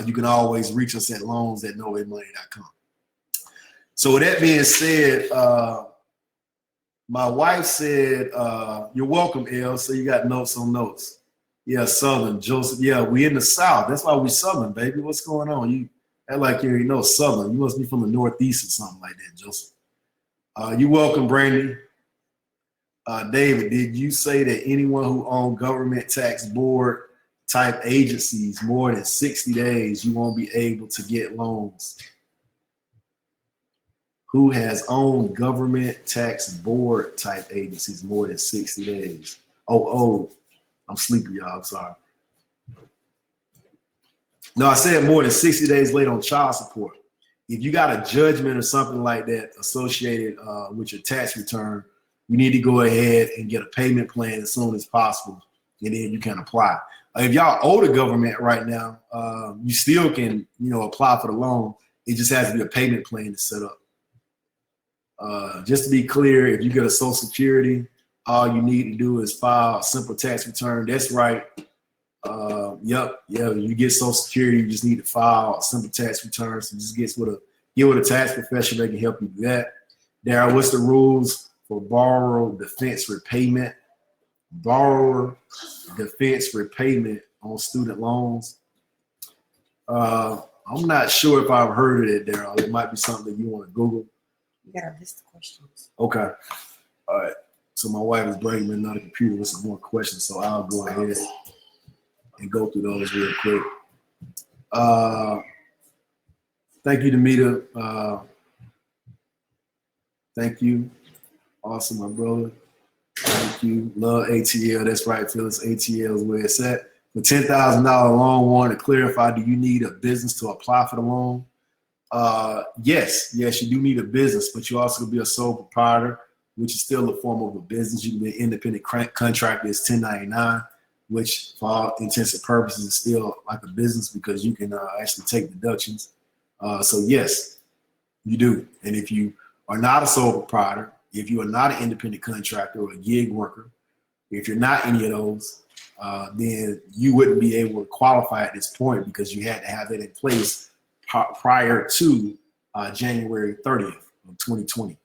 you can always reach us at loans@novemoney.com. So with that being said, my wife said, you're welcome, El. So you got notes on notes. Yeah, Southern, Joseph. Yeah, we in the South. That's why we Southern, baby. What's going on? You act like you already know Southern. You must be from the Northeast or something like that, Joseph. You're welcome, Brandy. David, did you say that anyone who owns government tax board type agencies more than 60 days, you won't be able to get loans? Who has owned government tax board type agencies more than 60 days? Oh, I'm sleepy, y'all. I'm sorry. No, I said more than 60 days late on child support. If you got a judgment or something like that associated with your tax return, you need to go ahead and get a payment plan as soon as possible, and then you can apply. If y'all owe the government right now, you still can, apply for the loan. It just has to be a payment plan to set up. Just to be clear, if you get a Social Security, all you need to do is file a simple tax return. That's right. You get Social Security, you just need to file a simple tax return. So just get with a tax professional, they can help you do that. Darryl, what's the rules for borrower defense repayment? Borrower defense repayment on student loans. I'm not sure if I've heard of it, Darryl. It might be something that you want to Google. You got a list of questions. Okay. All right. So my wife is bringing me another computer with some more questions, so I'll go ahead and go through those real quick. Thank you, Demita. Thank you. Awesome, my brother. Thank you. Love ATL. That's right, Phyllis. ATL is where it's at. For $10,000 loan, want to clarify, do you need a business to apply for the loan? Yes, you do need a business, but you also could be a sole proprietor, which is still a form of a business. You can be an independent contractor. It's 1099, which for all intents and purposes is still like a business because you can actually take deductions. So yes, you do. And if you are not a sole proprietor, if you are not an independent contractor or a gig worker, if you're not any of those, then you wouldn't be able to qualify at this point because you had to have that in place prior to January 30th of 2020.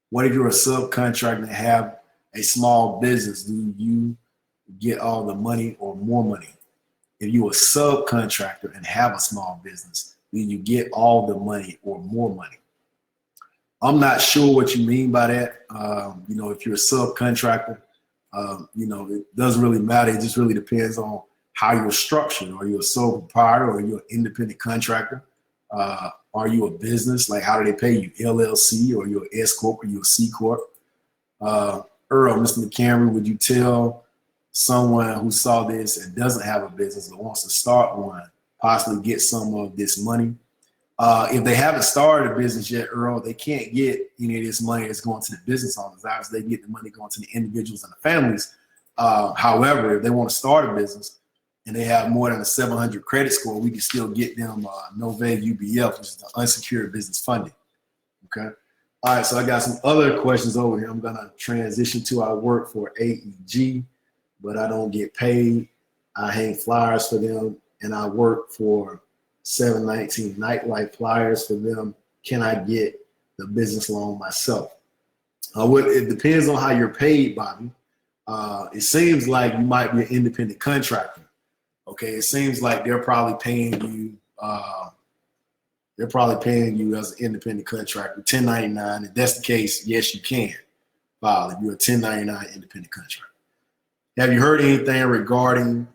What if you're a subcontractor and have a small business? Do you get all the money or more money? If you're a subcontractor and have a small business, do you get all the money or more money? I'm not sure what you mean by that. If you're a subcontractor, it doesn't really matter. It just really depends on how you're structured. Are you a sole proprietor or are you an independent contractor? Are you a business? Like, how do they pay you? LLC, or you're an S Corp, or you're a C Corp? Earl, Mr. McCameron, would you tell someone who saw this and doesn't have a business but wants to start one, possibly get some of this money? If they haven't started a business yet, Earl, they can't get any of this money that's going to the business owners. Obviously, they get the money going to the individuals and the families. However, if they want to start a business and they have more than a 700 credit score, we can still get them Novay UBF, which is the unsecured business funding. Okay. All right. So I got some other questions over here. I'm going to transition to I work for AEG, but I don't get paid. I hang flyers for them, and I work for 719 nightlife flyers for them. Can I get the business loan myself? It depends on how you're paid, Bobby. It seems like you might be an independent contractor. Okay, it seems like they're probably paying you. As an independent contractor, 1099. If that's the case, yes, you can file if you're a 1099 independent contractor. Have you heard anything regarding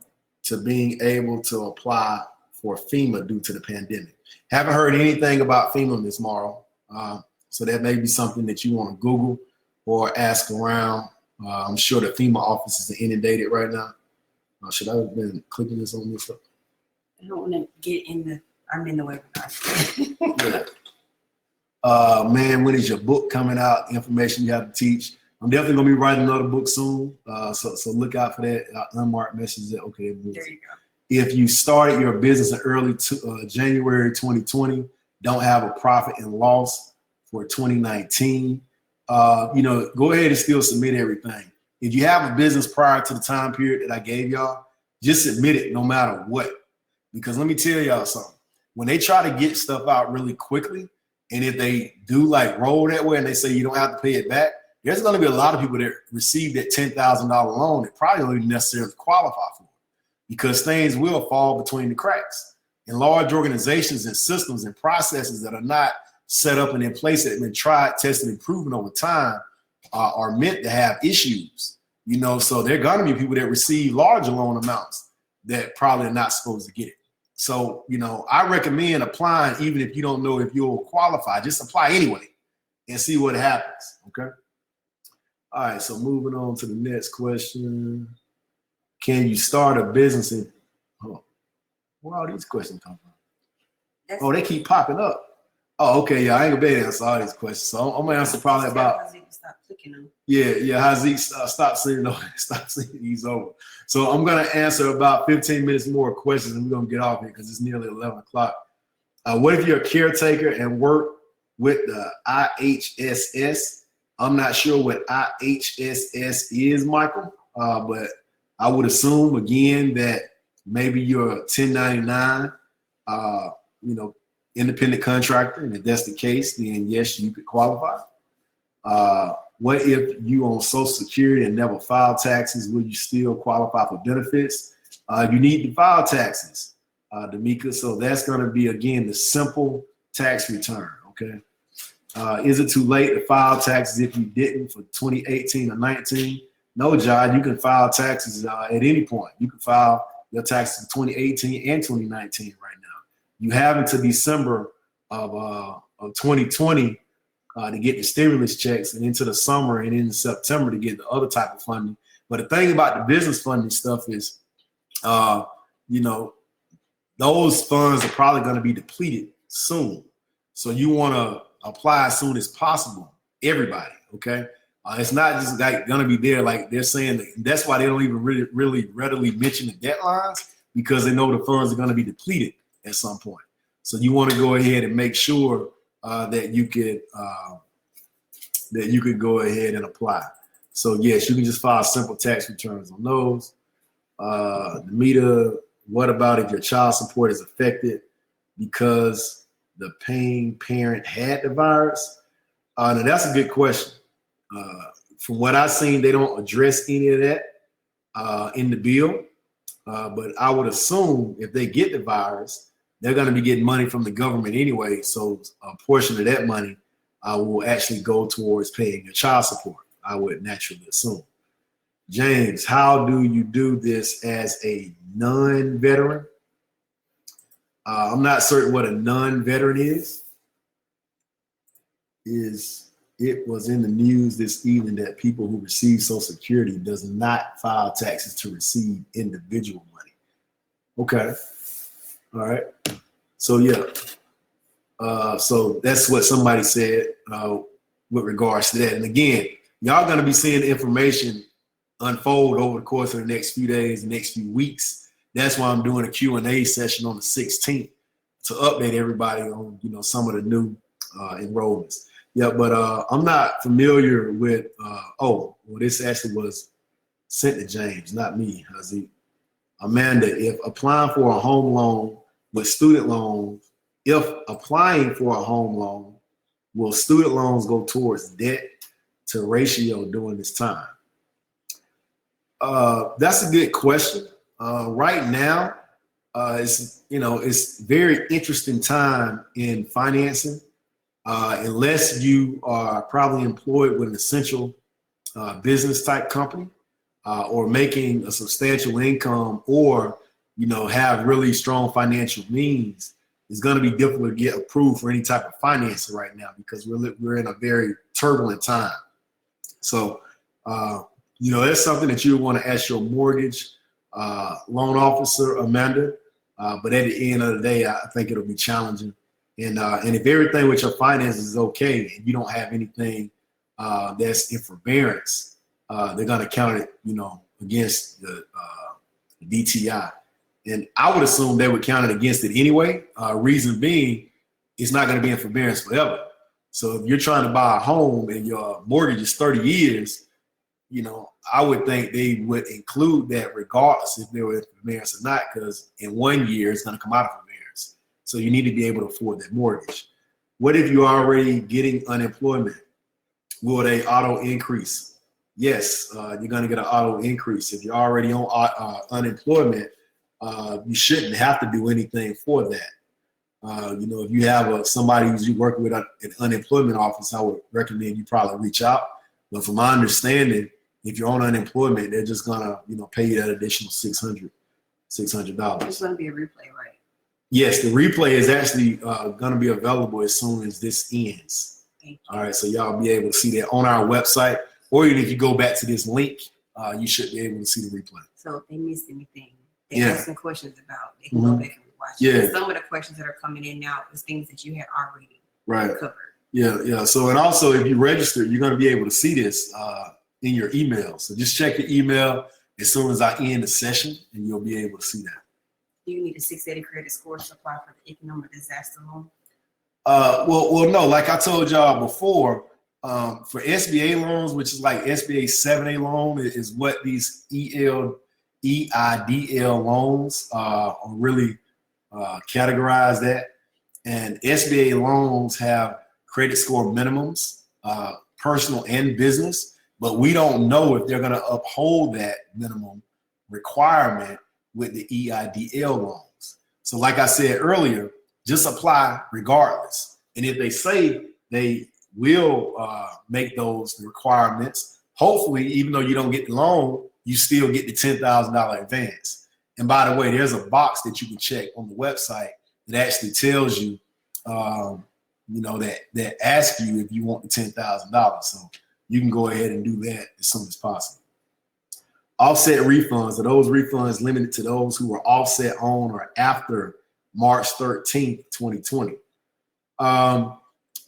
to being able to apply for FEMA due to the pandemic? Haven't heard anything about FEMA, Ms. Morrow. So that may be something that you want to Google or ask around. I'm sure the FEMA offices are inundated right now. Should I have been clicking this on this stuff? I don't want to get in the, I'm in the webinar. Yeah. Man, when is your book coming out? Information you have to teach. I'm definitely going to be writing another book soon. So look out for that. Unmarked messages. Okay. There you go. If you started your business in early January 2020, don't have a profit and loss for 2019, go ahead and still submit everything. If you have a business prior to the time period that I gave y'all, just submit it no matter what. Because let me tell y'all something. When they try to get stuff out really quickly, and if they do like roll that way and they say you don't have to pay it back, there's going to be a lot of people that receive that $10,000 loan that probably don't even necessarily qualify for it, because things will fall between the cracks. And large organizations and systems and processes that are not set up and in place that have been tried, tested, and proven over time are meant to have issues. So there are going to be people that receive larger loan amounts that probably are not supposed to get it. So, I recommend applying even if you don't know if you'll qualify. Just apply anyway and see what happens, okay? All right, so moving on to the next question. Can you start a business in, where all these questions come from? They keep popping up. Oh, okay, yeah, I ain't gonna be able to answer all these questions. So I'm gonna answer probably about. Stop clicking them. Yeah, Hazik, stop sending these over. So I'm gonna answer about 15 minutes more questions, and we're gonna get off here because it's nearly 11 o'clock. What if you're a caretaker and work with the IHSS? I'm not sure what IHSS is, Michael, but I would assume again that maybe you're a 1099, independent contractor, and if that's the case, then yes, you could qualify. What if you on Social Security and never file taxes? Will you still qualify for benefits? You need to file taxes, D'Amica. So that's going to be, again, the simple tax return, okay? Is it too late to file taxes if you didn't for 2018 or 19? No, John, you can file taxes at any point. You can file your taxes for 2018 and 2019 right now. You have until December of 2020 to get the stimulus checks, and into the summer and in September to get the other type of funding. But the thing about the business funding stuff is, you know, those funds are probably going to be depleted soon. So you want to apply as soon as possible, everybody, okay? It's not just like going to be there like they're saying. That's why they don't even really readily mention the deadlines, because they know the funds are going to be depleted at some point. So you want to go ahead and make sure that you could go ahead and apply. So yes, you can just file simple tax returns on those. Namita, what about if your child support is affected because the paying parent had the virus? Now that's a good question. From what I've seen, they don't address any of that in the bill. But I would assume if they get the virus, they're going to be getting money from the government anyway. So a portion of that money will actually go towards paying your child support, I would naturally assume. James, how do you do this as a non-veteran? I'm not certain what a non-veteran is. It was in the news this evening that people who receive Social Security does not file taxes to receive individual money. Okay. All right. So yeah. So that's what somebody said with regards to that. And again, y'all going to be seeing the information unfold over the course of the next few days, the next few weeks. That's why I'm doing a Q&A session on the 16th to update everybody on, you know, some of the new enrollments. Yeah, but I'm not familiar with, well, this actually was sent to James, not me, Hazik. Amanda, if applying for a home loan with student loans, if applying for a home loan, will student loans go towards debt to ratio during this time? That's a good question. Right now, it's very interesting time in financing. Unless you are probably employed with an essential business type company or making a substantial income, or have really strong financial means, it's going to be difficult to get approved for any type of financing right now, because we're in a very turbulent time. So that's something that you want to ask your mortgage loan officer, Amanda. But at the end of the day, I think it'll be challenging. And if everything with your finances is okay and you don't have anything that's in forbearance, they're going to count it, against the DTI. And I would assume they would count it against it anyway. Reason being, it's not going to be in forbearance forever. So if you're trying to buy a home and your mortgage is 30 years, I would think they would include that regardless if they were in forbearance or not, because in 1 year it's going to come out of forbearance. So you need to be able to afford that mortgage. What if you're already getting unemployment? Will they auto increase? Yes, you're going to get an auto increase. If you're already on unemployment, you shouldn't have to do anything for that. If you have somebody who's you working with at an unemployment office, I would recommend you probably reach out. But from my understanding, if you're on unemployment, they're just gonna, pay you that additional $600. It's gonna be a replay, right? Yes, the replay is actually gonna be available as soon as this ends. Thank you. All right, so y'all be able to see that on our website, or even if you go back to this link, you should be able to see the replay. So if they missed anything, they have some questions about, they can go back and watch it. Yeah. Some of the questions that are coming in now is things that you had already covered. Yeah. So, and also if you register, you're going to be able to see this in your email. So just check your email as soon as I end the session, and you'll be able to see that. Do you need a 680 credit score to apply for the economic disaster loan? Well, no. Like I told y'all before, for SBA loans, which is like SBA 7A loan, is what these EIDL loans are really categorized at. And SBA loans have credit score minimums, personal and business, but we don't know if they're going to uphold that minimum requirement with the EIDL loans. So like I said earlier, just apply regardless. And if they say they will make those requirements, hopefully, even though you don't get the loan, you still get the $10,000 advance. And by the way, there's a box that you can check on the website that actually tells you you know, that ask you if you want the $10,000. So you can go ahead and do that as soon as possible. Offset refunds, are those refunds limited to those who were offset on or after March 13th, 2020?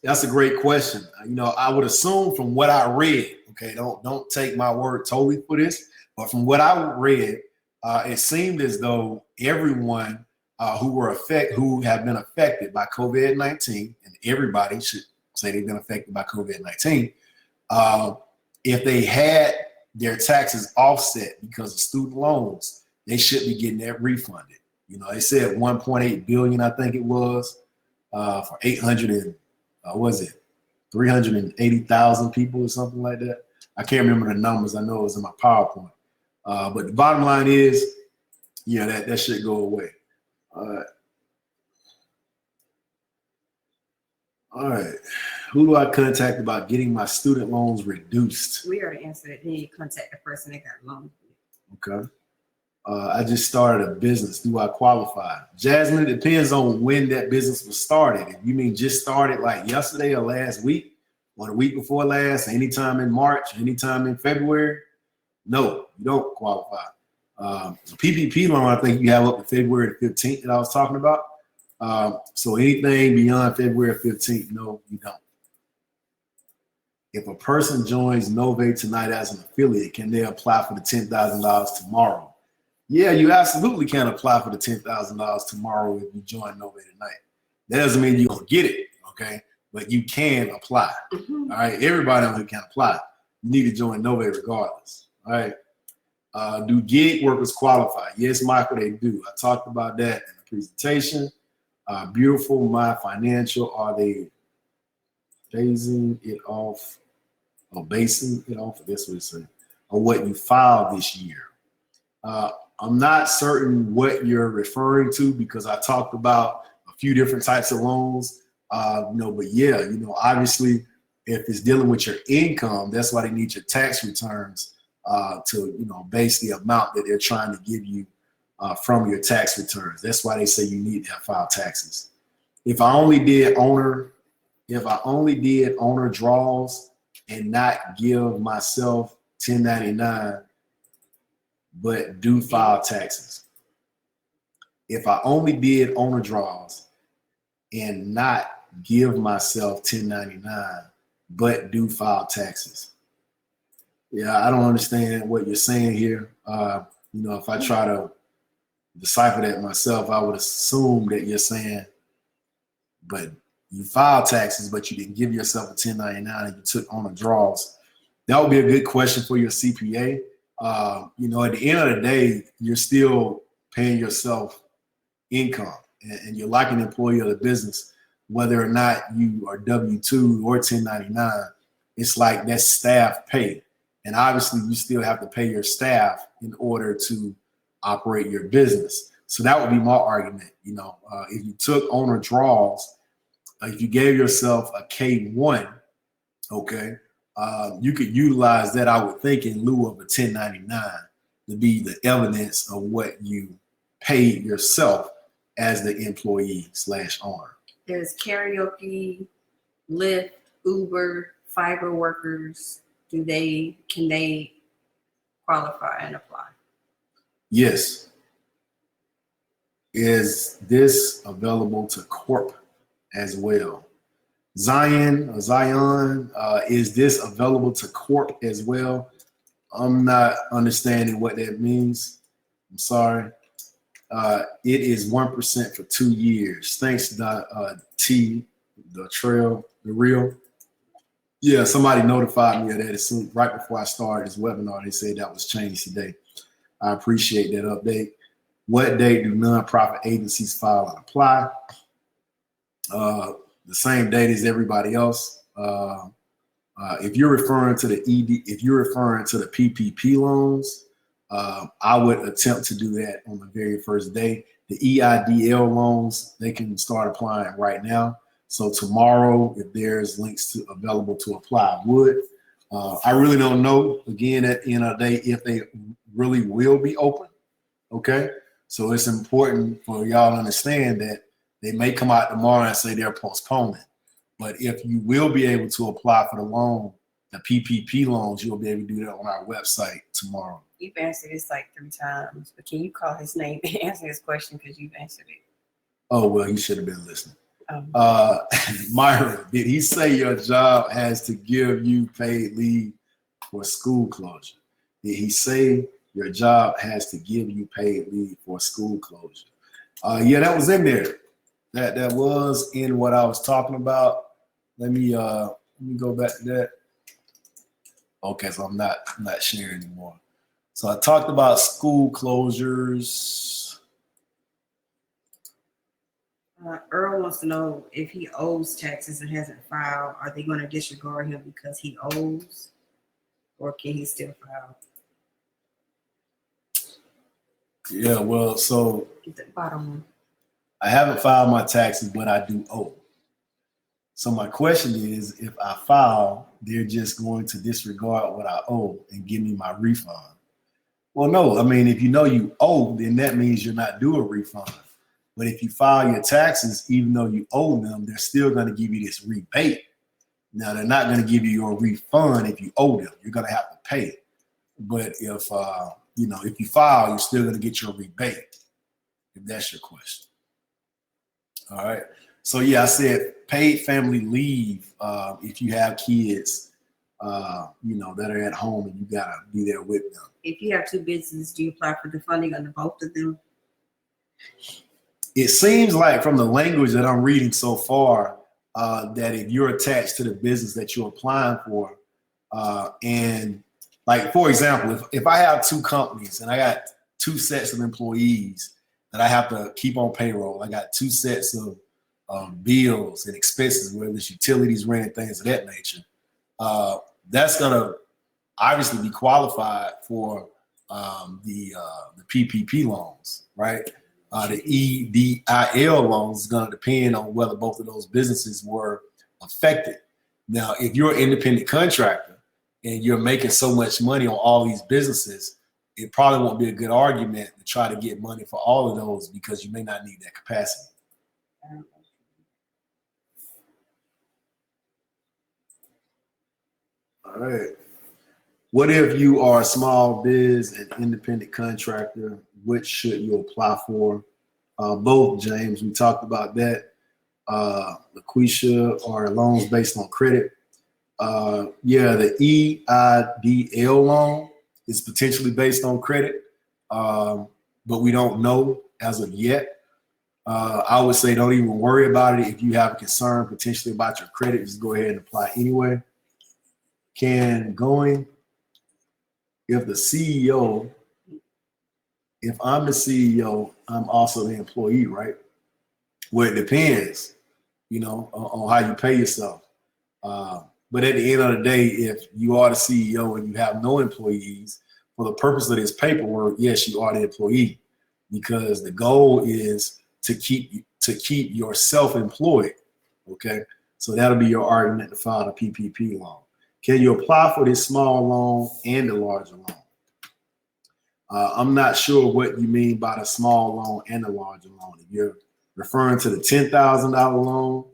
That's a great question. You know, I would assume from what I read, okay, don't take my word totally for this, but from what I read, it seemed as though everyone who have been affected by COVID-19, and everybody should say they've been affected by COVID-19, if they had their taxes offset because of student loans, they should be getting that refunded. You know, they said 1.8 billion, I think it was, for 380,000 people or something like that. I can't remember the numbers. I know it was in my PowerPoint. But the bottom line is, yeah, that should go away. All right. Who do I contact about getting my student loans reduced? We already answered it. Then you contact the person that got loan. Okay. I just started a business. Do I qualify? Jasmine, it depends on when that business was started. If you mean just started like yesterday or last week or the week before last, anytime in March, anytime in February, no, you don't qualify. PPP loan, I think you have up to February 15th that I was talking about. So anything beyond February 15th, no, you don't. If a person joins Nove tonight as an affiliate, can they apply for the $10,000 tomorrow? Yeah, you absolutely can apply for the $10,000 tomorrow if you join Nove tonight. That doesn't mean you're going to get it, okay? But you can apply, all right? Everybody on here can apply. You need to join Nove regardless, all right? Do gig workers qualify? Yes, Michael, they do. I talked about that in the presentation. Beautiful, My Financial, are they basing it off, basing it off, I guess what it's saying, or what you filed this year? I'm not certain what you're referring to because I talked about a few different types of loans, but yeah, obviously if it's dealing with your income, that's why they need your tax returns to, base the amount that they're trying to give you from your tax returns. That's why they say you need to have filed taxes. If I only did owner draws and not give myself 1099, but do file taxes. If I only did owner draws and not give myself 1099, but do file taxes. Yeah, I don't understand what you're saying here. If I try to decipher that myself, I would assume that you're saying, but you filed taxes, but you didn't give yourself a 1099 and you took owner draws. That would be a good question for your CPA. At the end of the day, you're still paying yourself income and you're like an employee of the business, whether or not you are W-2 or 1099, it's like that's staff pay. And obviously you still have to pay your staff in order to operate your business. So that would be my argument. If you took owner draws, if you gave yourself a K1, okay, you could utilize that, I would think, in lieu of a 1099 to be the evidence of what you paid yourself as the employee / owner. There's karaoke, Lyft, Uber, fiber workers. Can they qualify and apply? Yes. Is this available to corp as well? Zion, is this available to corp as well? I'm not understanding what that means. I'm sorry. It is 1% for 2 years. Thanks, the real. Yeah, somebody notified me of that as soon, right before I started this webinar. They said that was changed today. I appreciate that update. What date do nonprofit agencies file and apply? The same date as everybody else. If you're referring to the PPP loans, I would attempt to do that on the very first day. The EIDL loans, they can start applying right now. So tomorrow, if there's links available to apply, I would. I really don't know, again, at the end of the day, if they really will be open, okay? So it's important for y'all to understand that They may come out tomorrow and say they're postponing. But if you will be able to apply for the loan, the PPP loans, you'll be able to do that on our website tomorrow. You've answered this like 3 times, but can you call his name and answer this question because you've answered it? Oh, well, you should have been listening. Oh. Myra, did he say your job has to give you paid leave for school closure? Did he say your job has to give you paid leave for school closure? Yeah, that was in there. That was in what I was talking about. Let me go back to that. Okay, so I'm not sharing anymore. So I talked about school closures. Earl wants to know if he owes taxes and hasn't filed, are they going to disregard him because he owes, or can he still file? Yeah, well, so Get the bottom one. I haven't filed my taxes, but I do owe. So my question is, if I file, they're just going to disregard what I owe and give me my refund. Well, no, I mean, if you know you owe, then that means you're not due a refund. But if you file your taxes, even though you owe them, they're still going to give you this rebate. Now, they're not going to give you your refund if you owe them. You're going to have to pay it. But if if you file, you're still going to get your rebate, if that's your question. All right. So, yeah, I said paid family leave if you have kids, that are at home and you got to be there with them. If you have 2 businesses, do you apply for the funding under both of them? It seems like from the language that I'm reading so far that if you're attached to the business that you're applying for, and like, for example, if I have 2 companies and I got 2 sets of employees that I have to keep on payroll, I got 2 sets of bills and expenses, whether it's utilities, rent, and things of that nature, that's going to obviously be qualified for the PPP loans, right? The EDIL loans is going to depend on whether both of those businesses were affected. Now, if you're an independent contractor and you're making so much money on all these businesses, it probably won't be a good argument to try to get money for all of those because you may not need that capacity. All right. What if you are a small biz and independent contractor? Which should you apply for? Both, James. We talked about that. LaQuisha, are loans based on credit. The EIDL loan is potentially based on credit, but we don't know as of yet. I would say don't even worry about it. If you have a concern potentially about your credit, just go ahead and apply anyway. If I'm the CEO, I'm also the employee, right? Well, it depends, on how you pay yourself. But at the end of the day, if you are the CEO and you have no employees, for the purpose of this paperwork, yes, you are the employee, because the goal is to keep yourself employed. Okay, so that'll be your argument to file a PPP loan. Can you apply for this small loan and the larger loan? I'm not sure what you mean by the small loan and the larger loan. If you're referring to the $10,000 loan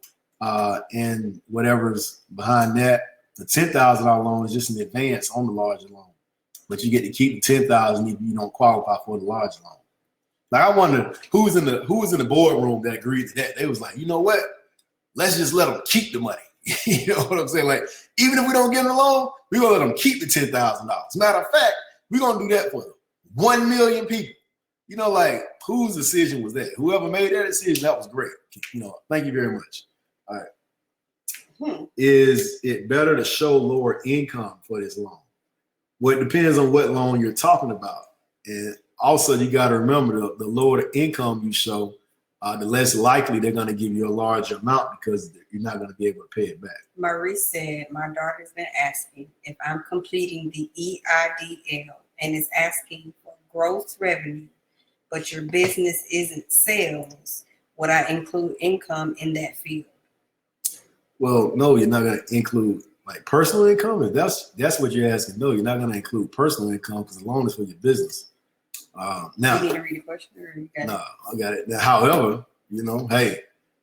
and whatever's behind that, the $10,000 loan is just an advance on the larger loan, but you get to keep the $10,000 if you don't qualify for the larger loan. Like, I wonder who was in the boardroom that agreed to that. They was like, you know what? Let's just let them keep the money. You know what I'm saying? Like, even if we don't get them a loan, we're gonna let them keep the $10,000. Matter of fact, we're gonna do that for them. 1 million people. Like, whose decision was that? Whoever made that decision, that was great. Thank you very much. All right. Is it better to show lower income for this loan? Well, it depends on what loan you're talking about. And also, you got to remember, the lower the income you show, the less likely they're going to give you a larger amount because you're not going to be able to pay it back. Marie said, my daughter's been asking if I'm completing the EIDL and is asking for gross revenue, but your business isn't sales. Would I include income in that field? Well, no, you're not going to include like personal income. If that's what you're asking. No, you're not going to include personal income because the loan is for your business. Now, you need to read the question, or you got no, I got it. Now, however, hey,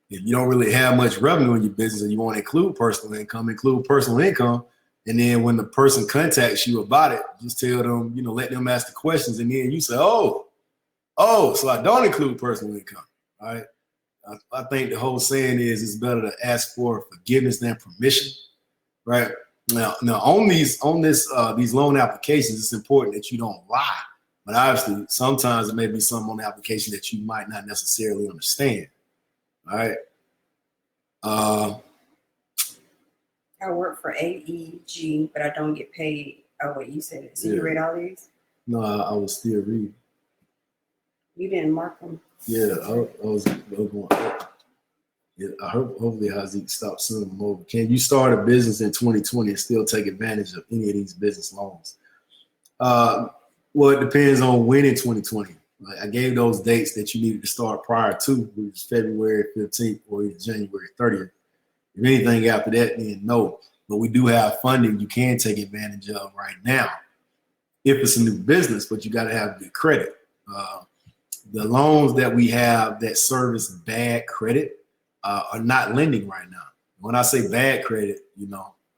If you don't really have much revenue in your business and you want to include personal income. And then when the person contacts you about it, just tell them, let them ask the questions. And then you say, oh, so I don't include personal income. All right. I think the whole saying is it's better to ask for forgiveness than permission. Right. Now on these loan applications, it's important that you don't lie. But obviously, sometimes there may be some on the application that you might not necessarily understand. All right. I work for AEG, but I don't get paid. Oh, wait, you said it. So you read all these? No, I was still reading. You didn't mark them? Yeah, I was going. Yeah, I hope hopefully Hazik stops sending them over. Can you start a business in 2020 and still take advantage of any of these business loans? Well, it depends on when in 2020. Like I gave those dates that you needed to start prior to, which was February 15th or January 30th. If anything after that, then no. But we do have funding you can take advantage of right now if it's a new business, but you got to have good credit. The loans that we have that service bad credit are not lending right now. When I say bad credit,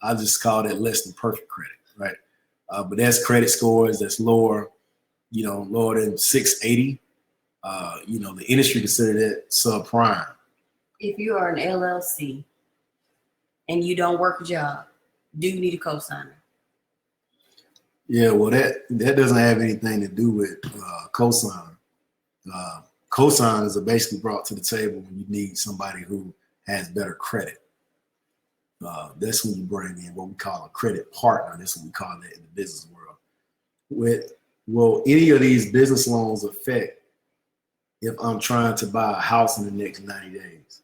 I just call that less than perfect credit, right? But that's credit scores that's lower, lower than 680. The industry consider that subprime. If you are an LLC and you don't work a job, do you need a cosigner? Yeah, well, that doesn't have anything to do with cosigner. Cosigners are basically brought to the table when you need somebody who has better credit. That's when you bring in what we call a credit partner. That's what we call that in the business world. Will any of these business loans affect if I'm trying to buy a house in the next 90 days?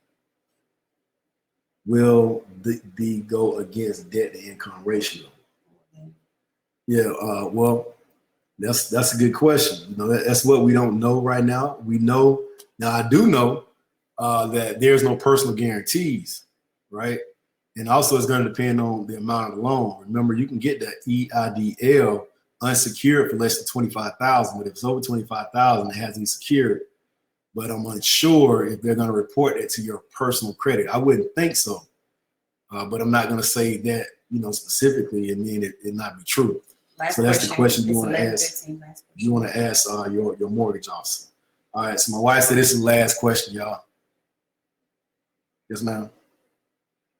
Will the go against debt to income ratio? Yeah, well, that's a good question. That's what we don't know right now. We know now. I do know that there's no personal guarantees, right? And also, it's going to depend on the amount of the loan. Remember, you can get the EIDL unsecured for less than $25,000, but if it's over $25,000, it has to be secured. But I'm unsure if they're going to report it to your personal credit. I wouldn't think so, but I'm not going to say that specifically and then it not be true. So that's the question you want to ask. You want to ask your mortgage officer. All right. So my wife said this is the last question, y'all. Yes, ma'am.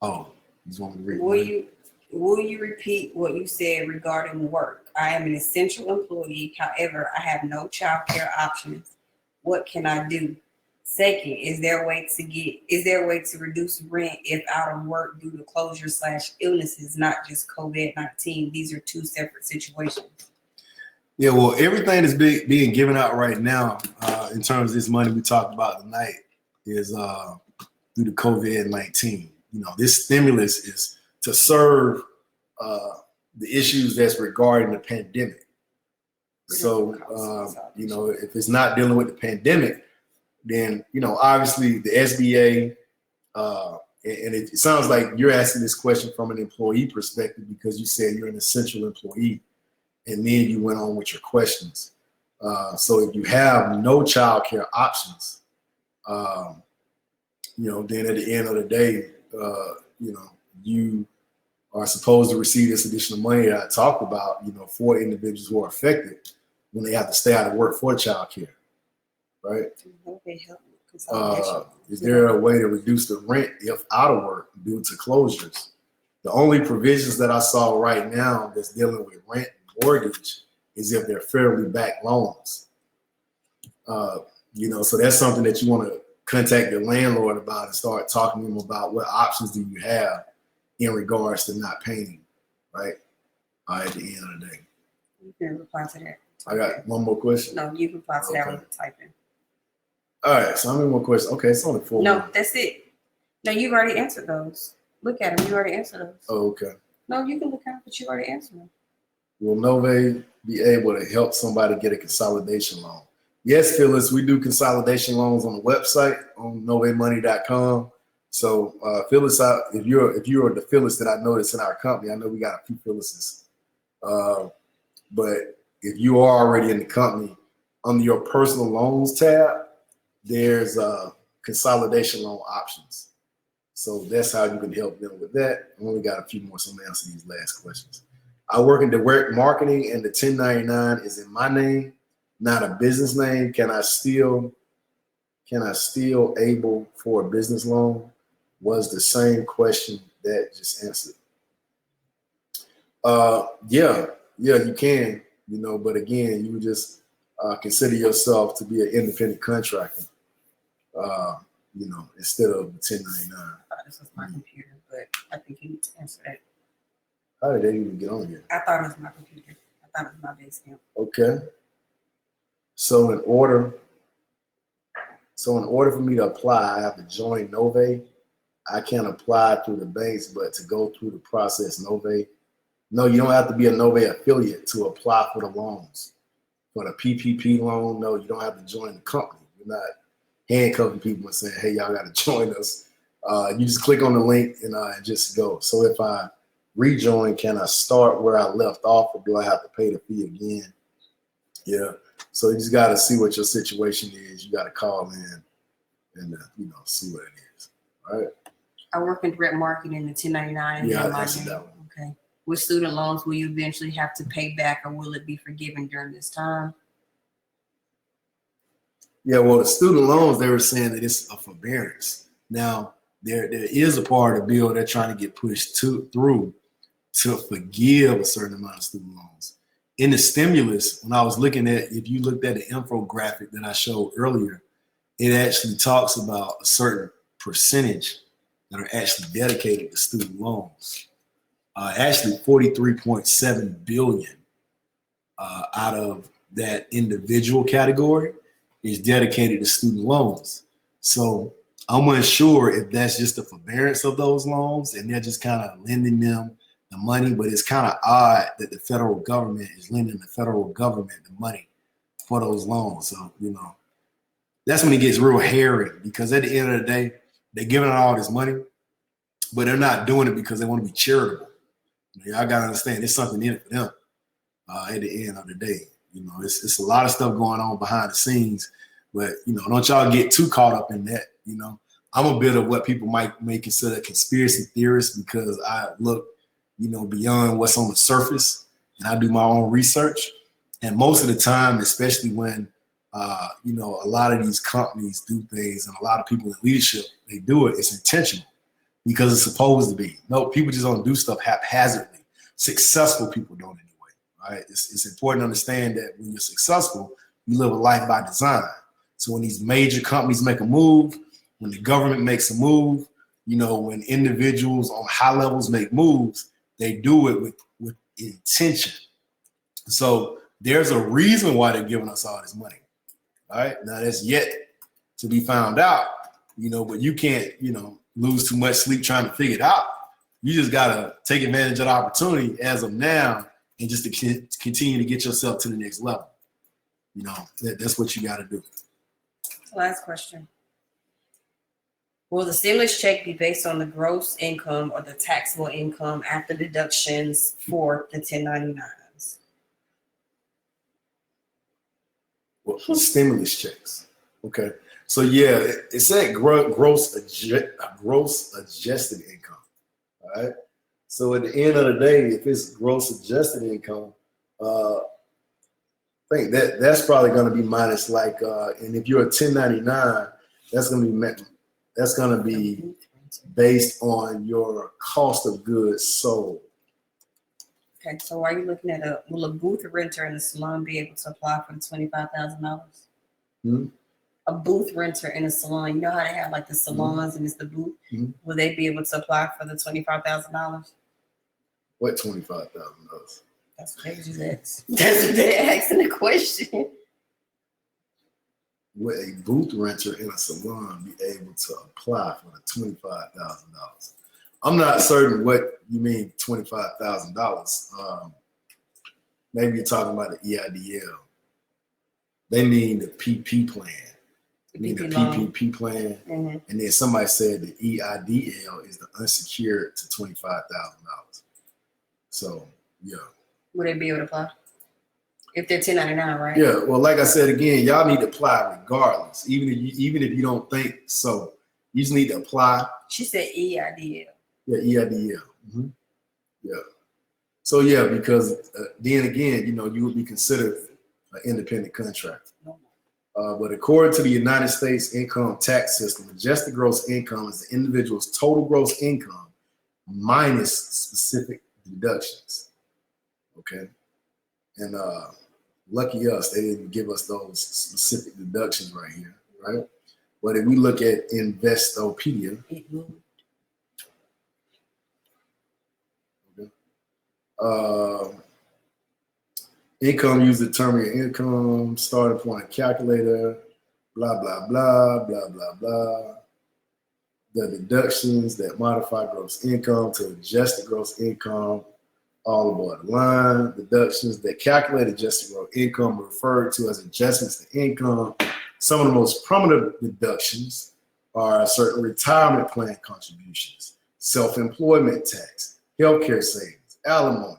Oh, you just want me to read. Will you repeat what you said regarding work? I am an essential employee. However, I have no child care options. What can I do? Second, is there a way to reduce rent if out of work due to closure/illnesses, not just COVID-19? These are two separate situations. Yeah, well, everything that's being given out right now in terms of this money we talked about tonight is due to COVID-19. This stimulus is to serve the issues that's regarding the pandemic. So, if it's not dealing with the pandemic, then, obviously the SBA, and it sounds like you're asking this question from an employee perspective because you said you're an essential employee, and then you went on with your questions. So if you have no child care options, then at the end of the day, you are supposed to receive this additional money that I talked about, for individuals who are affected when they have to stay out of work for child care. Right? Is there a way to reduce the rent if out of work due to closures? The only provisions that I saw right now that's dealing with rent and mortgage is if they're fairly back loans. So that's something that you want to contact your landlord about and start talking to them about what options do you have in regards to not paying, right? At the end of the day. You can reply to that. I got one more question. No, you can reply to that with the typing. All right, so how many more questions? Okay, it's only 4. No, that's it. No, you've already answered those. Look at them. You already answered those. Oh, okay. No, you can look at them, but you already answered them. Will Nove be able to help somebody get a consolidation loan? Yes, Phyllis, we do consolidation loans on the website on novemoney.com. So Phyllis, if you're the Phyllis that I noticed in our company, I know we got a few Phyllises. But if you are already in the company, under your personal loans tab, there's consolidation loan options. So that's how you can help them with that. I only got a few more, so I'm gonna answer these last questions. I work in direct marketing and the 1099 is in my name, not a business name. Can I still able for a business loan? Was the same question that just answered. Yeah, you can, but again, you would just consider yourself to be an independent contractor, instead of the 1099. I thought this was my computer, but I think you need to answer that. How did they even get on here? I thought it was my computer. I thought it was my base camp. Okay. So in order for me to apply, I have to join Nove. I can't apply through the banks, but to go through the process, Nove. No, you don't have to be a Nove affiliate to apply for the loans. For the PPP loan, no, you don't have to join the company. You're not handcuffing people and saying, hey, y'all got to join us. You just click on the link and just go. So if I rejoin, can I start where I left off, or do I have to pay the fee again? Yeah. So you just got to see what your situation is. You got to call in and see what it is. All right. I work in direct marketing in the 1099. Yeah, I answered that one. Okay. With student loans, will you eventually have to pay back, or will it be forgiven during this time? Yeah, well, the student loans, they were saying that it's a forbearance. Now, there is a part of the bill they're trying to get pushed through to forgive a certain amount of student loans. In the stimulus, when I was looking at, if you looked at the infographic that I showed earlier, it actually talks about a certain percentage that are actually dedicated to student loans. Actually 43.7 billion out of that individual category is dedicated to student loans. So I'm unsure if that's just the forbearance of those loans and they're just kind of lending them the money, but it's kind of odd that the federal government is lending the federal government the money for those loans. So, that's when it gets real hairy, because at the end of the day, they're giving out all this money, but they're not doing it because they want to be charitable. Y'all got to understand, there's something in it for them at the end of the day. It's a lot of stuff going on behind the scenes, but, don't y'all get too caught up in that. I'm a bit of what people may consider conspiracy theorists, because I look, beyond what's on the surface, and I do my own research. And most of the time, especially when, a lot of these companies do things and a lot of people in leadership, they do it, it's intentional because it's supposed to be. No, people just don't do stuff haphazardly. Successful people don't anyway, right? It's important to understand that when you're successful, you live a life by design. So when these major companies make a move, when the government makes a move, when individuals on high levels make moves, they do it with intention. So there's a reason why they're giving us all this money. All right. Now that's yet to be found out, but you can't, lose too much sleep trying to figure it out. You just got to take advantage of the opportunity as of now and just to continue to get yourself to the next level. That's what you got to do. Last question. Will the stimulus check be based on the gross income or the taxable income after deductions for the 1099s? Well, stimulus checks. Okay. So yeah, it said gross adjusted income. All right. So at the end of the day, if it's gross adjusted income, I think that's probably going to be minus and if you're a 1099, that's going to be based on your cost of goods sold. Okay, so are you looking at will a booth renter in a salon be able to apply for the $25,000? A booth renter in a salon, you know how they have the salons and it's the booth? Will they be able to apply for the $25,000? What $25,000? That's what they just asked. That's what they're asking the question. Will a booth renter in a salon be able to apply for the $25,000? I'm not certain what you mean $25,000. Maybe you're talking about the EIDL. They mean the PP plan. They mean the PPP plan. Mm-hmm. And then somebody said the EIDL is the unsecured to $25,000. So, yeah. Would they be able to apply If they're 1099, right? Yeah, well, like I said again, y'all need to apply regardless, even if you don't think so. You just need to apply. She said EIDL. Yeah, EIDL. Yeah. So yeah, because then again, you would be considered an independent contractor. But according to the United States income tax system, adjusted gross income is the individual's total gross income minus specific deductions. Okay, and lucky us, they didn't give us those specific deductions right here, right? But if we look at Investopedia, income used to determine your income, starting point calculator, blah, blah, blah, blah, blah, blah. The deductions that modify gross income to adjusted gross income, all above the line. Deductions that calculate adjusted gross income referred to as adjustments to income. Some of the most prominent deductions are certain retirement plan contributions, self-employment tax, healthcare savings, alimony,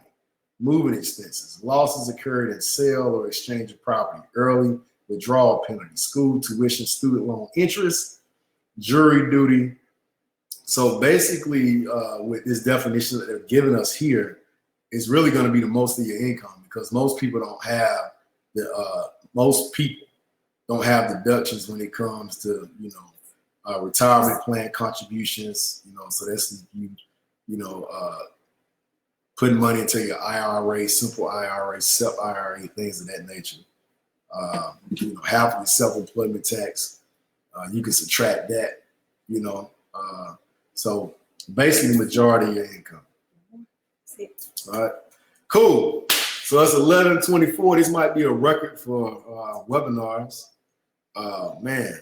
moving expenses, losses occurred in sale or exchange of property, early withdrawal penalty, school tuition, student loan interest, jury duty. So basically, with this definition that they're giving us here, it's really going to be the most of your income, because most people don't have deductions when it comes to retirement plan contributions. So that's putting money into your IRA, simple IRA, SEP IRA, things of that nature. Half of the self-employment tax, you can subtract that. So basically, the majority of your income. All right, cool. So it's 11:24. This might be a record for webinars. Man,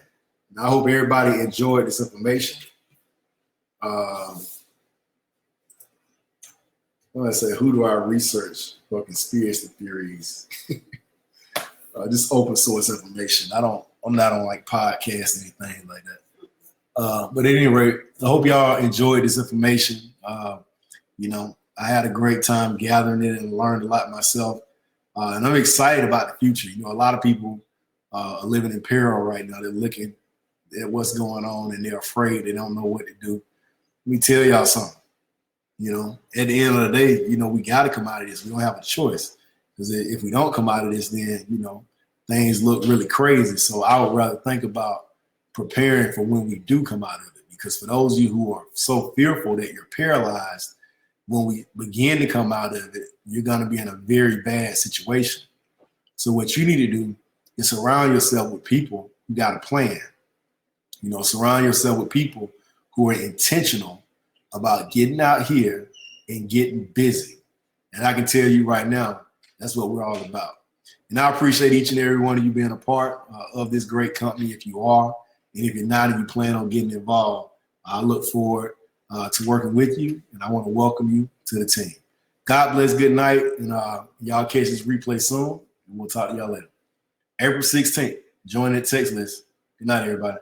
I hope everybody enjoyed this information. I want to say, who do I research for conspiracy theories? Just open source information. I'm not on like podcasts or anything like that. But at any rate, I hope y'all enjoyed this information. I had a great time gathering it and learned a lot myself. And I'm excited about the future. A lot of people are living in peril right now. They're looking at what's going on and they're afraid. They don't know what to do. Let me tell y'all something. At the end of the day, we got to come out of this. We don't have a choice, because if we don't come out of this, then, things look really crazy. So I would rather think about preparing for when we do come out of it, because for those of you who are so fearful that you're paralyzed, when we begin to come out of it, you're going to be in a very bad situation. So what you need to do is surround yourself with people who got a plan. Surround yourself with people who are intentional about getting out here and getting busy. And I can tell you right now, that's what we're all about. And I appreciate each and every one of you being a part of this great company, if you are. And if you're not and you plan on getting involved, I look forward to working with you, and I want to welcome you to the team. God bless, good night, and y'all catch this replay soon, and we'll talk to y'all later. April 16th, join that text list. Good night, everybody.